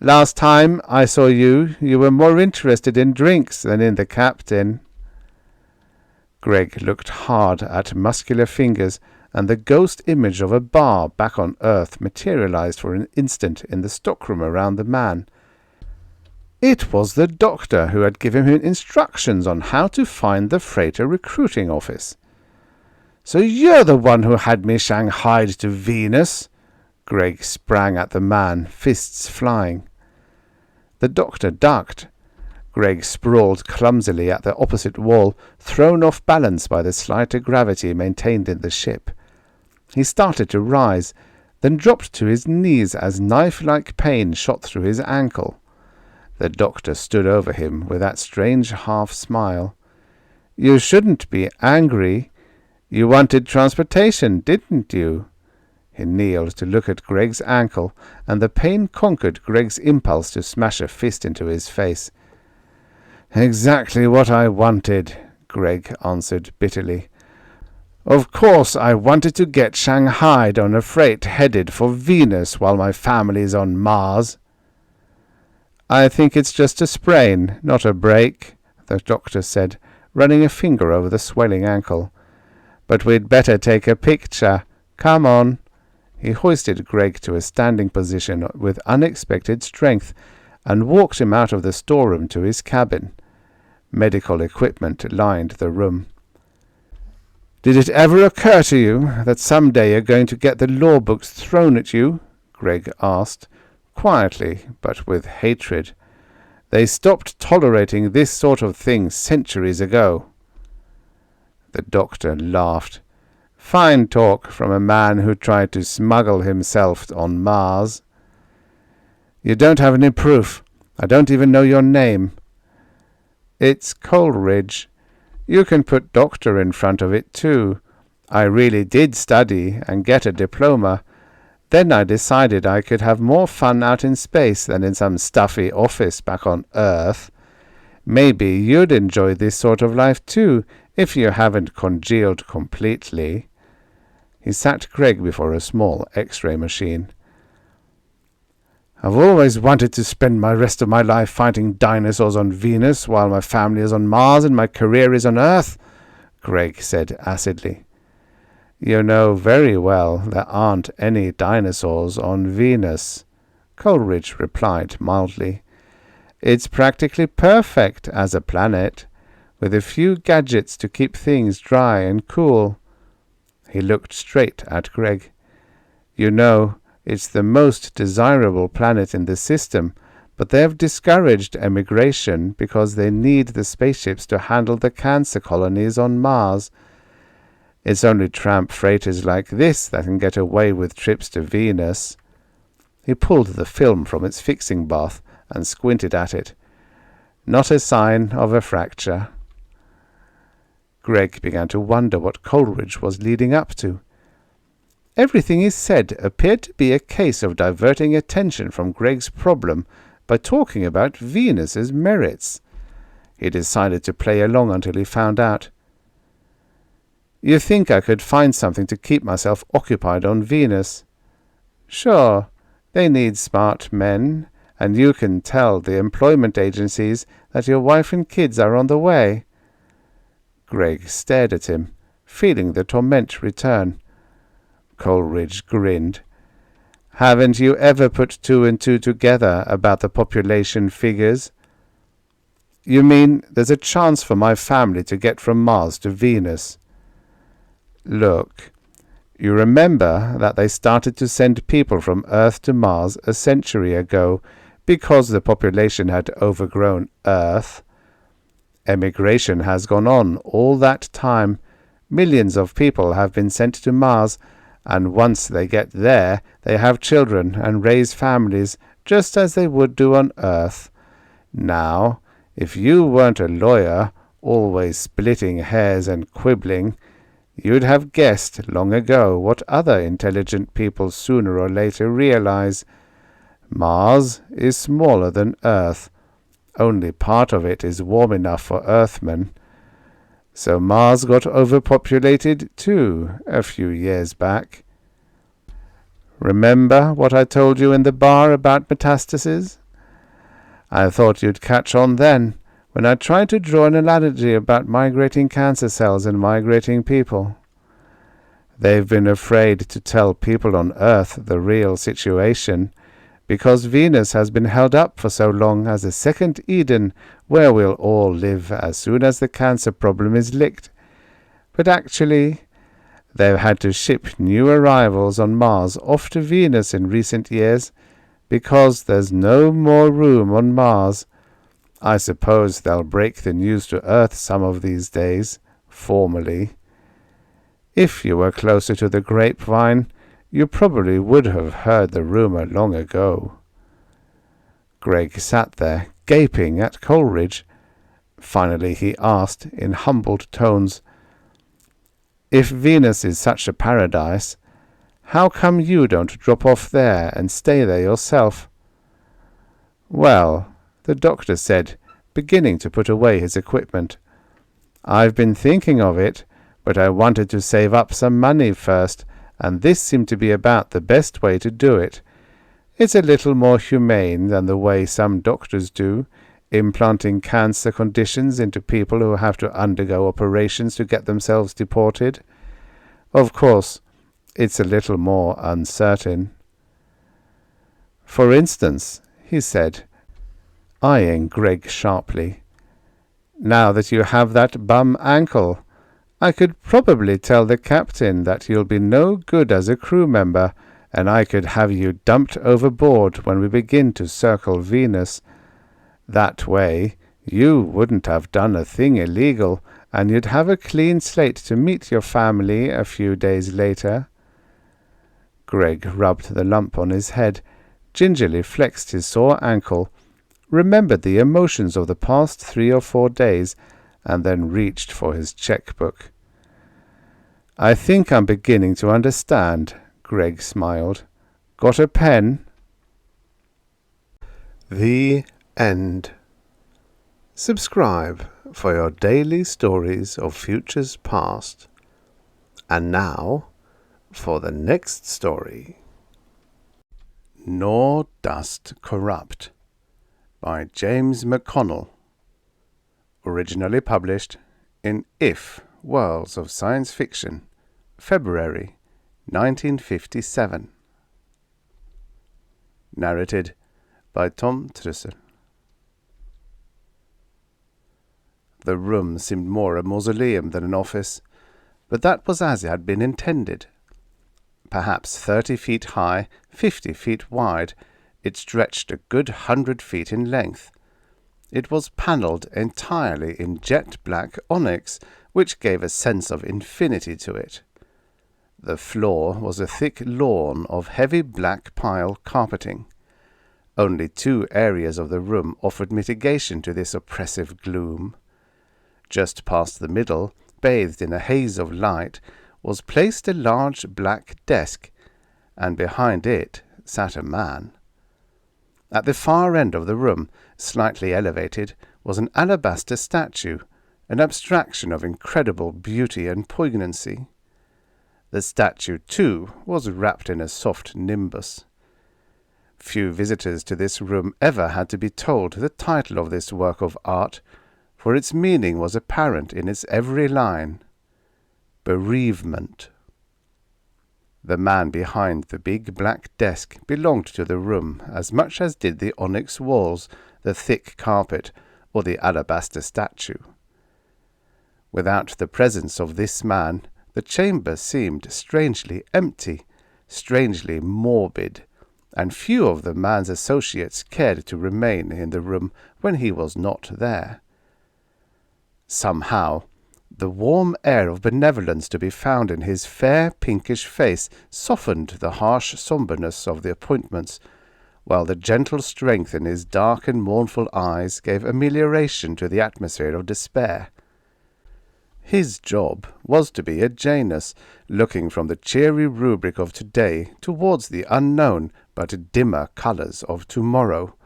"Last time I saw you, you were more interested in drinks than in the captain." Greg looked hard at muscular fingers, and the ghost image of a bar back on Earth materialized for an instant in the stockroom around the man. It was the doctor who had given him instructions on how to find the freighter recruiting office. "So you're the one who had me shanghaied to Venus?" Greg sprang at the man, fists flying. The doctor ducked. Greg sprawled clumsily at the opposite wall, thrown off balance by the slighter gravity maintained in the ship. He started to rise, then dropped to his knees as knife-like pain shot through his ankle. The doctor stood over him with that strange half-smile. "You shouldn't be angry. You wanted transportation, didn't you?" He kneeled to look at Greg's ankle, and the pain conquered Greg's impulse to smash a fist into his face. "Exactly what I wanted," Greg answered bitterly. "Of course I wanted to get shanghaied on a freight headed for Venus while my family's on Mars." "I think it's just a sprain, not a break," the doctor said, running a finger over the swelling ankle. "But we'd better take a picture. Come on." He hoisted Greg to a standing position with unexpected strength and walked him out of the storeroom to his cabin. Medical equipment lined the room. "Did it ever occur to you that someday you're going to get the law books thrown at you?" Greg asked, quietly but with hatred. "They stopped tolerating this sort of thing centuries ago." The doctor laughed. "Fine talk from a man who tried to smuggle himself on Mars." "You don't have any proof. I don't even know your name." "It's Coleridge. You can put doctor in front of it too. I really did study and get a diploma. Then I decided I could have more fun out in space than in some stuffy office back on Earth. Maybe you'd enjoy this sort of life too, if you haven't congealed completely." He sat Greg before a small X-ray machine. "I've always wanted to spend the rest of my life fighting dinosaurs on Venus while my family is on Mars and my career is on Earth," Greg said acidly. "You know very well there aren't any dinosaurs on Venus," Coleridge replied mildly. "It's practically perfect as a planet, with a few gadgets to keep things dry and cool." He looked straight at Greg. "You know, it's the most desirable planet in the system, but they've discouraged emigration because they need the spaceships to handle the cancer colonies on Mars. It's only tramp freighters like this that can get away with trips to Venus." He pulled the film from its fixing bath and squinted at it. "Not a sign of a fracture." Greg began to wonder what Coleridge was leading up to. Everything he said appeared to be a case of diverting attention from Greg's problem by talking about Venus's merits. He decided to play along until he found out. "You think I could find something to keep myself occupied on Venus?" "Sure, they need smart men, and you can tell the employment agencies that your wife and kids are on the way." Greg stared at him, feeling the torment return. Coleridge grinned. "Haven't you ever put two and two together about the population figures?" "You mean there's a chance for my family to get from Mars to Venus?" "Look, you remember that they started to send people from Earth to Mars a century ago because the population had overgrown Earth. Emigration has gone on all that time. Millions of people have been sent to Mars, and once they get there, they have children and raise families just as they would do on Earth. Now, if you weren't a lawyer, always splitting hairs and quibbling, you'd have guessed long ago what other intelligent people sooner or later realize. Mars is smaller than Earth. Only part of it is warm enough for Earthmen. So Mars got overpopulated too a few years back. Remember what I told you in the bar about metastases? I thought you'd catch on then, when I tried to draw an analogy about migrating cancer cells and migrating people. They've been afraid to tell people on Earth the real situation, because Venus has been held up for so long as a second Eden where we'll all live as soon as the cancer problem is licked. But actually, they've had to ship new arrivals on Mars off to Venus in recent years, because there's no more room on Mars. I suppose they'll break the news to Earth some of these days, formally. If you were closer to the grapevine, you probably would have heard the rumor long ago." Greg sat there, gaping at Coleridge. Finally he asked, in humbled tones, "If Venus is such a paradise, how come you don't drop off there and stay there yourself?" "Well," the doctor said, beginning to put away his equipment, "I've been thinking of it, but I wanted to save up some money first, and this seemed to be about the best way to do it. It's a little more humane than the way some doctors do, implanting cancer conditions into people who have to undergo operations to get themselves deported. Of course, it's a little more uncertain." "For instance," he said, eyeing Greg sharply, "now that you have that bum ankle, I could probably tell the captain that you'll be no good as a crew member, and I could have you dumped overboard when we begin to circle Venus. That way, you wouldn't have done a thing illegal, and you'd have a clean slate to meet your family a few days later." Greg rubbed the lump on his head, gingerly flexed his sore ankle, remembered the emotions of the past 3 or 4 days, and then reached for his checkbook. "I think I'm beginning to understand," Greg smiled. Got a pen? The end. Subscribe for your daily stories of futures past. And now, for the next story. Nor Dust Corrupt by James McConnell. Originally published in If Worlds of Science Fiction, February 1957. Narrated by Tom Trussel. The room seemed more a mausoleum than an office, but that was as it had been intended. Perhaps 30 feet high, 50 feet wide, it stretched a good 100 feet in length. It was panelled entirely in jet-black onyx, which gave a sense of infinity to it. The floor was a thick lawn of heavy black pile carpeting. Only 2 areas of the room offered mitigation to this oppressive gloom. Just past the middle, bathed in a haze of light, was placed a large black desk, and behind it sat a man. At the far end of the room, slightly elevated, was an alabaster statue, an abstraction of incredible beauty and poignancy. The statue, too, was wrapped in a soft nimbus. Few visitors to this room ever had to be told the title of this work of art, for its meaning was apparent in its every line. Bereavement. The man behind the big black desk belonged to the room as much as did the onyx walls, the thick carpet, or the alabaster statue. Without the presence of this man, the chamber seemed strangely empty, strangely morbid, and few of the man's associates cared to remain in the room when he was not there. Somehow, the warm air of benevolence to be found in his fair pinkish face softened the harsh sombreness of the appointments, while the gentle strength in his dark and mournful eyes gave amelioration to the atmosphere of despair. His job was to be a Janus, looking from the cheery rubric of today towards the unknown but dimmer colours of tomorrow,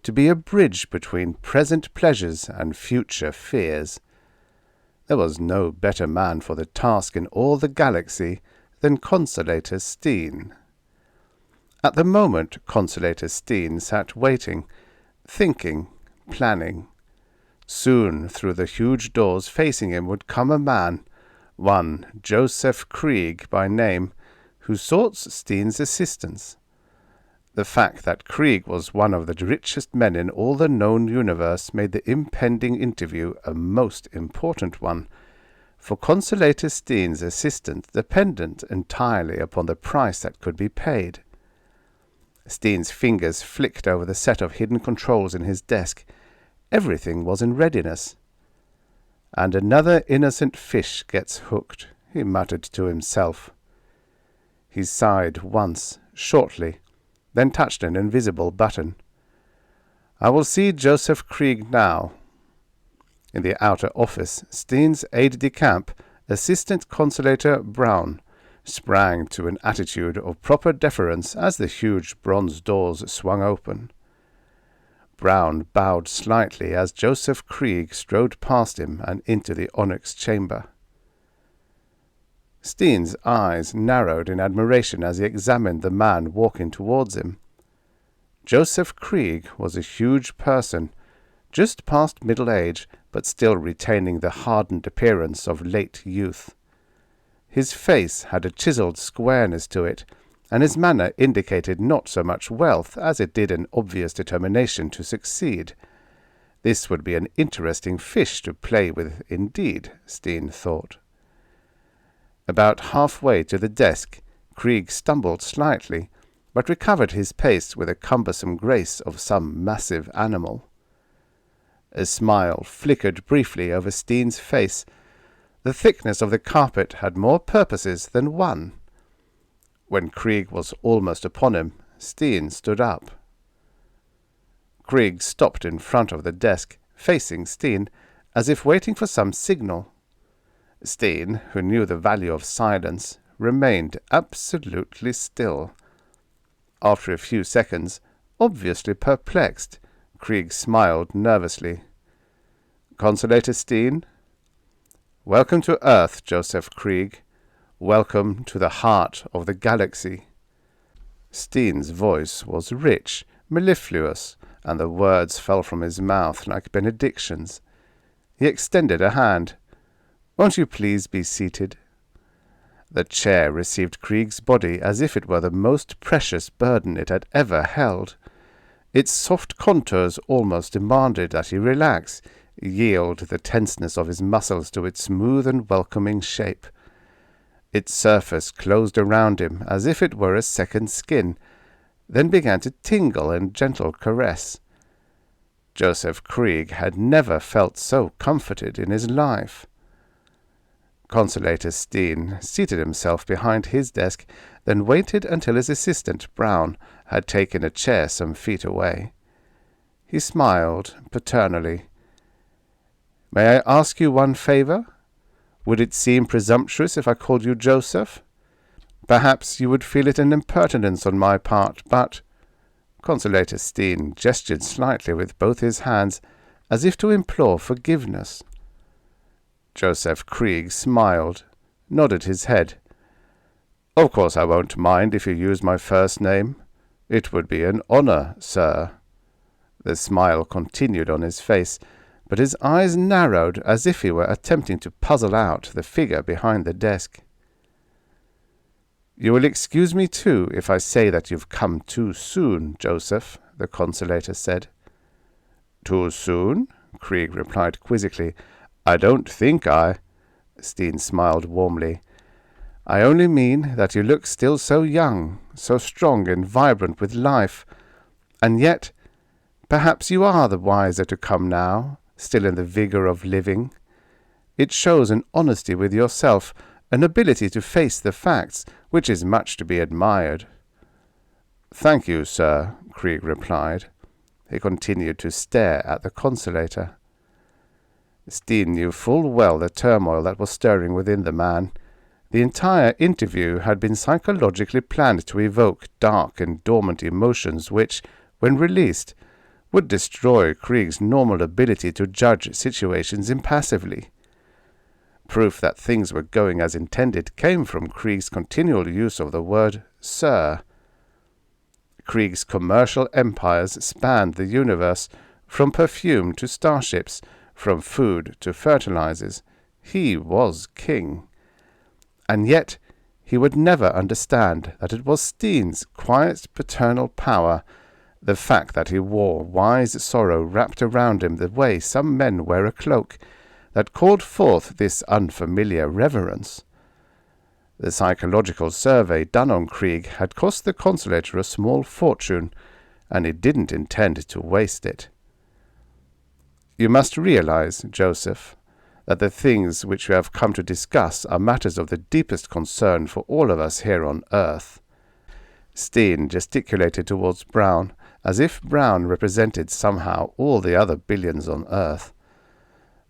to be a bridge between present pleasures and future fears. There was no better man for the task in all the galaxy than Consolator Steen. At the moment Consolator Steen sat waiting, thinking, planning. Soon through the huge doors facing him would come a man, one Joseph Krieg by name, who sought Steen's assistance. The fact that Krieg was one of the richest men in all the known universe made the impending interview a most important one, for Consolator Steen's assistance depended entirely upon the price that could be paid. Steen's fingers flicked over the set of hidden controls in his desk. Everything was in readiness. "And another innocent fish gets hooked," he muttered to himself. He sighed once, shortly, then touched an invisible button. "I will see Joseph Krieg now." In the outer office, Steen's aide-de-camp, Assistant Consolator Brown, sprang to an attitude of proper deference as the huge bronze doors swung open. Brown bowed slightly as Joseph Krieg strode past him and into the onyx chamber. Steen's eyes narrowed in admiration as he examined the man walking towards him. Joseph Krieg was a huge person, just past middle age, but still retaining the hardened appearance of late youth. His face had a chiseled squareness to it, and his manner indicated not so much wealth as it did an obvious determination to succeed. This would be an interesting fish to play with indeed, Steen thought. About halfway to the desk, Krieg stumbled slightly, but recovered his pace with a cumbersome grace of some massive animal. A smile flickered briefly over Steen's face. The thickness of the carpet had more purposes than one. When Krieg was almost upon him, Steen stood up. Krieg stopped in front of the desk, facing Steen, as if waiting for some signal. Steen, who knew the value of silence, remained absolutely still. After a few seconds, obviously perplexed, Krieg smiled nervously. "Consulator Steen?" "Welcome to Earth, Joseph Krieg. Welcome to the heart of the galaxy." Steen's voice was rich, mellifluous, and the words fell from his mouth like benedictions. He extended a hand. "Won't you please be seated?" The chair received Krieg's body as if it were the most precious burden it had ever held. Its soft contours almost demanded that he relax, yield the tenseness of his muscles to its smooth and welcoming shape. Its surface closed around him as if it were a second skin, then began to tingle in gentle caress. Joseph Krieg had never felt so comforted in his life. Consulator Steen seated himself behind his desk, then waited until his assistant, Brown, had taken a chair some feet away. He smiled paternally. "May I ask you one favor? Would it seem presumptuous if I called you Joseph? Perhaps you would feel it an impertinence on my part, but—" Consulator Steen gestured slightly with both his hands, as if to implore forgiveness. Joseph Krieg smiled, nodded his head. "Of course I won't mind if you use my first name. It would be an honor, sir." The smile continued on his face, but his eyes narrowed as if he were attempting to puzzle out the figure behind the desk. "You will excuse me, too, if I say that you've come too soon, Joseph," the consulator said. "Too soon?" Krieg replied quizzically. "I don't think I—" Steen smiled warmly. "I only mean that you look still so young, so strong and vibrant with life. And yet, perhaps you are the wiser to come now, still in the vigor of living. It shows an honesty with yourself, an ability to face the facts, which is much to be admired." "Thank you, sir," Krieg replied. He continued to stare at the consulator. Steen knew full well the turmoil that was stirring within the man. The entire interview had been psychologically planned to evoke dark and dormant emotions which, when released, would destroy Krieg's normal ability to judge situations impassively. Proof that things were going as intended came from Krieg's continual use of the word "sir." Krieg's commercial empires spanned the universe, from perfume to starships, from food to fertilizers. He was king. And yet he would never understand that it was Steen's quiet paternal power, the fact that he wore wise sorrow wrapped around him the way some men wear a cloak, that called forth this unfamiliar reverence. The psychological survey done on Krieg had cost the consulator a small fortune, and he didn't intend to waste it. "You must realize, Joseph, that the things which we have come to discuss are matters of the deepest concern for all of us here on Earth." Steen gesticulated towards Brown, as if Brown represented somehow all the other billions on Earth.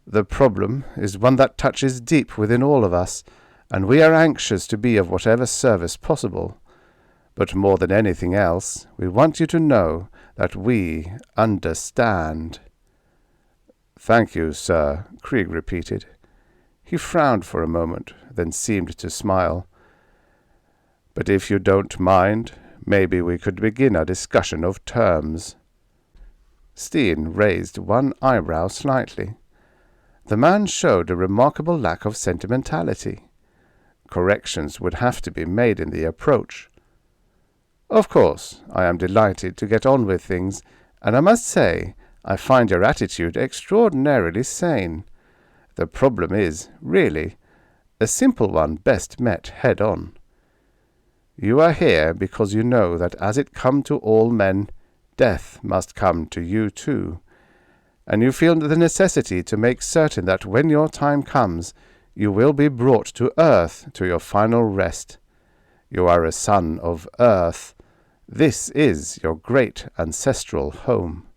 "The problem is one that touches deep within all of us, and we are anxious to be of whatever service possible. But more than anything else, we want you to know that we understand." "Thank you, sir," Krieg repeated. He frowned for a moment, then seemed to smile. "But if you don't mind, maybe we could begin a discussion of terms." Steen raised one eyebrow slightly. The man showed a remarkable lack of sentimentality. Corrections would have to be made in the approach. "Of course, I am delighted to get on with things, and I must say I find your attitude extraordinarily sane. The problem is, really, a simple one best met head-on. You are here because you know that as it come to all men, death must come to you too, and you feel the necessity to make certain that when your time comes, you will be brought to Earth to your final rest. You are a son of Earth. This is your great ancestral home."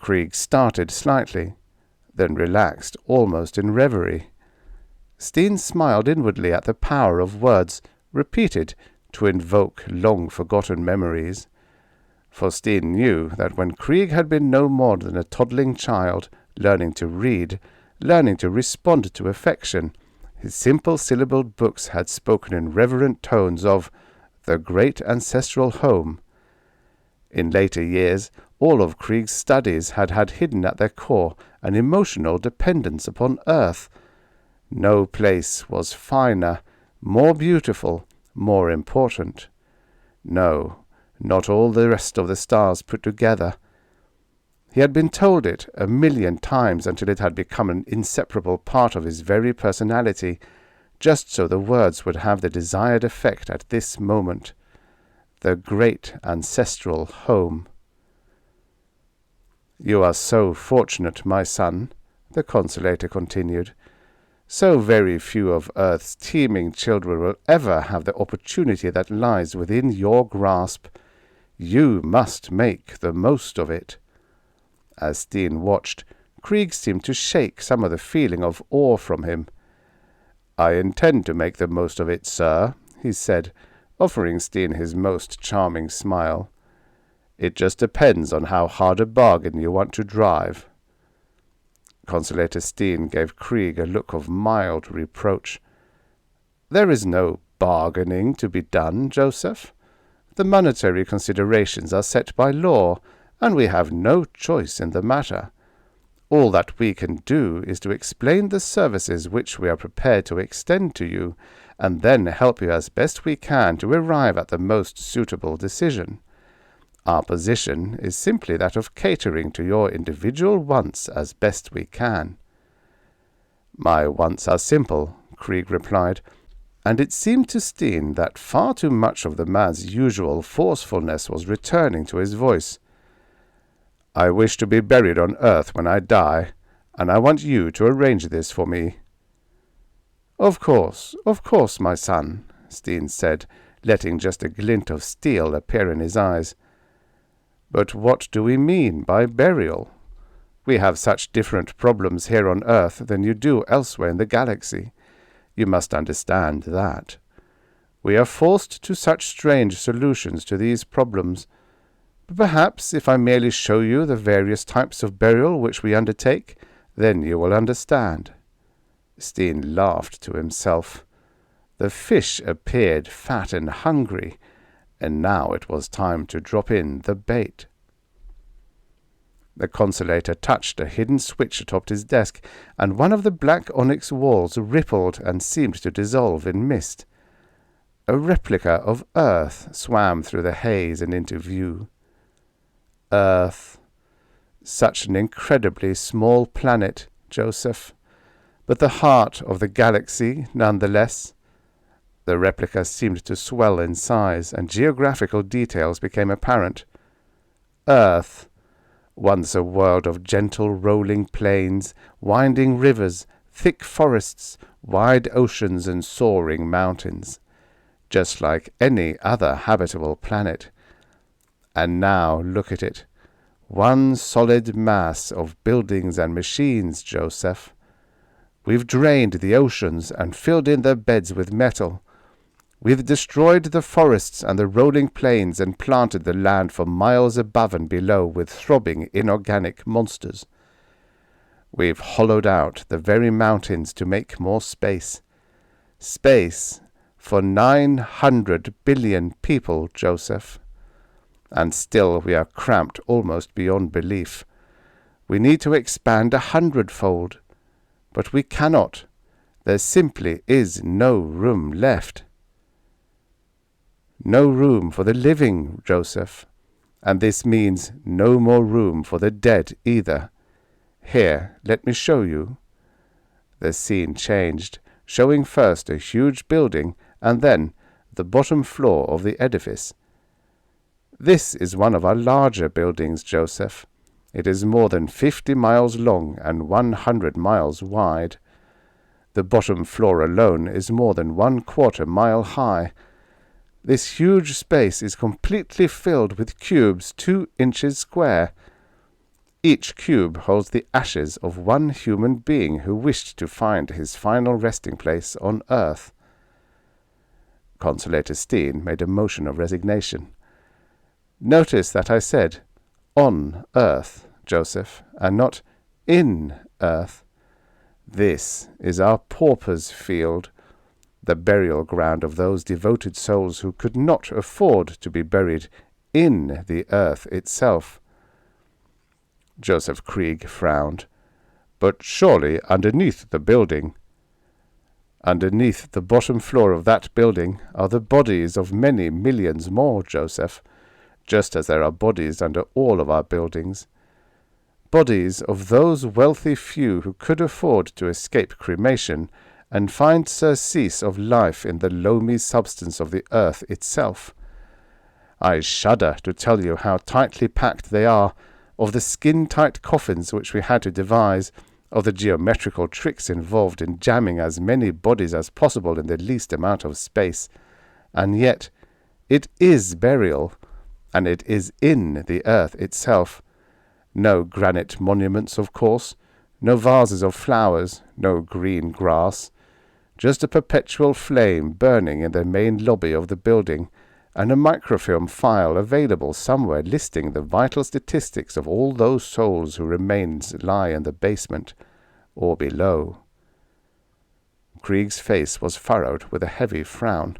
Krieg started slightly, then relaxed almost in reverie. Steen smiled inwardly at the power of words, repeated, to invoke long-forgotten memories. For Steen knew that when Krieg had been no more than a toddling child, learning to read, learning to respond to affection, his simple-syllabled books had spoken in reverent tones of the great ancestral home. In later years, all of Krieg's studies had hidden at their core an emotional dependence upon Earth. No place was finer, more beautiful, more important. No, not all the rest of the stars put together. He had been told it 1,000,000 times until it had become an inseparable part of his very personality, just so the words would have the desired effect at this moment. The great ancestral home. "You are so fortunate, my son," the consolator continued. "So very few of Earth's teeming children will ever have the opportunity that lies within your grasp. You must make the most of it." As Steen watched, Krieg seemed to shake some of the feeling of awe from him. "I intend to make the most of it, sir," he said, offering Steen his most charming smile. "It just depends on how hard a bargain you want to drive." Consolator Steen gave Krieg a look of mild reproach. "There is no bargaining to be done, Joseph. The monetary considerations are set by law, and we have no choice in the matter. All that we can do is to explain the services which we are prepared to extend to you, and then help you as best we can to arrive at the most suitable decision. Our position is simply that of catering to your individual wants as best we can." "My wants are simple," Krieg replied, and it seemed to Steen that far too much of the man's usual forcefulness was returning to his voice. "I wish to be buried on Earth when I die, and I want you to arrange this for me." Of course, my son," Steen said, letting just a glint of steel appear in his eyes. "But what do we mean by burial? We have such different problems here on Earth than you do elsewhere in the galaxy. You must understand that. We are forced to such strange solutions to these problems. But perhaps if I merely show you the various types of burial which we undertake, then you will understand." Steen laughed to himself. The fish appeared fat and hungry, and now it was time to drop in the bait. The consolator touched a hidden switch atop his desk, and one of the black onyx walls rippled and seemed to dissolve in mist. A replica of Earth swam through the haze and into view. Earth. Such an incredibly small planet, Joseph, but the heart of the galaxy nonetheless. The replica seemed to swell in size, and geographical details became apparent. Earth. Once a world of gentle rolling plains, winding rivers, thick forests, wide oceans, and soaring mountains, just like any other habitable planet. And now look at it, one solid mass of buildings and machines, Joseph. We've drained the oceans and filled in their beds with metal. We've destroyed the forests and the rolling plains and planted the land for miles above and below with throbbing inorganic monsters. We've hollowed out the very mountains to make more space. Space for 900 billion people, Joseph. And still we are cramped almost beyond belief. We need to expand 100-fold. But we cannot. There simply is no room left. No room for the living, Joseph, and this means no more room for the dead either. Here, let me show you. The scene changed, showing first a huge building and then the bottom floor of the edifice. This is one of our larger buildings, Joseph. It is more than 50 miles long and 100 miles wide. The bottom floor alone is more than 1/4 mile high. This huge space is completely filled with cubes 2 inches square. Each cube holds the ashes of one human being who wished to find his final resting place on Earth. Consulator Steen made a motion of resignation. Notice that I said on earth, Joseph, and not in earth. This is our pauper's field, the burial ground of those devoted souls who could not afford to be buried in the earth itself. Joseph Krieg frowned. But surely underneath the building. Underneath the bottom floor of that building are the bodies of many millions more, Joseph, just as there are bodies under all of our buildings. Bodies of those wealthy few who could afford to escape cremation and find surcease of life in the loamy substance of the earth itself. I shudder to tell you how tightly packed they are, of the skin-tight coffins which we had to devise, of the geometrical tricks involved in jamming as many bodies as possible in the least amount of space. And yet it is burial, and it is in the earth itself. No granite monuments, of course, no vases of flowers, no green grass, just a perpetual flame burning in the main lobby of the building, and a microfilm file available somewhere listing the vital statistics of all those souls whose remains lie in the basement or below. Krieg's face was furrowed with a heavy frown.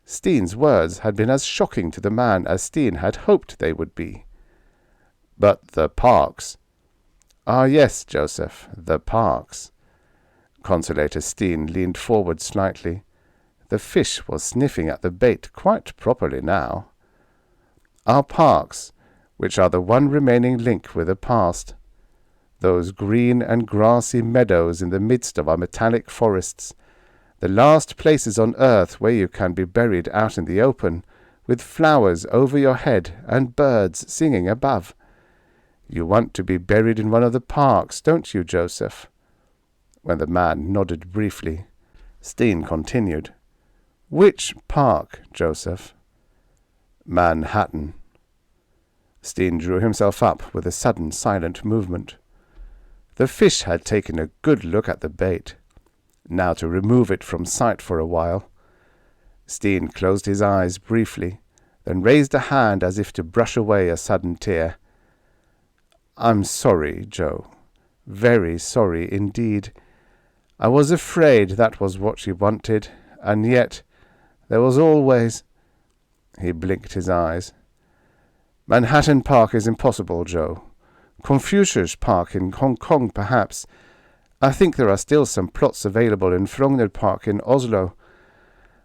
Steen's words had been as shocking to the man as Steen had hoped they would be. But the parks. Ah, yes, Joseph, the parks. Consulator Steen leaned forward slightly. The fish was sniffing at the bait quite properly now. Our parks, which are the one remaining link with the past. Those green and grassy meadows in the midst of our metallic forests. The last places on earth where you can be buried out in the open, with flowers over your head and birds singing above. You want to be buried in one of the parks, don't you, Joseph? When the man nodded briefly, Steen continued. Which park, Joseph? Manhattan. Steen drew himself up with a sudden silent movement. The fish had taken a good look at the bait. Now to remove it from sight for a while. Steen closed his eyes briefly, then raised a hand as if to brush away a sudden tear. I'm sorry, Joe. Very sorry indeed. I was afraid that was what you wanted, and yet there was always— He blinked his eyes. Manhattan Park is impossible, Joe. Confucius Park in Hong Kong, perhaps. I think there are still some plots available in Frogner Park in Oslo.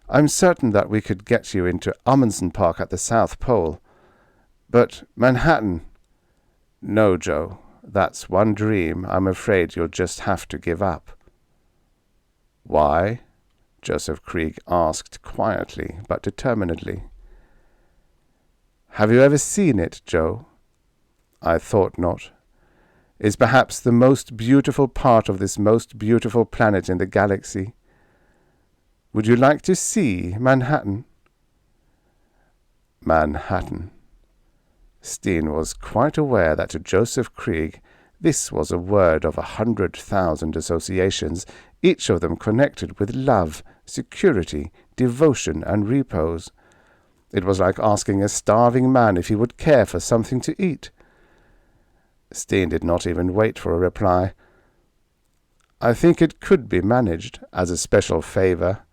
I'm certain that we could get you into Amundsen Park at the South Pole. But Manhattan— No, Joe, that's one dream I'm afraid you'll just have to give up. Why? Joseph Krieg asked quietly but determinedly. Have you ever seen it, Joe? I thought not. It's perhaps the most beautiful part of this most beautiful planet in the galaxy. Would you like to see Manhattan? Manhattan. Steen was quite aware that to Joseph Krieg this was a word of 100,000 associations, each of them connected with love, security, devotion, and repose. It was like asking a starving man if he would care for something to eat. Steen did not even wait for a reply. I think it could be managed as a special favor.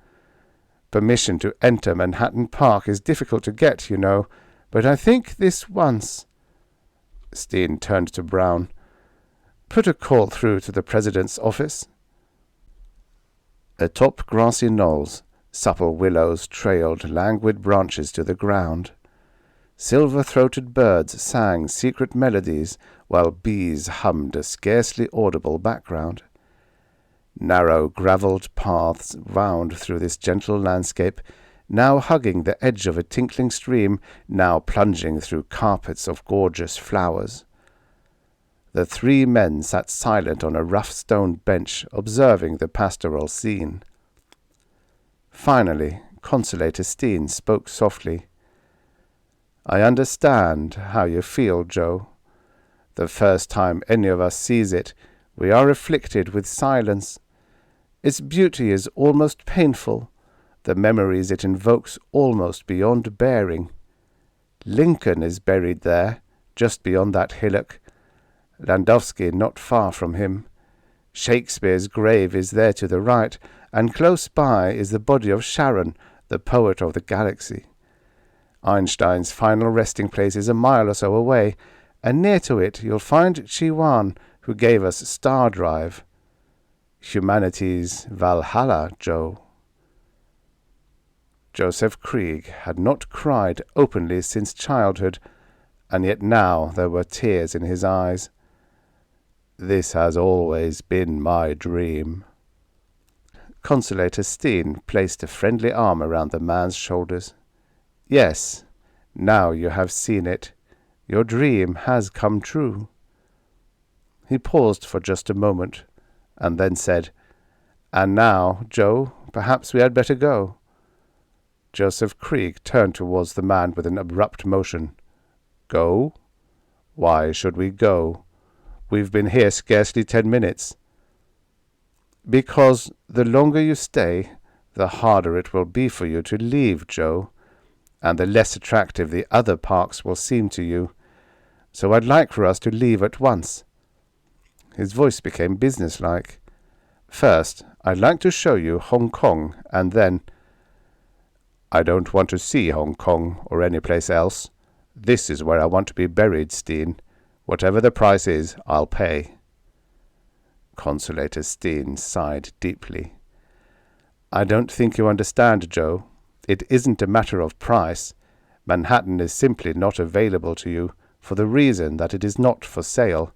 Permission to enter Manhattan Park is difficult to get, you know, but I think this once— Steen turned to Brown. Put a call through to the President's office. Atop grassy knolls, supple willows trailed languid branches to the ground. Silver-throated birds sang secret melodies, while bees hummed a scarcely audible background. Narrow gravelled paths wound through this gentle landscape, now hugging the edge of a tinkling stream, now plunging through carpets of gorgeous flowers. The three men sat silent on a rough stone bench, observing the pastoral scene. Finally, Consulator Steen spoke softly. I understand how you feel, Joe. The first time any of us sees it, we are afflicted with silence. Its beauty is almost painful, the memories it invokes almost beyond bearing. Lincoln is buried there, just beyond that hillock. Landowski not far from him. Shakespeare's grave is there to the right, and close by is the body of Sharon, the poet of the galaxy. Einstein's final resting place is a mile or so away, and near to it you'll find Chiwan, who gave us Star Drive. Humanity's Valhalla, Joe. Joseph Krieg had not cried openly since childhood, and yet now there were tears in his eyes. This has always been my dream. Consulator Steen placed a friendly arm around the man's shoulders. Yes, now you have seen it. Your dream has come true. He paused for just a moment, and then said, And now, Joe, perhaps we had better go. Joseph Krieg turned towards the man with an abrupt motion. Go? Why should we go? We've been here scarcely 10 minutes. Because the longer you stay, the harder it will be for you to leave, Joe, and the less attractive the other parks will seem to you. So I'd like for us to leave at once. His voice became businesslike. First, I'd like to show you Hong Kong, and then... I don't want to see Hong Kong or any place else. This is where I want to be buried, Steen. Whatever the price is, I'll pay. Consulator Steen sighed deeply. I don't think you understand, Joe. It isn't a matter of price. Manhattan is simply not available to you, for the reason that it is not for sale.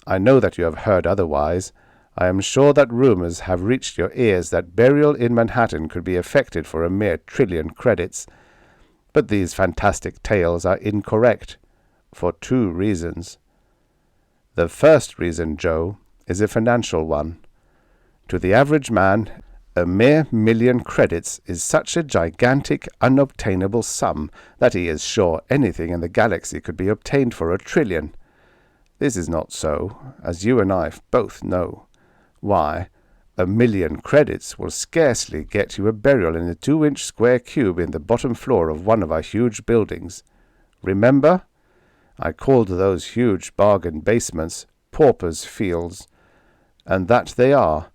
I know that you have heard otherwise. I am sure that rumors have reached your ears that burial in Manhattan could be effected for a mere 1 trillion credits. But these fantastic tales are incorrect, for 2 reasons. The first reason, Joe, is a financial one. To the average man, a mere 1 million credits is such a gigantic, unobtainable sum that he is sure anything in the galaxy could be obtained for 1 trillion. This is not so, as you and I both know. Why, 1 million credits will scarcely get you a burial in a 2-inch square cube in the bottom floor of one of our huge buildings. Remember? I called those huge bargain basements paupers' fields, and that they are,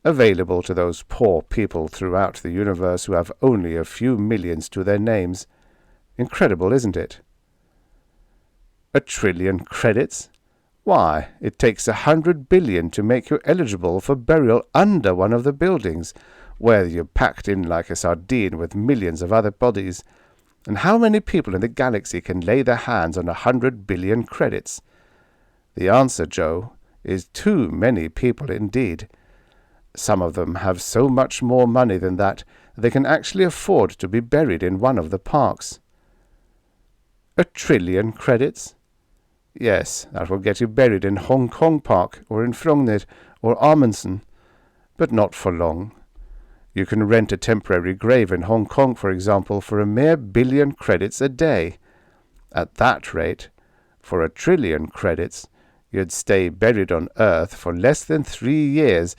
available to those poor people throughout the universe who have only a few millions to their names. Incredible, isn't it? 1 trillion credits? Why, it takes 100 billion to make you eligible for burial under one of the buildings, where you're packed in like a sardine with millions of other bodies. And how many people in the galaxy can lay their hands on 100 billion credits? The answer, Joe, is too many people indeed. Some of them have so much more money than that they can actually afford to be buried in one of the parks. 1 trillion credits? Yes, that will get you buried in Hong Kong Park, or in Frognet, or Amundsen, but not for long. You can rent a temporary grave in Hong Kong, for example, for a mere 1 billion credits a day. At that rate, for 1 trillion credits, you'd stay buried on Earth for less than 3 years,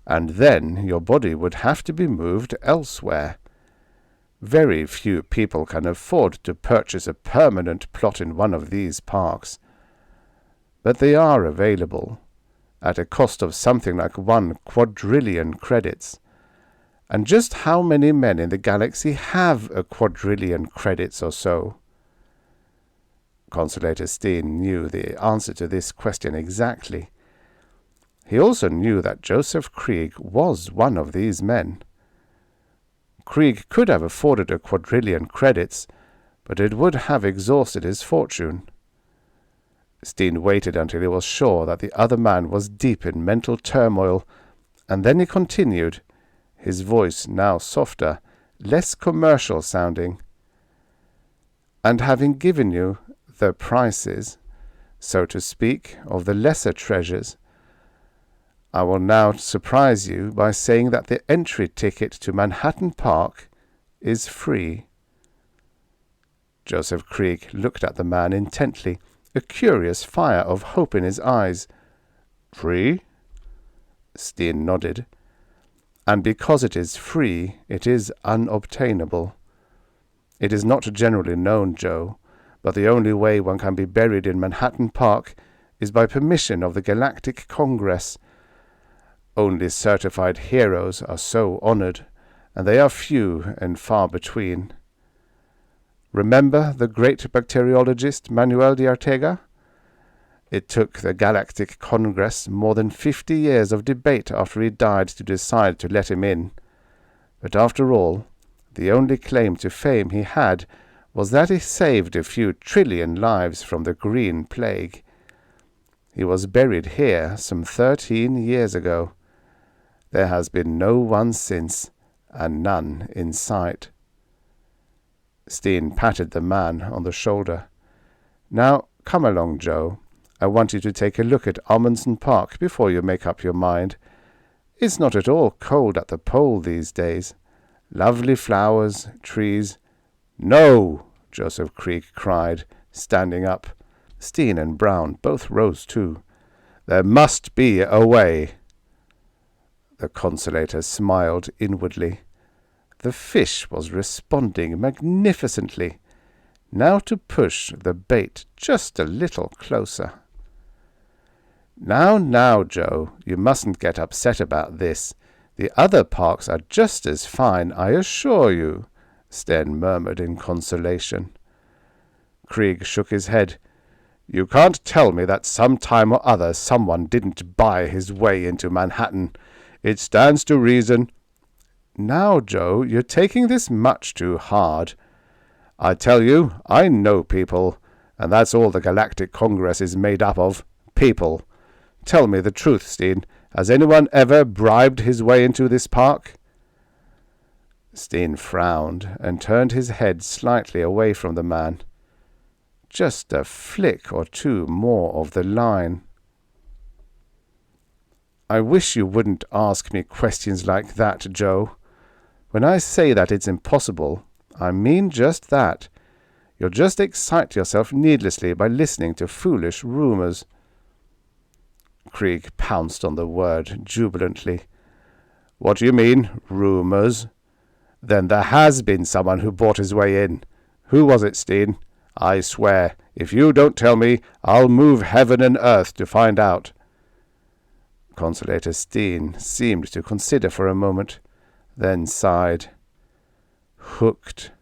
and then your body would have to be moved elsewhere. Very few people can afford to purchase a permanent plot in one of these parks. But they are available, at a cost of something like 1 quadrillion credits. And just how many men in the galaxy have a quadrillion credits or so? Consulator Steen knew the answer to this question exactly. He also knew that Joseph Krieg was one of these men. Krieg could have afforded a quadrillion credits, but it would have exhausted his fortune. Steen waited until he was sure that the other man was deep in mental turmoil, and then he continued, his voice now softer, less commercial sounding. And having given you the prices, so to speak, of the lesser treasures, I will now surprise you by saying that the entry ticket to Manhattan Park is free. Joseph Krieg looked at the man intently, a curious fire of hope in his eyes. Free? Steen nodded. and because it is free, it is unobtainable. It is not generally known, Joe, but the only way one can be buried in Manhattan Park is by permission of the Galactic Congress. Only certified heroes are so honored, and they are few and far between. Remember the great bacteriologist Manuel de Ortega? It took the Galactic Congress more than 50 years of debate after he died to decide to let him in. But after all, the only claim to fame he had was that he saved a few trillion lives from the Green Plague. He was buried here some 13 years ago. There has been no one since, and none in sight. Steen patted the man on the shoulder. Now, come along, Joe. I want you to take a look at Amundsen Park before you make up your mind. It's not at all cold at the pole these days. Lovely flowers, trees. No! Joseph Krieg cried, standing up. Steen and Brown both rose too. There must be a way. The consolator smiled inwardly. The fish was responding magnificently. Now to push the bait just a little closer. Now, Joe, you mustn't get upset about this. The other parks are just as fine, I assure you, Sten murmured in consolation. Krieg shook his head. You can't tell me that some time or other someone didn't buy his way into Manhattan. It stands to reason. Now, Joe, you're taking this much too hard. I tell you, I know people, and that's all the Galactic Congress is made up of, people. Tell me the truth, Steen. Has anyone ever bribed his way into this park? Steen frowned and turned his head slightly away from the man. Just a flick or two more of the line. I wish you wouldn't ask me questions like that, Joe. When I say that it's impossible, I mean just that. You'll just excite yourself needlessly by listening to foolish rumors. Krieg pounced on the word jubilantly. What do you mean, rumors? Then there has been someone who bought his way in. Who was it, Steen? I swear, if you don't tell me, I'll move heaven and earth to find out. Consolator Steen seemed to consider for a moment, then sighed. Hooked.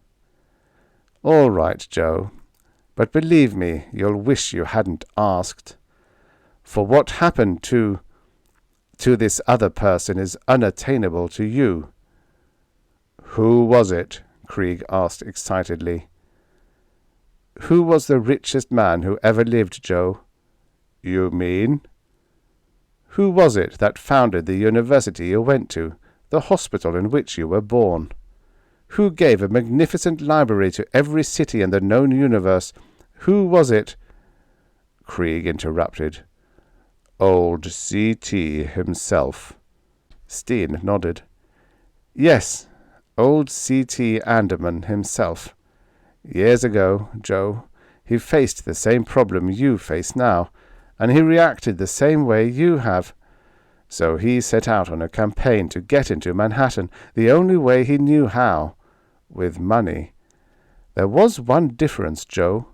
All right, Joe, but believe me, you'll wish you hadn't asked. For what happened to this other person is unattainable to you. Who was it? Krieg asked excitedly. Who was the richest man who ever lived, Joe? You mean? Who was it that founded the university you went to, the hospital in which you were born? Who gave a magnificent library to every city in the known universe? Who was it? Krieg interrupted. Old C.T. himself. Steen nodded. Yes, old C.T. Anderman himself. Years ago, Joe, he faced the same problem you face now, and he reacted the same way you have. So he set out on a campaign to get into Manhattan the only way he knew how, with money. There was one difference, Joe.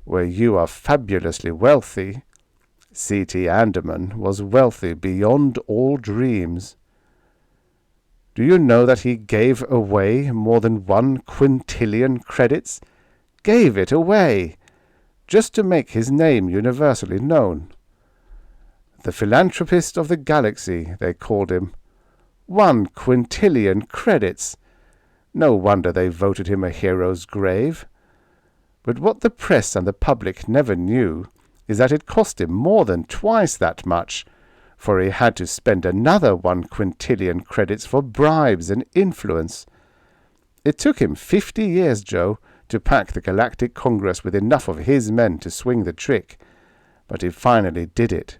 Where you are fabulously wealthy, C.T. Anderman was wealthy beyond all dreams. Do you know that he gave away more than 1 quintillion credits? Gave it away, just to make his name universally known. The philanthropist of the galaxy, they called him. 1 quintillion credits. No wonder they voted him a hero's grave. But what the press and the public never knew is that it cost him more than twice that much, for he had to spend another 1 quintillion credits for bribes and influence. It took him 50 years, Joe, to pack the Galactic Congress with enough of his men to swing the trick, but he finally did it.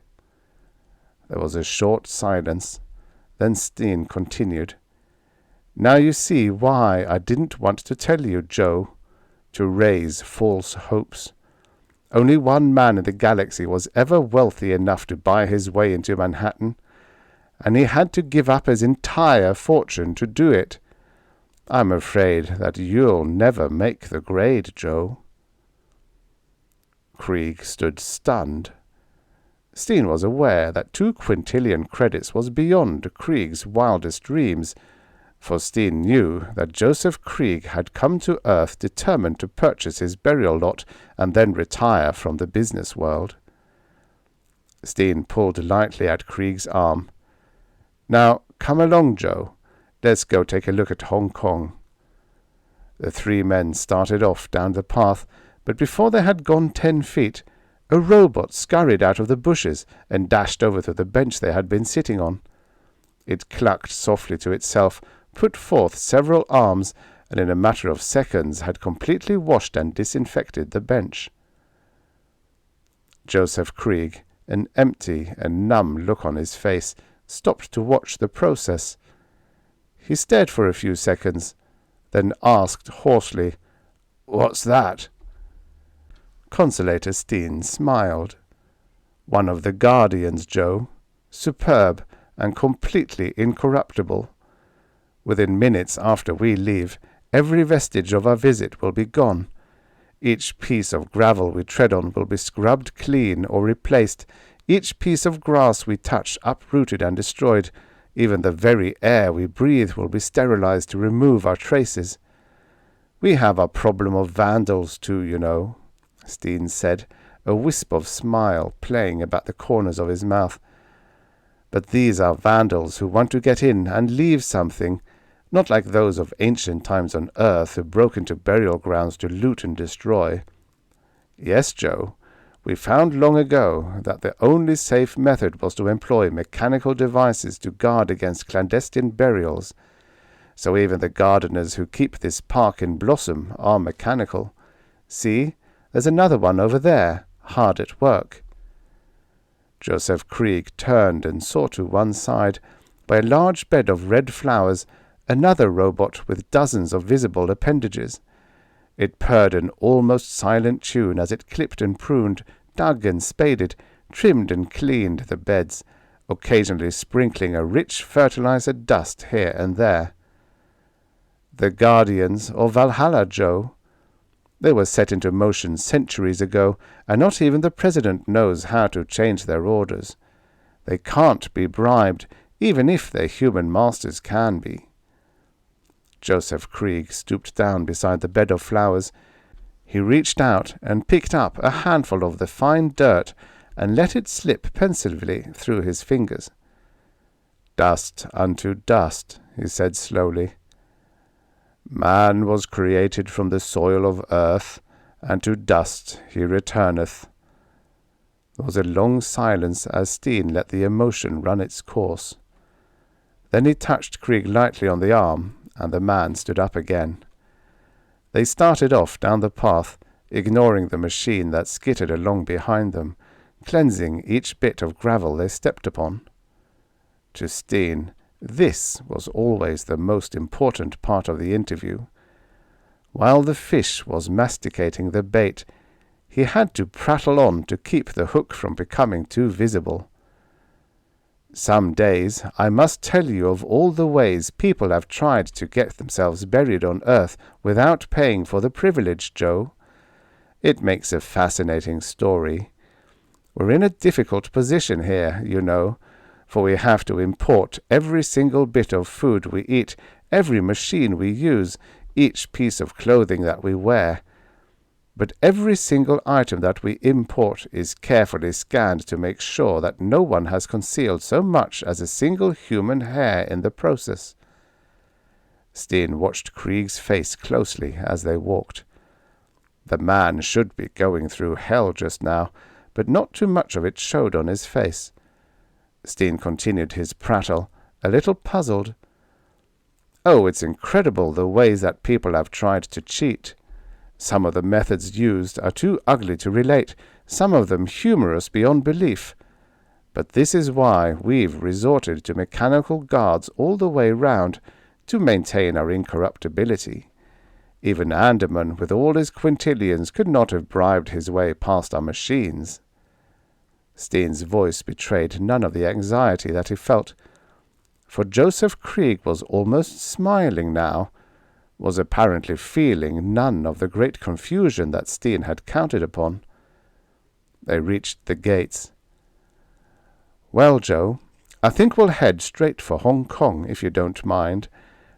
There was a short silence. Then Steen continued. Now you see why I didn't want to tell you, Joe, to raise false hopes. Only one man in the galaxy was ever wealthy enough to buy his way into Manhattan, and he had to give up his entire fortune to do it. I'm afraid that you'll never make the grade, Joe." Krieg stood stunned. Steen was aware that 2 quintillion credits was beyond Krieg's wildest dreams, for Steen knew that Joseph Krieg had come to Earth determined to purchase his burial lot and then retire from the business world. Steen pulled lightly at Krieg's arm. "Now, come along, Joe. Let's go take a look at Hong Kong." The 3 men started off down the path, but before they had gone 10 feet, a robot scurried out of the bushes and dashed over to the bench they had been sitting on. It clucked softly to itself, put forth several arms, and in a matter of seconds had completely washed and disinfected the bench. Joseph Krieg, an empty and numb look on his face, stopped to watch the process. He stared for a few seconds, then asked hoarsely, "What's that?" Consolator Steen smiled. "One of the Guardians, Joe. Superb and completely incorruptible. Within minutes after we leave, every vestige of our visit will be gone. Each piece of gravel we tread on will be scrubbed clean or replaced, each piece of grass we touch uprooted and destroyed. Even the very air we breathe will be sterilized to remove our traces. We have our problem of vandals too, you know," Steen said, a wisp of smile playing about the corners of his mouth. "But these are vandals who want to get in and leave something, not like those of ancient times on Earth who broke into burial grounds to loot and destroy. Yes, Joe, we found long ago that the only safe method was to employ mechanical devices to guard against clandestine burials. So even the gardeners who keep this park in blossom are mechanical. See, there's another one over there, hard at work." Joseph Krieg turned and saw to one side, by a large bed of red flowers, another robot with dozens of visible appendages. It purred an almost silent tune as it clipped and pruned, dug and spaded, trimmed and cleaned the beds, occasionally sprinkling a rich fertilizer dust here and there. The Guardians, or Valhalla, Joe. They were set into motion centuries ago, and not even the President knows how to change their orders. They can't be bribed, even if their human masters can be. Joseph Krieg stooped down beside the bed of flowers. He reached out and picked up a handful of the fine dirt and let it slip pensively through his fingers. "Dust unto dust," he said slowly. "Man was created from the soil of earth, and to dust he returneth." There was a long silence as Steen let the emotion run its course. Then he touched Krieg lightly on the arm, and the man stood up again. They started off down the path, ignoring the machine that skittered along behind them, cleansing each bit of gravel they stepped upon. To Steen, this was always the most important part of the interview. While the fish was masticating the bait, he had to prattle on to keep the hook from becoming too visible. "Some days I must tell you of all the ways people have tried to get themselves buried on Earth without paying for the privilege, Joe. It makes a fascinating story. We're in a difficult position here, you know, for we have to import every single bit of food we eat, every machine we use, each piece of clothing that we wear. But every single item that we import is carefully scanned to make sure that no one has concealed so much as a single human hair in the process." Steen watched Krieg's face closely as they walked. The man should be going through hell just now, but not too much of it showed on his face. Steen continued his prattle, a little puzzled. "Oh, it's incredible the ways that people have tried to cheat. Some of the methods used are too ugly to relate, some of them humorous beyond belief. But this is why we've resorted to mechanical guards all the way round, to maintain our incorruptibility. Even Anderman, with all his quintillions, could not have bribed his way past our machines." Steen's voice betrayed none of the anxiety that he felt. for Joseph Krieg was almost smiling now, was apparently feeling none of the great confusion that Steen had counted upon. They reached the gates. "Well, Joe, I think we'll head straight for Hong Kong, if you don't mind.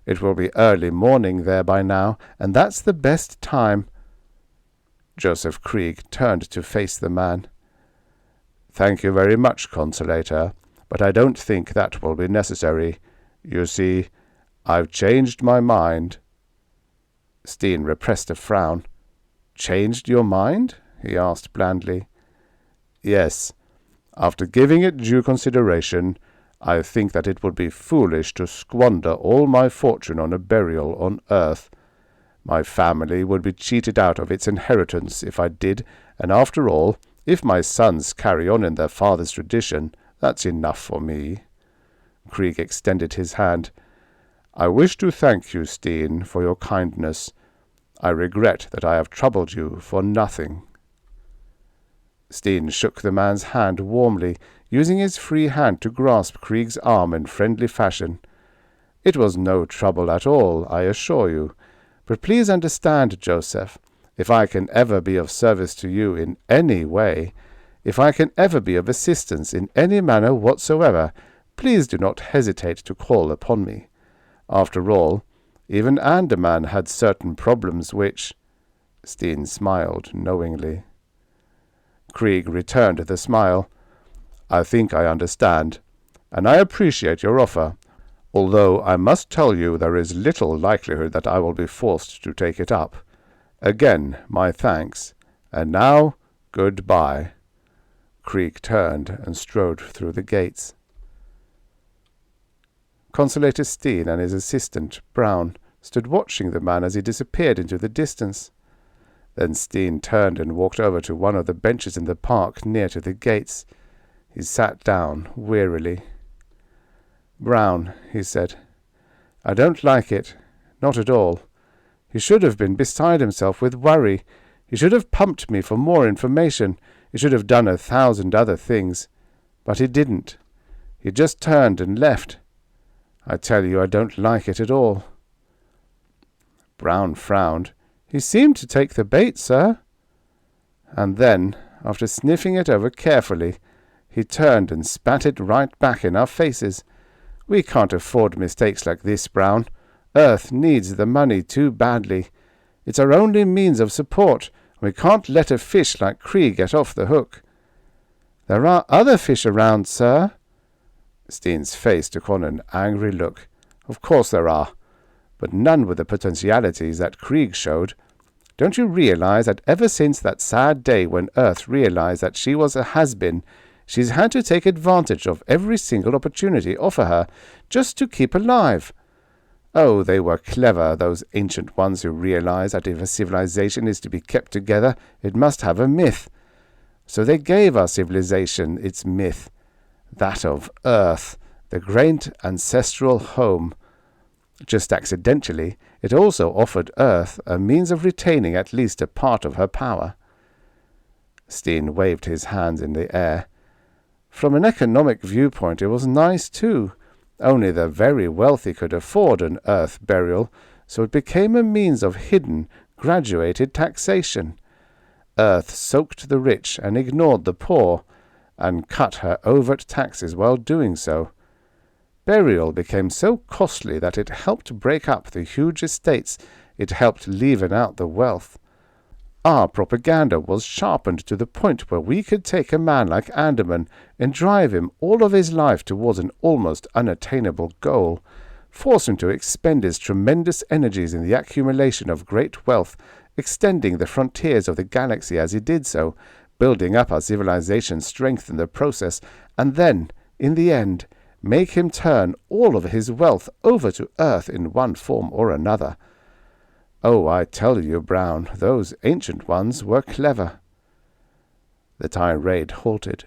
It will be early morning there by now, and that's the best time." Joseph Krieg turned to face the man. "Thank you very much, Consolator, but I don't think that will be necessary. You see, I've changed my mind." Steen repressed a frown. "Changed your mind?" he asked blandly. "Yes. After giving it due consideration, I think that it would be foolish to squander all my fortune on a burial on Earth. My family would be cheated out of its inheritance if I did, and after all, if my sons carry on in their father's tradition, that's enough for me." Krieg extended his hand. "I wish to thank you, Steen, for your kindness. I regret that I have troubled you for nothing." Steen shook the man's hand warmly, using his free hand to grasp Krieg's arm in friendly fashion. "It was no trouble at all, I assure you. But please understand, Joseph, if I can ever be of service to you in any way, if I can ever be of assistance in any manner whatsoever, please do not hesitate to call upon me. After all, even Anderman had certain problems which—" Steen smiled knowingly. Krieg returned the smile. "I think I understand, and I appreciate your offer, although I must tell you there is little likelihood that I will be forced to take it up. Again, my thanks, and now, good-bye." Krieg turned and strode through the gates. Consolator Steen and his assistant, Brown, stood watching the man as he disappeared into the distance. Then Steen turned and walked over to one of the benches in the park near to the gates. He sat down wearily. "Brown," he said, "I don't like it. Not at all. He should have been beside himself with worry. He should have pumped me for more information. He should have done 1,000 other things. But he didn't. He just turned and left. I tell you, I don't like it at all." Brown frowned. "He seemed to take the bait, sir." And then, after sniffing it over carefully, he turned and spat it right back in our faces. "We can't afford mistakes like this, Brown. Earth needs the money too badly. It's our only means of support, and we can't let a fish like Krieg get off the hook." "There are other fish around, sir." Steen's face took on an angry look. "Of course there are, but none with the potentialities that Krieg showed. Don't you realize that ever since that sad day when Earth realized that she was a has-been, she's had to take advantage of every single opportunity offered her just to keep alive? Oh, they were clever, those ancient ones who realized that if a civilization is to be kept together, it must have a myth. So they gave our civilization its myth, that of Earth, the great ancestral home. Just accidentally, it also offered Earth a means of retaining at least a part of her power." Steen waved his hands in the air. "From an economic viewpoint it was nice too. Only the very wealthy could afford an Earth burial, so it became a means of hidden, graduated taxation. Earth soaked the rich and ignored the poor, and cut her overt taxes while doing so. Burial became so costly that it helped break up the huge estates, it helped leaven out the wealth. Our propaganda was sharpened to the point where we could take a man like Anderman and drive him all of his life towards an almost unattainable goal, force him to expend his tremendous energies in the accumulation of great wealth, extending the frontiers of the galaxy as he did so, building up our civilization's strength in the process, and then, in the end, make him turn all of his wealth over to Earth in one form or another. Oh, I tell you, Brown, those ancient ones were clever." The tirade halted.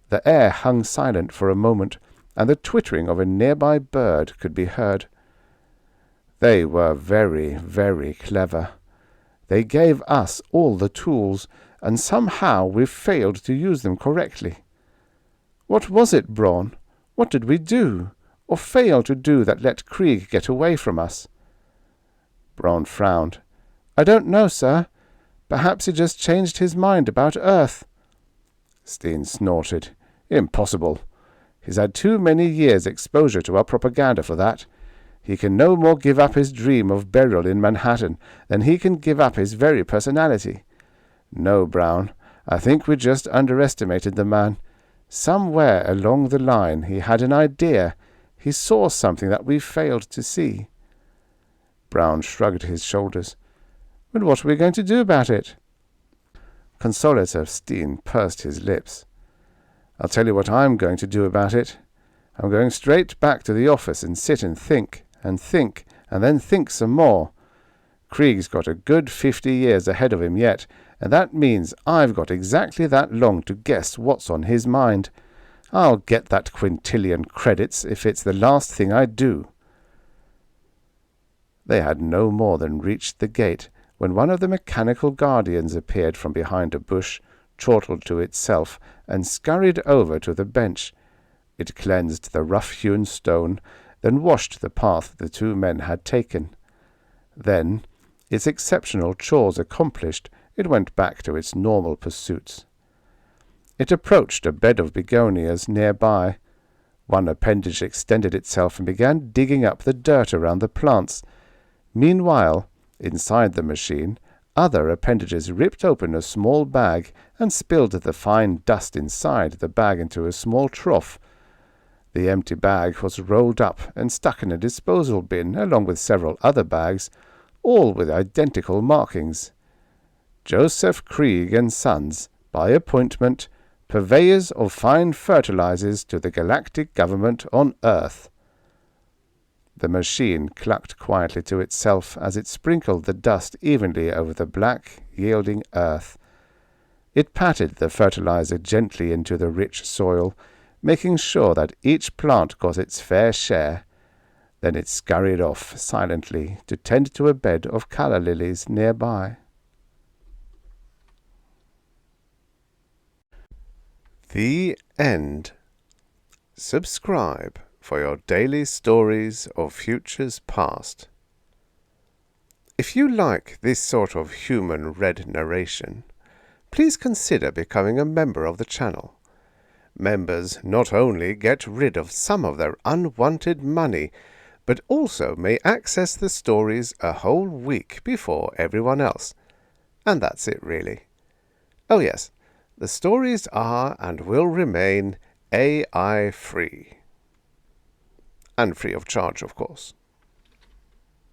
The air hung silent for a moment, and the twittering of a nearby bird could be heard. "They were very, very clever. They gave us all the tools, and somehow we failed to use them correctly. What was it, Braun? What did we do? or failed to do that let Krieg get away from us?" Braun frowned. "I don't know, sir. Perhaps he just changed his mind about Earth." Steen snorted. "Impossible. He's had too many years' exposure to our propaganda for that. He can no more give up his dream of burial in Manhattan than he can give up his very personality. No, Brown, I think we just underestimated the man. Somewhere along the line he had an idea. He saw something that we failed to see." Brown shrugged his shoulders. "But what are we going to do about it?" Consolator Steen pursed his lips. "I'll tell you what I'm going to do about it. I'm going straight back to the office and sit and think, and then think some more. Krieg's got a good 50 years ahead of him yet, and that means I've got exactly that long to guess what's on his mind. I'll get that quintillion credits if it's the last thing I do." They had no more than reached the gate when one of the mechanical guardians appeared from behind a bush, chortled to itself, and scurried over to the bench. It cleansed the rough-hewn stone, then washed the path the two men had taken. Then, its exceptional chores accomplished, it went back to its normal pursuits. It approached a bed of begonias nearby. One appendage extended itself and began digging up the dirt around the plants. Meanwhile, inside the machine, other appendages ripped open a small bag and spilled the fine dust inside the bag into a small trough. The empty bag was rolled up and stuck in a disposal bin along with several other bags, all with identical markings. "Joseph Krieg and Sons, by appointment, purveyors of fine fertilizers to the galactic government on Earth." The machine clucked quietly to itself as it sprinkled the dust evenly over the black, yielding earth. It patted the fertilizer gently into the rich soil, making sure that each plant got its fair share. Then it scurried off silently to tend to a bed of calla lilies nearby. The end. Subscribe for your daily stories of futures past. If you like this sort of human-read narration, please consider becoming a member of the channel. Members not only get rid of some of their unwanted money, but also may access the stories a whole week before everyone else. And that's it, really. Oh yes, the stories are and will remain AI-free. And free of charge, of course.